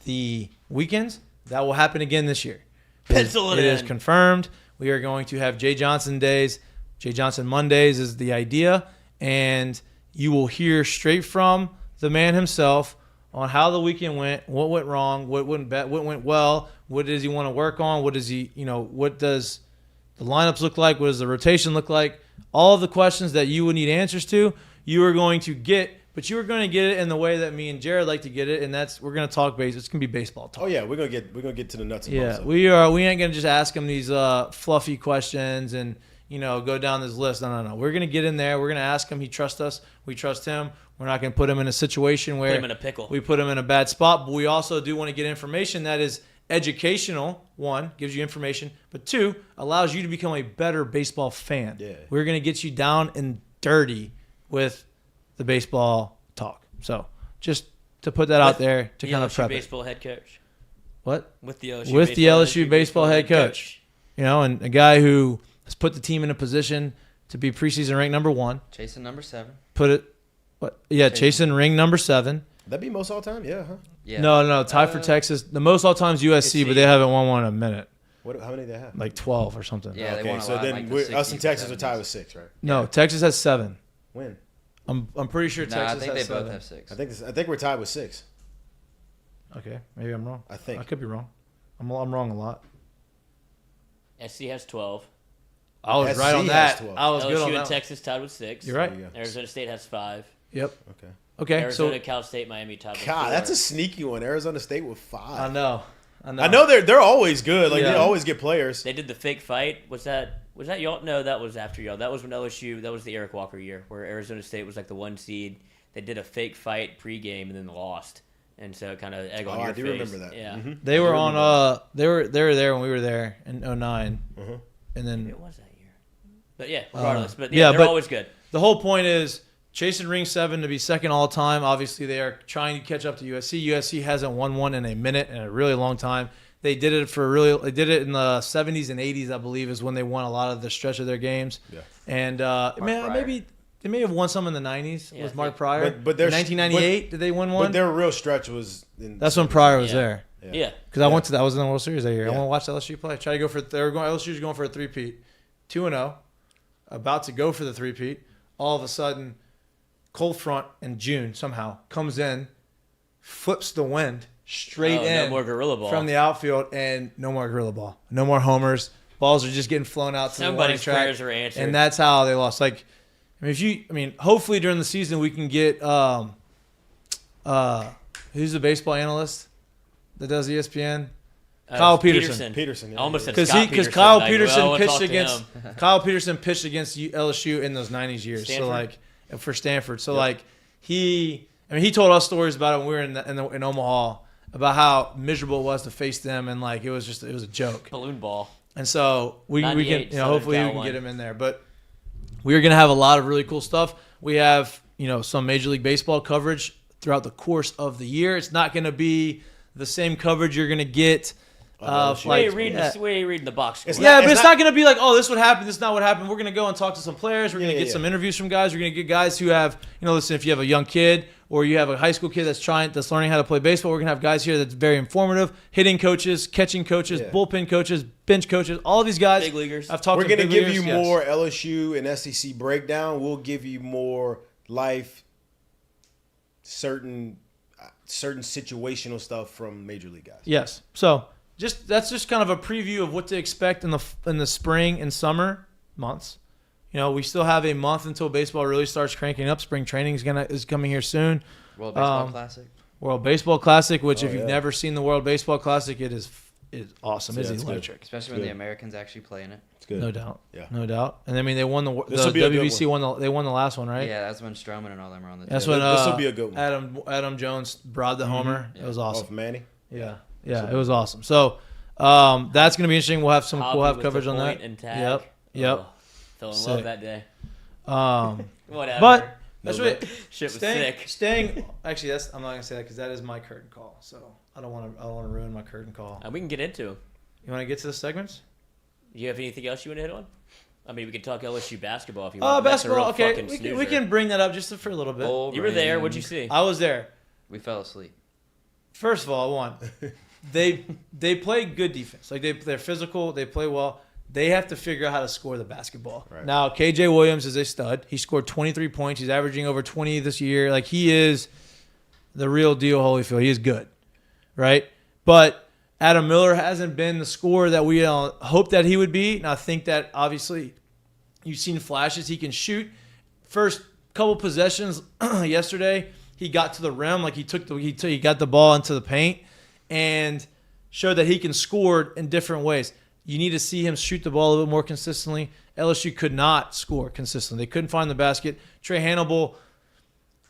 the weekends. That will happen again this year. Pencil it in. It is confirmed. We are going to have Jay Johnson days. Jay Johnson Mondays is the idea. And you will hear straight from the man himself on how the weekend went, what went wrong, what went well, what does he want to work on, what does the lineups look like, what does the rotation look like, all of the questions that you would need answers to, you are going to get, but you are going to get it in the way that me and Jared like to get it, and we're going to talk base. It's going to be baseball talk. Oh yeah, we're gonna get to the nuts and bolts. Yeah, we ain't going to just ask him these fluffy questions and go down this list. No. We're going to get in there. We're going to ask him. He trusts us. We trust him. We're not going to put him in a situation where put him in a pickle. We put him in a bad spot, but we also do want to get information that is educational. 1, gives you information, but 2, allows you to become a better baseball fan. Yeah. We're going to get you down and dirty with the baseball talk. So just to put that out there to kind of prep baseball head coach. What? With the LSU with the LSU baseball head coach. And a guy who has put the team in a position to be preseason ranked number 1. Chasing number 7. Chasing ring number 7. That'd be most all time, yeah, huh? Yeah. No, tie for Texas. The most all times USC, but they haven't won one in a minute. How many do they have? Like 12 or something. Yeah, they okay, won a so lot, then like us and Texas 60s, are tied with 6, right? No, Texas has 7. When? I'm pretty sure Texas I think has they both 7. have 6. I think we're tied with 6. Okay, maybe I'm wrong. I think. I could be wrong. I'm wrong a lot. SC has 12. I was SC right on has that. 12. I was good LSU on and that. Texas tied with 6. You're right. There you go. Arizona State has 5. Yep. Okay. Okay. Arizona, So Cal State, Miami tied with 4. God, that's a sneaky one. Arizona State with 5. I know. I know they're always good. Like Yeah. they always get players. They did the fake fight. Was that y'all? No, that was after y'all. That was when LSU. That was the Eric Walker year where Arizona State was like the 1 seed. They did a fake fight pregame and then lost, and so it kind of egg on your I do face. remember that. Yeah, Mhm. They were on. They were there when we were there in 09, Mhm. and then it was that year. But yeah, regardless. But yeah, they're but- always good. the whole point is chasing ring 7 to be second all time. Obviously, they are trying to catch up to USC. USC hasn't won one in a minute in a really long time. They did it They did it in the 70s and 80s, I believe, is when they won a lot of the stretch of their games. Yeah. And Pryor. maybe they may have won some in the 90s Yeah, I with think- Mark Pryor. But there's- 1998, did they win one? But their real stretch was in That's when Pryor was Yeah. there. Yeah. Because I went to that. I was in the World Series that year. I Yeah. want to watch LSU play. Try to go for. LSU's going for a 3-peat, 2-0, about to go for the 3-peat. All of a sudden, cold front in June somehow comes in, flips the wind straight in No more gorilla ball. from the outfield, and no more gorilla ball, no more homers. Balls are just getting flown out to the warning Somebody's track, prayers were answered. and that's how they lost. Like, hopefully during the season we can get who's the baseball analyst that does ESPN? Kyle Peterson. Peterson. Yeah. I almost said Because Scott Peterson. Kyle Like, Peterson well, we'll pitched talk to against him. Kyle Peterson pitched against LSU in those 90s years. Stanford? So like for Stanford. So like he told us stories about it when we were in Omaha about how miserable it was to face them, and like it was a joke. balloon ball. And so we can 98, hopefully we Southern can Cal get won. him in there. But we are going to have a lot of really cool stuff. We have some Major League Baseball coverage throughout the course of the year. It's not going to be the same coverage you're going to get. Way reading the box score. It's Yeah, not- but it's it's not going to be like, oh, this would happen. This is not what happened. We're going to go and talk to some players. We're going to get some interviews from guys. We're going to get guys who have, listen, if you have a young kid or you have a high school kid that's learning how to play baseball, we're going to have guys here that's very informative. Hitting coaches, catching coaches, bullpen coaches, bench coaches, all these guys. Big leaguers. I've talked We're to going to big give leaguers, you yes. more LSU and SEC breakdown. We'll give you more life, certain situational stuff from Major League guys. Yes. So that's just kind of a preview of what to expect in the spring and summer months. We still have a month until baseball really starts cranking up. Spring training is coming here soon. World Baseball Classic. World Baseball Classic, which if yeah. you've never seen the World Baseball Classic, it is awesome. Yeah, It's it's good. electric. Especially when the Americans actually play in it. It's good. No doubt. Yeah. No doubt. And they won the This'll be a good WBC they won the last one, right? Yeah, that's when Stroman and all them were on the That's team. when This'll be a good one. Adam Jones brought the homer. Yeah. It was Off awesome. Manny. Yeah. Yeah, it was awesome. So that's gonna be interesting. We'll have Hobby with coverage the on point that. And tag. Yep. Oh, fell in Sick. love that day. Whatever. But that's No, right. Shit was sick. Actually, I'm not gonna say that because that is my curtain call. So I don't want to ruin my curtain call. We can get into them. You want to get to the segments? You have anything else you want to hit on? We could talk LSU basketball if you want. That's a Basketball. real Okay, fucking we snoozer. can bring that up just for a little bit. You were there. What'd you see? I was there. We fell asleep. First of all, they play good defense. Like they're physical. They play well. They have to figure out how to score the basketball. Right. Now, KJ Williams is a stud. He scored 23 points. He's averaging over 20 this year. Like he is the real deal, Holyfield. He is good, right? But Adam Miller hasn't been the scorer that we hoped that he would be. And I think that obviously you've seen flashes. He can shoot. First couple possessions yesterday, he got to the rim. Like he got the ball into the paint and showed that he can score in different ways. You need to see him shoot the ball a little bit more consistently. LSU could not score consistently. They couldn't find the basket. Trey Hannibal,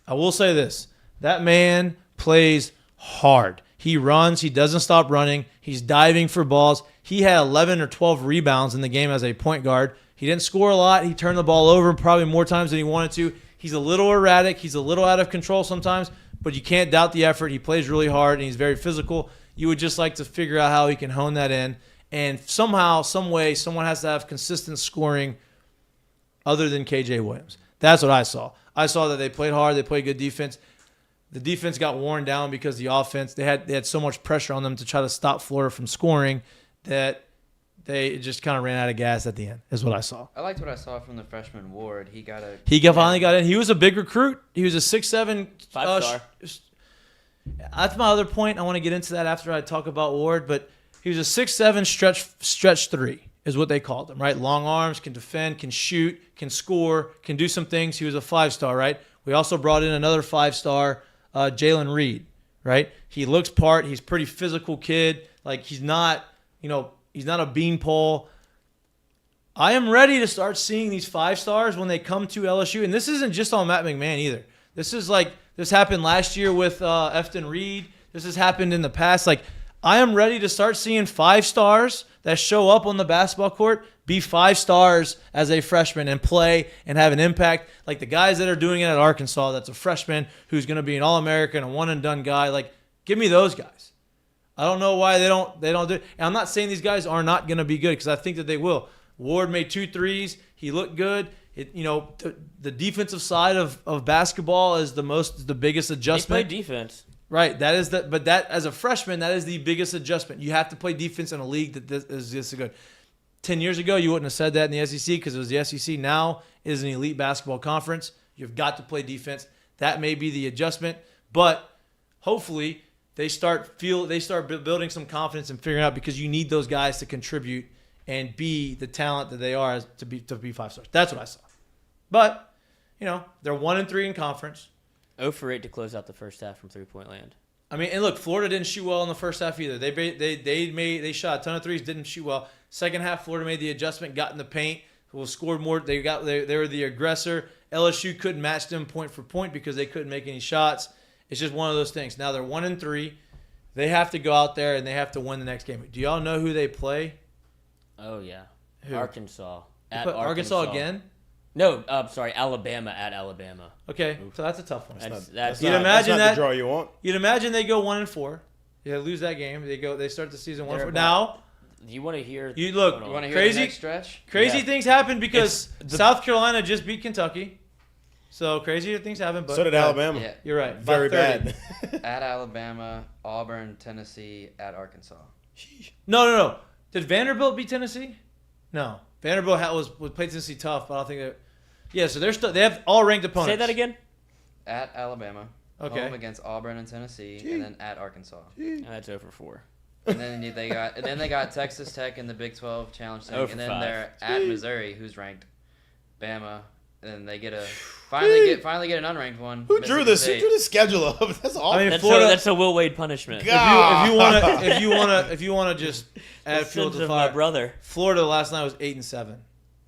I will say this. That man plays hard. He runs. He doesn't stop running. He's diving for balls. He had 11 or 12 rebounds in the game as a point guard. He didn't score a lot. He turned the ball over probably more times than he wanted to. He's a little erratic. He's a little out of control sometimes, but you can't doubt the effort. He plays really hard, and he's very physical. You would just like to figure out how he can hone that in. And somehow, some way, someone has to have consistent scoring other than KJ Williams. That's what I saw. I saw that they played hard. They played good defense. The defense got worn down because the offense, they had so much pressure on them to try to stop Florida from scoring that they just kind of ran out of gas at the end, is what I saw. I liked what I saw from the freshman Ward. Finally got in. He was a big recruit. He was a 6'7", 5-star. That's my other point. I want to get into that after I talk about Ward, but he was a 6'7" stretch 3 is what they called him, right? Long arms, can defend, can shoot, can score, can do some things. He was a 5-star, right? We also brought in another 5-star, Jalen Reed, right? He looks part. He's a pretty physical kid. Like, he's not a beanpole. I am ready to start seeing these 5-stars when they come to LSU. And this isn't just on Matt McMahon either. This happened last year with Efton Reed. This has happened in the past. Like, I am ready to start seeing 5-stars that show up on the basketball court be 5-stars as a freshman and play and have an impact. Like the guys that are doing it at Arkansas, that's a freshman who's going to be an All-American, a one-and-done guy. Like, give me those guys. I don't know why they don't do it. And I'm not saying these guys are not going to be good because I think that they will. Ward made 2 threes. He looked good. The defensive side of basketball is the biggest adjustment. They play defense. Right, but that as a freshman, that is the biggest adjustment. You have to play defense in a league that is this good. 10 years ago, you wouldn't have said that in the SEC because it was the SEC. Now it is an elite basketball conference. You've got to play defense. That may be the adjustment, but hopefully they start building some confidence and figuring out because you need those guys to contribute and be the talent that they are to be 5-stars. That's what I saw. But they're 1-3 in conference. 0 for 8 to close out the first half from three-point land. I mean, and look, Florida didn't shoot well in the first half either. They shot a ton of threes, didn't shoot well. Second half, Florida made the adjustment, got in the paint, scored more. They were the aggressor. LSU couldn't match them point for point because they couldn't make any shots. It's just one of those things. Now they're 1-3. They have to go out there and they have to win the next game. Do y'all know who they play? Oh yeah, Who? Arkansas. Arkansas again? No, sorry, Alabama at Alabama. Okay, so that's a tough one. That's You'd not- imagine that's not that the draw you want. You'd imagine they go 1-4. They lose that game. They start the season 1-4. They're Now Do you want to hear? you look Hold on. You want to hear crazy. the next stretch? Crazy Yeah. things happen because It's South Carolina just beat Kentucky. So crazy things happen. But So did Alabama. Yeah. You're right. Very By 30. bad. At Alabama, Auburn, Tennessee, at Arkansas. No. Did Vanderbilt beat Tennessee? No. Vanderbilt was played Tennessee tough, but I don't think that. Yeah, so they have all ranked opponents. Say that again. At Alabama. Okay. Home against Auburn and Tennessee, and then at Arkansas. That's 0 for 4. And then they got Texas Tech in the Big 12 challenge thing, Oh, for and then 5. they're at Missouri, who's ranked, Bama, and then they get finally get an unranked one. Who drew Mississippi this? Who State. drew the schedule up? That's awful. I mean, That's Florida. a Will Wade punishment. God. If you want to just add fuel to the Sins of my fire, brother. Florida last night was 8-7,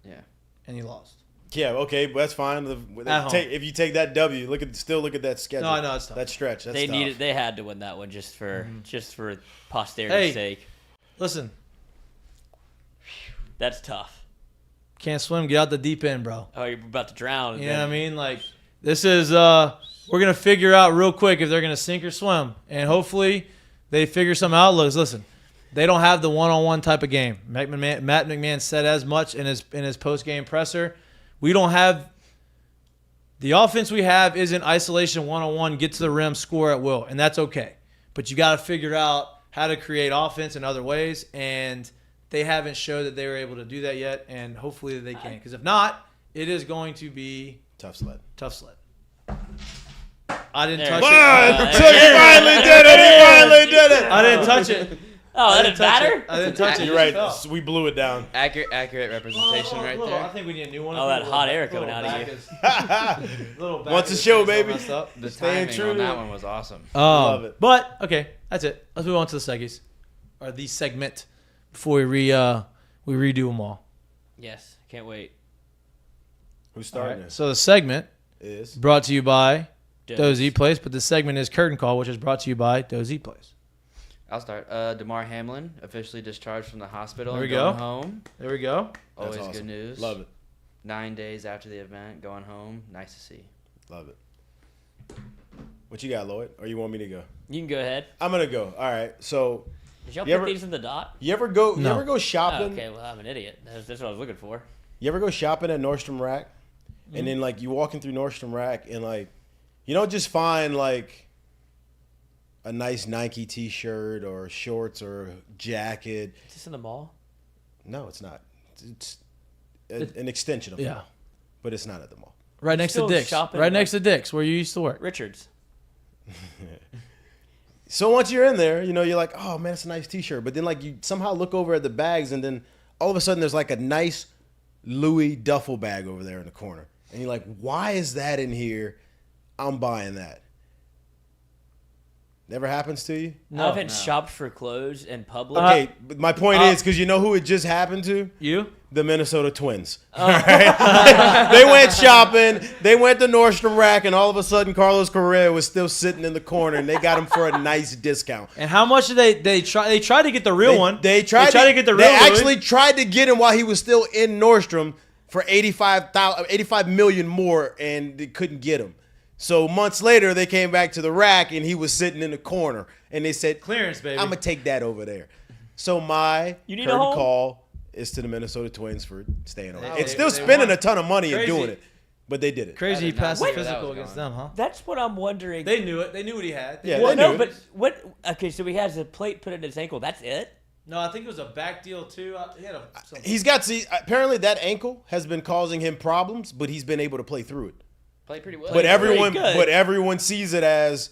Yeah. and you lost. Yeah, okay, but that's fine. At home. If you take that W, look at that schedule. No, I know it's tough. That stretch. That's They tough. needed. They had to win that one just for posterity's Hey. sake. Listen, That's tough. can't swim, get out the deep end, bro. Oh, you're about to drown. You know what I mean? Like, this is we're gonna figure out real quick if they're gonna sink or swim, and hopefully they figure some out. Listen, they don't have the one-on-one type of game. Matt McMahon said as much in his post-game presser. We don't have the offense we have isn't isolation one-on-one, get to the rim, score at will, and that's okay. But you got to figure out how to create offense in other ways, and they haven't showed that they were able to do that yet, and hopefully they can. Because if not, it is going to be Tough sled. tough sled. I didn't There touch it it. goes. He finally did it. He finally did it. I didn't touch it. Oh, that I didn't didn't touch matter. it. I didn't touch it. You're It right. just fell. We blew it down. Accurate representation right I there. think we need a new one. Oh, that hot air Little coming out of back you. is- little back Once a is show, so baby. messed up. The Staying timing true on to that it. one was awesome. Love it. But okay, that's it. Let's move on to the seggies, or the segment, before we redo them all. Yes, can't wait. Who's All starting right. this? So the segment Is brought to you by Doze. Doze Eat Place, but the segment is Curtain Call, which is brought to you by Doze Eat Place. I'll start. DeMar Hamlin officially discharged from the hospital. There we and going go. home. There we go. That's Always awesome. good news. Love it. 9 days after the event, going home. Nice to see. Love it. What you got, Lloyd? Or you want me to go? You can go ahead. I'm gonna go. All right. So Did y'all You put ever- these in the dot? you ever go? You No. ever go Oh, shopping? okay, well, I'm an idiot. That's what I was looking for. You ever go shopping at Nordstrom Rack, and then like you walking through Nordstrom Rack, and like you don't just find like a nice Nike T-shirt or shorts or jacket. Is this in the mall? No, it's not. It's an extension of the Yeah. mall, but it's not at the mall. Right next to still Dick's. shopping, Right like- next to Dick's, where you used to work. Richards. So once you're in there, you know, you're like, oh man, it's a nice T-shirt. But then like you somehow look over at the bags, and then all of a sudden there's like a nice Louis duffel bag over there in the corner, and you're like, why is that in here? I'm buying that. Never happens to you? I haven't shopped for clothes in public. Okay, but my point is, because you know who it just happened to? You? The Minnesota Twins. All right? They went shopping. They went to Nordstrom Rack, and all of a sudden, Carlos Correa was still sitting in the corner, and they got him for a nice discount. And how much did they try? They tried to get the real one. They tried to get the real. They Louis. actually tried to get him while he was still in Nordstrom for $85 million more, and they couldn't get him. So months later, they came back to the rack, and he was sitting in the corner, and they said, clearance, baby. I'm gonna take that over there. So my curtain call is to the Minnesota Twins for staying on. It's still spending a ton of money and doing it, but they did it. Crazy he passed the know physical that was against going. them, huh? That's what I'm wondering. They knew it. They knew what he had. Yeah, well, they no, knew but it. what? Okay, so he has a plate put in his ankle. That's it. No, I think it was a back deal too. He had something. He's got apparently that ankle has been causing him problems, but he's been able to play through it. Played pretty well. But everyone, good. but everyone sees it as,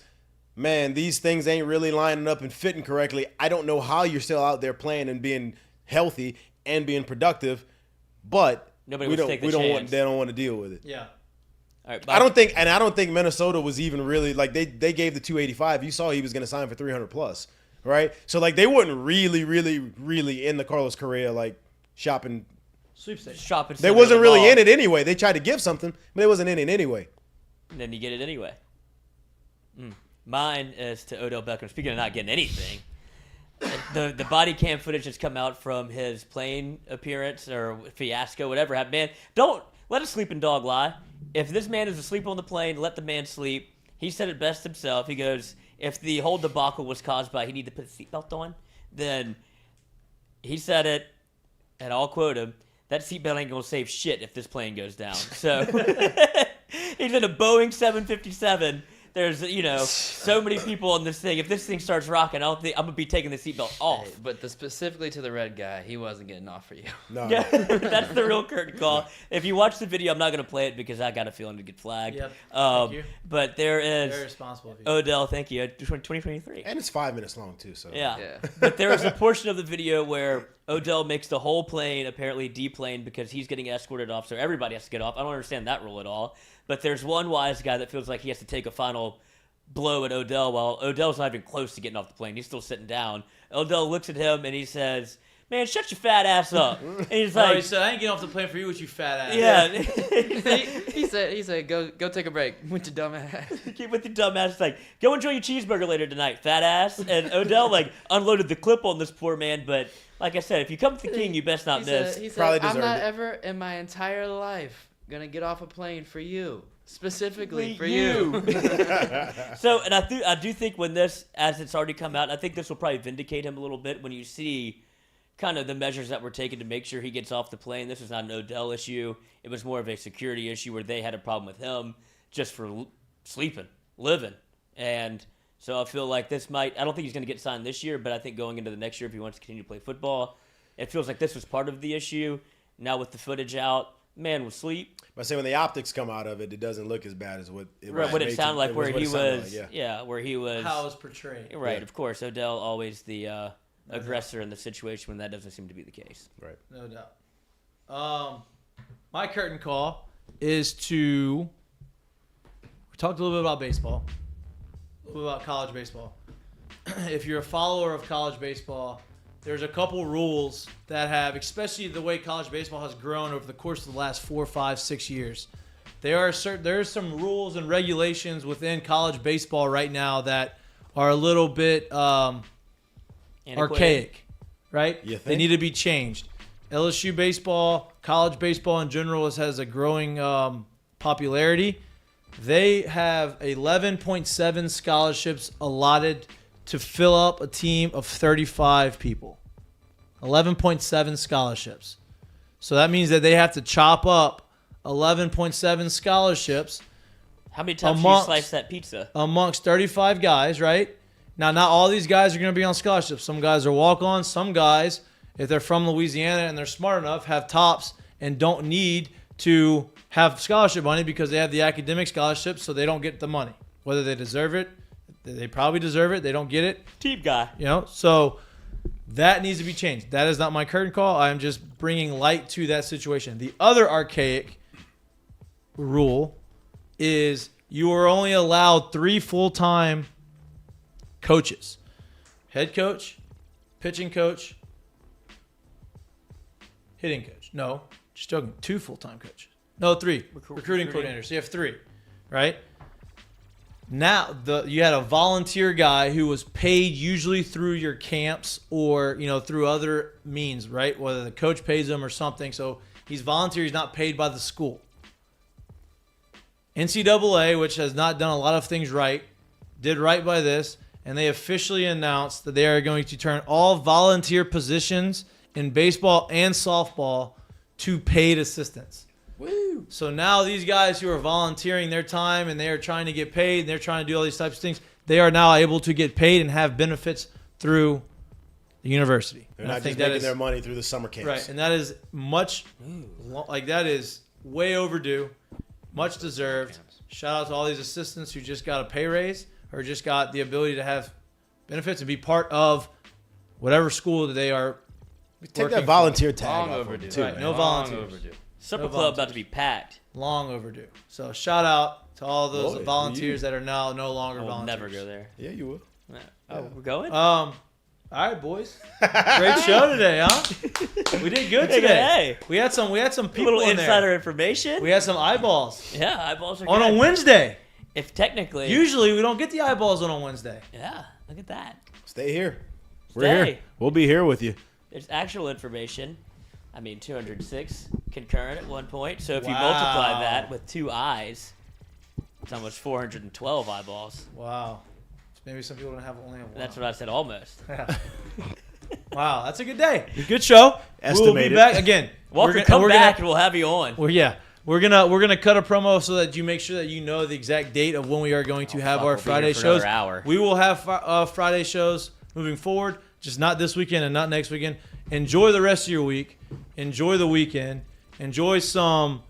man, these things ain't really lining up and fitting correctly. I don't know how you're still out there playing and being healthy and being productive, but Nobody we wants don't, to take the we don't want, chance. they don't want to deal with it. Yeah. All right, I don't think Minnesota was even really like they gave the 285. You saw he was going to sign for 300 plus, right? So like they weren't really in the Carlos Correa like shopping. Sweepstakes. shopping. They wasn't really in it anyway. They tried to give something, but they wasn't in it anyway. And then you get it anyway. Mine is to Odell Beckham. Speaking of not getting anything, the body cam footage that's come out from his plane appearance or fiasco, whatever happened. Man, don't let a sleeping dog lie. If this man is asleep on the plane, let the man sleep. He said it best himself. He goes, if the whole debacle was caused by he needed to put a seatbelt on, then he said it, and I'll quote him, that seatbelt ain't going to save shit if this plane goes down. So he's in a Boeing 757. There's, so many people on this thing. If this thing starts rocking, I don't think I'm going to be taking the seatbelt off. Hey, but specifically to the red guy, he wasn't getting off for you. No. Yeah, that's the real curtain call. If you watch the video, I'm not going to play it because I got a feeling to get flagged. Yep. Thank you. But there Very is responsible of you. Odell, thank you, 2023. And it's 5 minutes long too. So Yeah. Yeah. But there is a portion of the video where Odell makes the whole plane apparently deplane because he's getting escorted off, so everybody has to get off. I don't understand that rule at all. But there's one wise guy that feels like he has to take a final blow at Odell while Odell's not even close to getting off the plane. He's still sitting down. Odell looks at him and he says, man, shut your fat ass up. And he's like, he said, I ain't getting off the plane for you with you fat ass. yeah. he said, go take a break with your dumb ass. Keep with your dumb ass. It's like, go enjoy your cheeseburger later tonight, fat ass. And Odell unloaded the clip on this poor man, but like I said, if you come to the king, you best not miss. He said, Probably I'm deserved not it. ever in my entire life gonna get off a plane for you. Specifically for You. you. So, and I do think when this, as it's already come out, I think this will probably vindicate him a little bit when you see kind of the measures that were taken to make sure he gets off the plane. This was not an Odell issue. It was more of a security issue where they had a problem with him just for sleeping, living. And so I feel like this I don't think he's going to get signed this year, but I think going into the next year, if he wants to continue to play football, it feels like this was part of the issue. Now with the footage out, man will sleep. But I say when the optics come out of it, it doesn't look as bad as what it Right, what it sounded like, where what he it sounded was, like, where he was. How it was portrayed. Right, Yeah. of course. Odell always the aggressor in the situation when that doesn't seem to be the case. Right. No doubt. My curtain call is to. We talked a little bit about baseball, a little bit about college baseball. If you're a follower of college baseball, there's a couple rules that have, especially the way college baseball has grown over the course of the last 4, 5, 6 years. There's some rules and regulations within college baseball right now that are a little bit archaic, right? You think? They need to be changed. LSU baseball, college baseball in general has a growing popularity. They have 11.7 scholarships allotted to fill up a team of 35 people. 11.7 scholarships. So that means that they have to chop up 11.7 scholarships How many times do you slice that pizza? amongst 35 guys, right? Now, not all these guys are going to be on scholarships. Some guys are walk-ons. Some guys, if they're from Louisiana and they're smart enough, have tops and don't need to have scholarship money because they have the academic scholarship, so they don't get the money. Whether they deserve it, They probably deserve it. They don't get it. Team guy. So that needs to be changed. That is not my curtain call. I'm just bringing light to that situation. The other archaic rule is you are only allowed 3 full-time coaches. Head coach, pitching coach, hitting coach. No, just joking. 2 full-time coaches. No, 3. Recruiting coordinators. So you have 3, right? Now you had a volunteer guy who was paid usually through your camps or through other means, right? Whether the coach pays him or something. So he's volunteer. He's not paid by the school. NCAA, which has not done a lot of things right, did right by this, and they officially announced that they are going to turn all volunteer positions in baseball and softball to paid assistants. Woo! So now these guys who are volunteering their time and they are trying to get paid and they're trying to do all these types of things, they are now able to get paid and have benefits through the university. They're not just making their money through the summer camps. Right, and that is that is way overdue, much deserved. Shout out to all these assistants who just got a pay raise or just got the ability to have benefits and be part of whatever school that they are. Take that volunteer tag Long off overdue. too, Right, man. no volunteers. Supper Club about to be packed. Long overdue. So shout out to all those Boy, volunteers that are now no longer I will volunteers. never go there. Yeah, you will. Oh, we're going? All right, boys. Great show today, huh? We did good today. Hey. We had some A people little in insider there. information. We had some eyeballs Yeah, eyeballs are on good. a Wednesday. If technically. Usually we don't get the eyeballs on a Wednesday. Yeah, look at that. Stay here. We're Stay. here. We'll be here with you. There's actual information. 206 concurrent at one point. So if you Wow. multiply that with 2 eyes, it's almost 412 eyeballs. Wow. Maybe some people only have one. That's what I said almost. Wow, that's a good day. Good show. We'll Estimated. be back again. Walker, come back and we'll have you on. We're gonna cut a promo so that you make sure that you know the exact date of when we are going to have fuck, our we'll be Friday here for shows. another hour. We will have Friday shows moving forward, just not this weekend and not next weekend. Enjoy the rest of your week. Enjoy the weekend. Enjoy some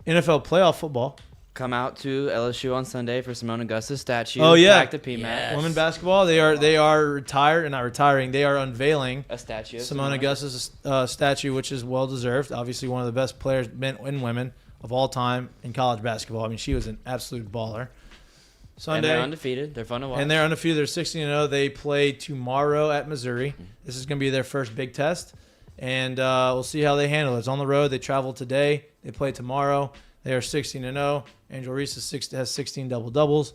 NFL playoff football. Come out to LSU on Sunday for Simone Augustus statue. Oh, yeah. Back to PMAC. Yes. Women basketball. They are retired and not retiring. They are unveiling A statue. of Simone Augustus' statue, which is well deserved. Obviously, one of the best players, men and women, of all time in college basketball. She was an absolute baller. Sunday. And they're undefeated. They're fun to watch. And they're undefeated. They're 16-0. They play tomorrow at Missouri. This is going to be their first big test, and we'll see how they handle it. It's on the road. They travel today. They play tomorrow. They are 16-0. Angel Reese has 16 double-doubles.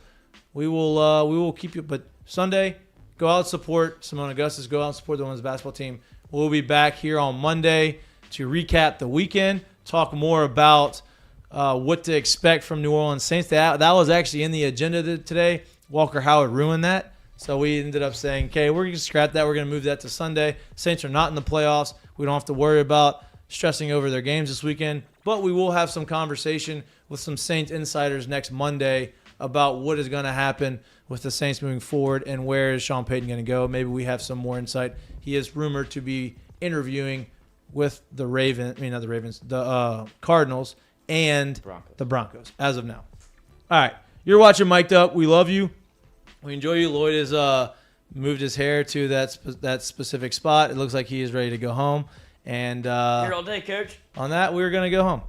We will keep you. But Sunday, go out and support Simone Augustus. Go out and support the women's basketball team. We'll be back here on Monday to recap the weekend, talk more about what to expect from New Orleans Saints. That was actually in the agenda today. Walker Howard ruined that. So we ended up saying, okay, we're going to scrap that. We're going to move that to Sunday. Saints are not in the playoffs. We don't have to worry about stressing over their games this weekend. But we will have some conversation with some Saints insiders next Monday about what is going to happen with the Saints moving forward and where is Sean Payton going to go. Maybe we have some more insight. He is rumored to be interviewing with the Cardinals and the Broncos as of now. All right. You're watching Mik'd Up. We love you. We enjoy you. Lloyd has moved his hair to that specific spot. It looks like he is ready to go home. And Here all day, Coach. on that, we're going to go home.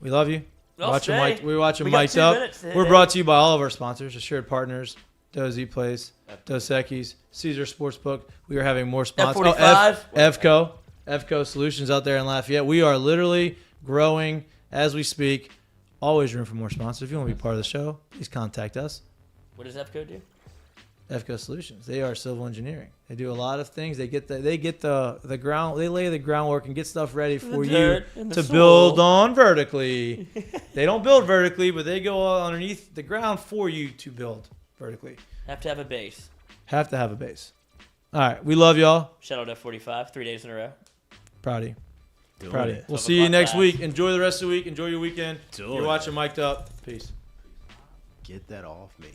We love you. I'll Watching stay. we're watching We got Mik'd 2 Up. minutes to hit We're it. brought to you by all of our sponsors, Assured Partners, Doe's Eat Place, Dos Equis, Caesar Sportsbook. We are having more sponsors. F45. EFCO Solutions out there in Lafayette. We are literally growing as we speak. Always room for more sponsors. If you want to be part of the show, please contact us. What does FCO do? EFCO Solutions. They are civil engineering. They do a lot of things. They get the ground. They lay the groundwork and get stuff ready for you dirt and the to soil. build on vertically. They don't build vertically, but they go underneath the ground for you to build vertically. Have to have a base. Have to have a base. All right, we love y'all. Shout out F45. 3 days in a row. Proud of you. Doing Proud of you. it. We'll 12 see you o'clock next class. week. Enjoy the rest of the week. Enjoy your weekend. Doing You're it. watching Mik'd Up. Peace. Get that off me.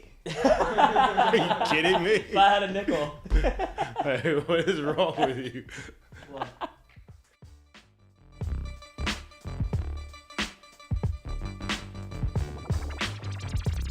Are you kidding me? If I had a nickel. Hey, what is wrong with you?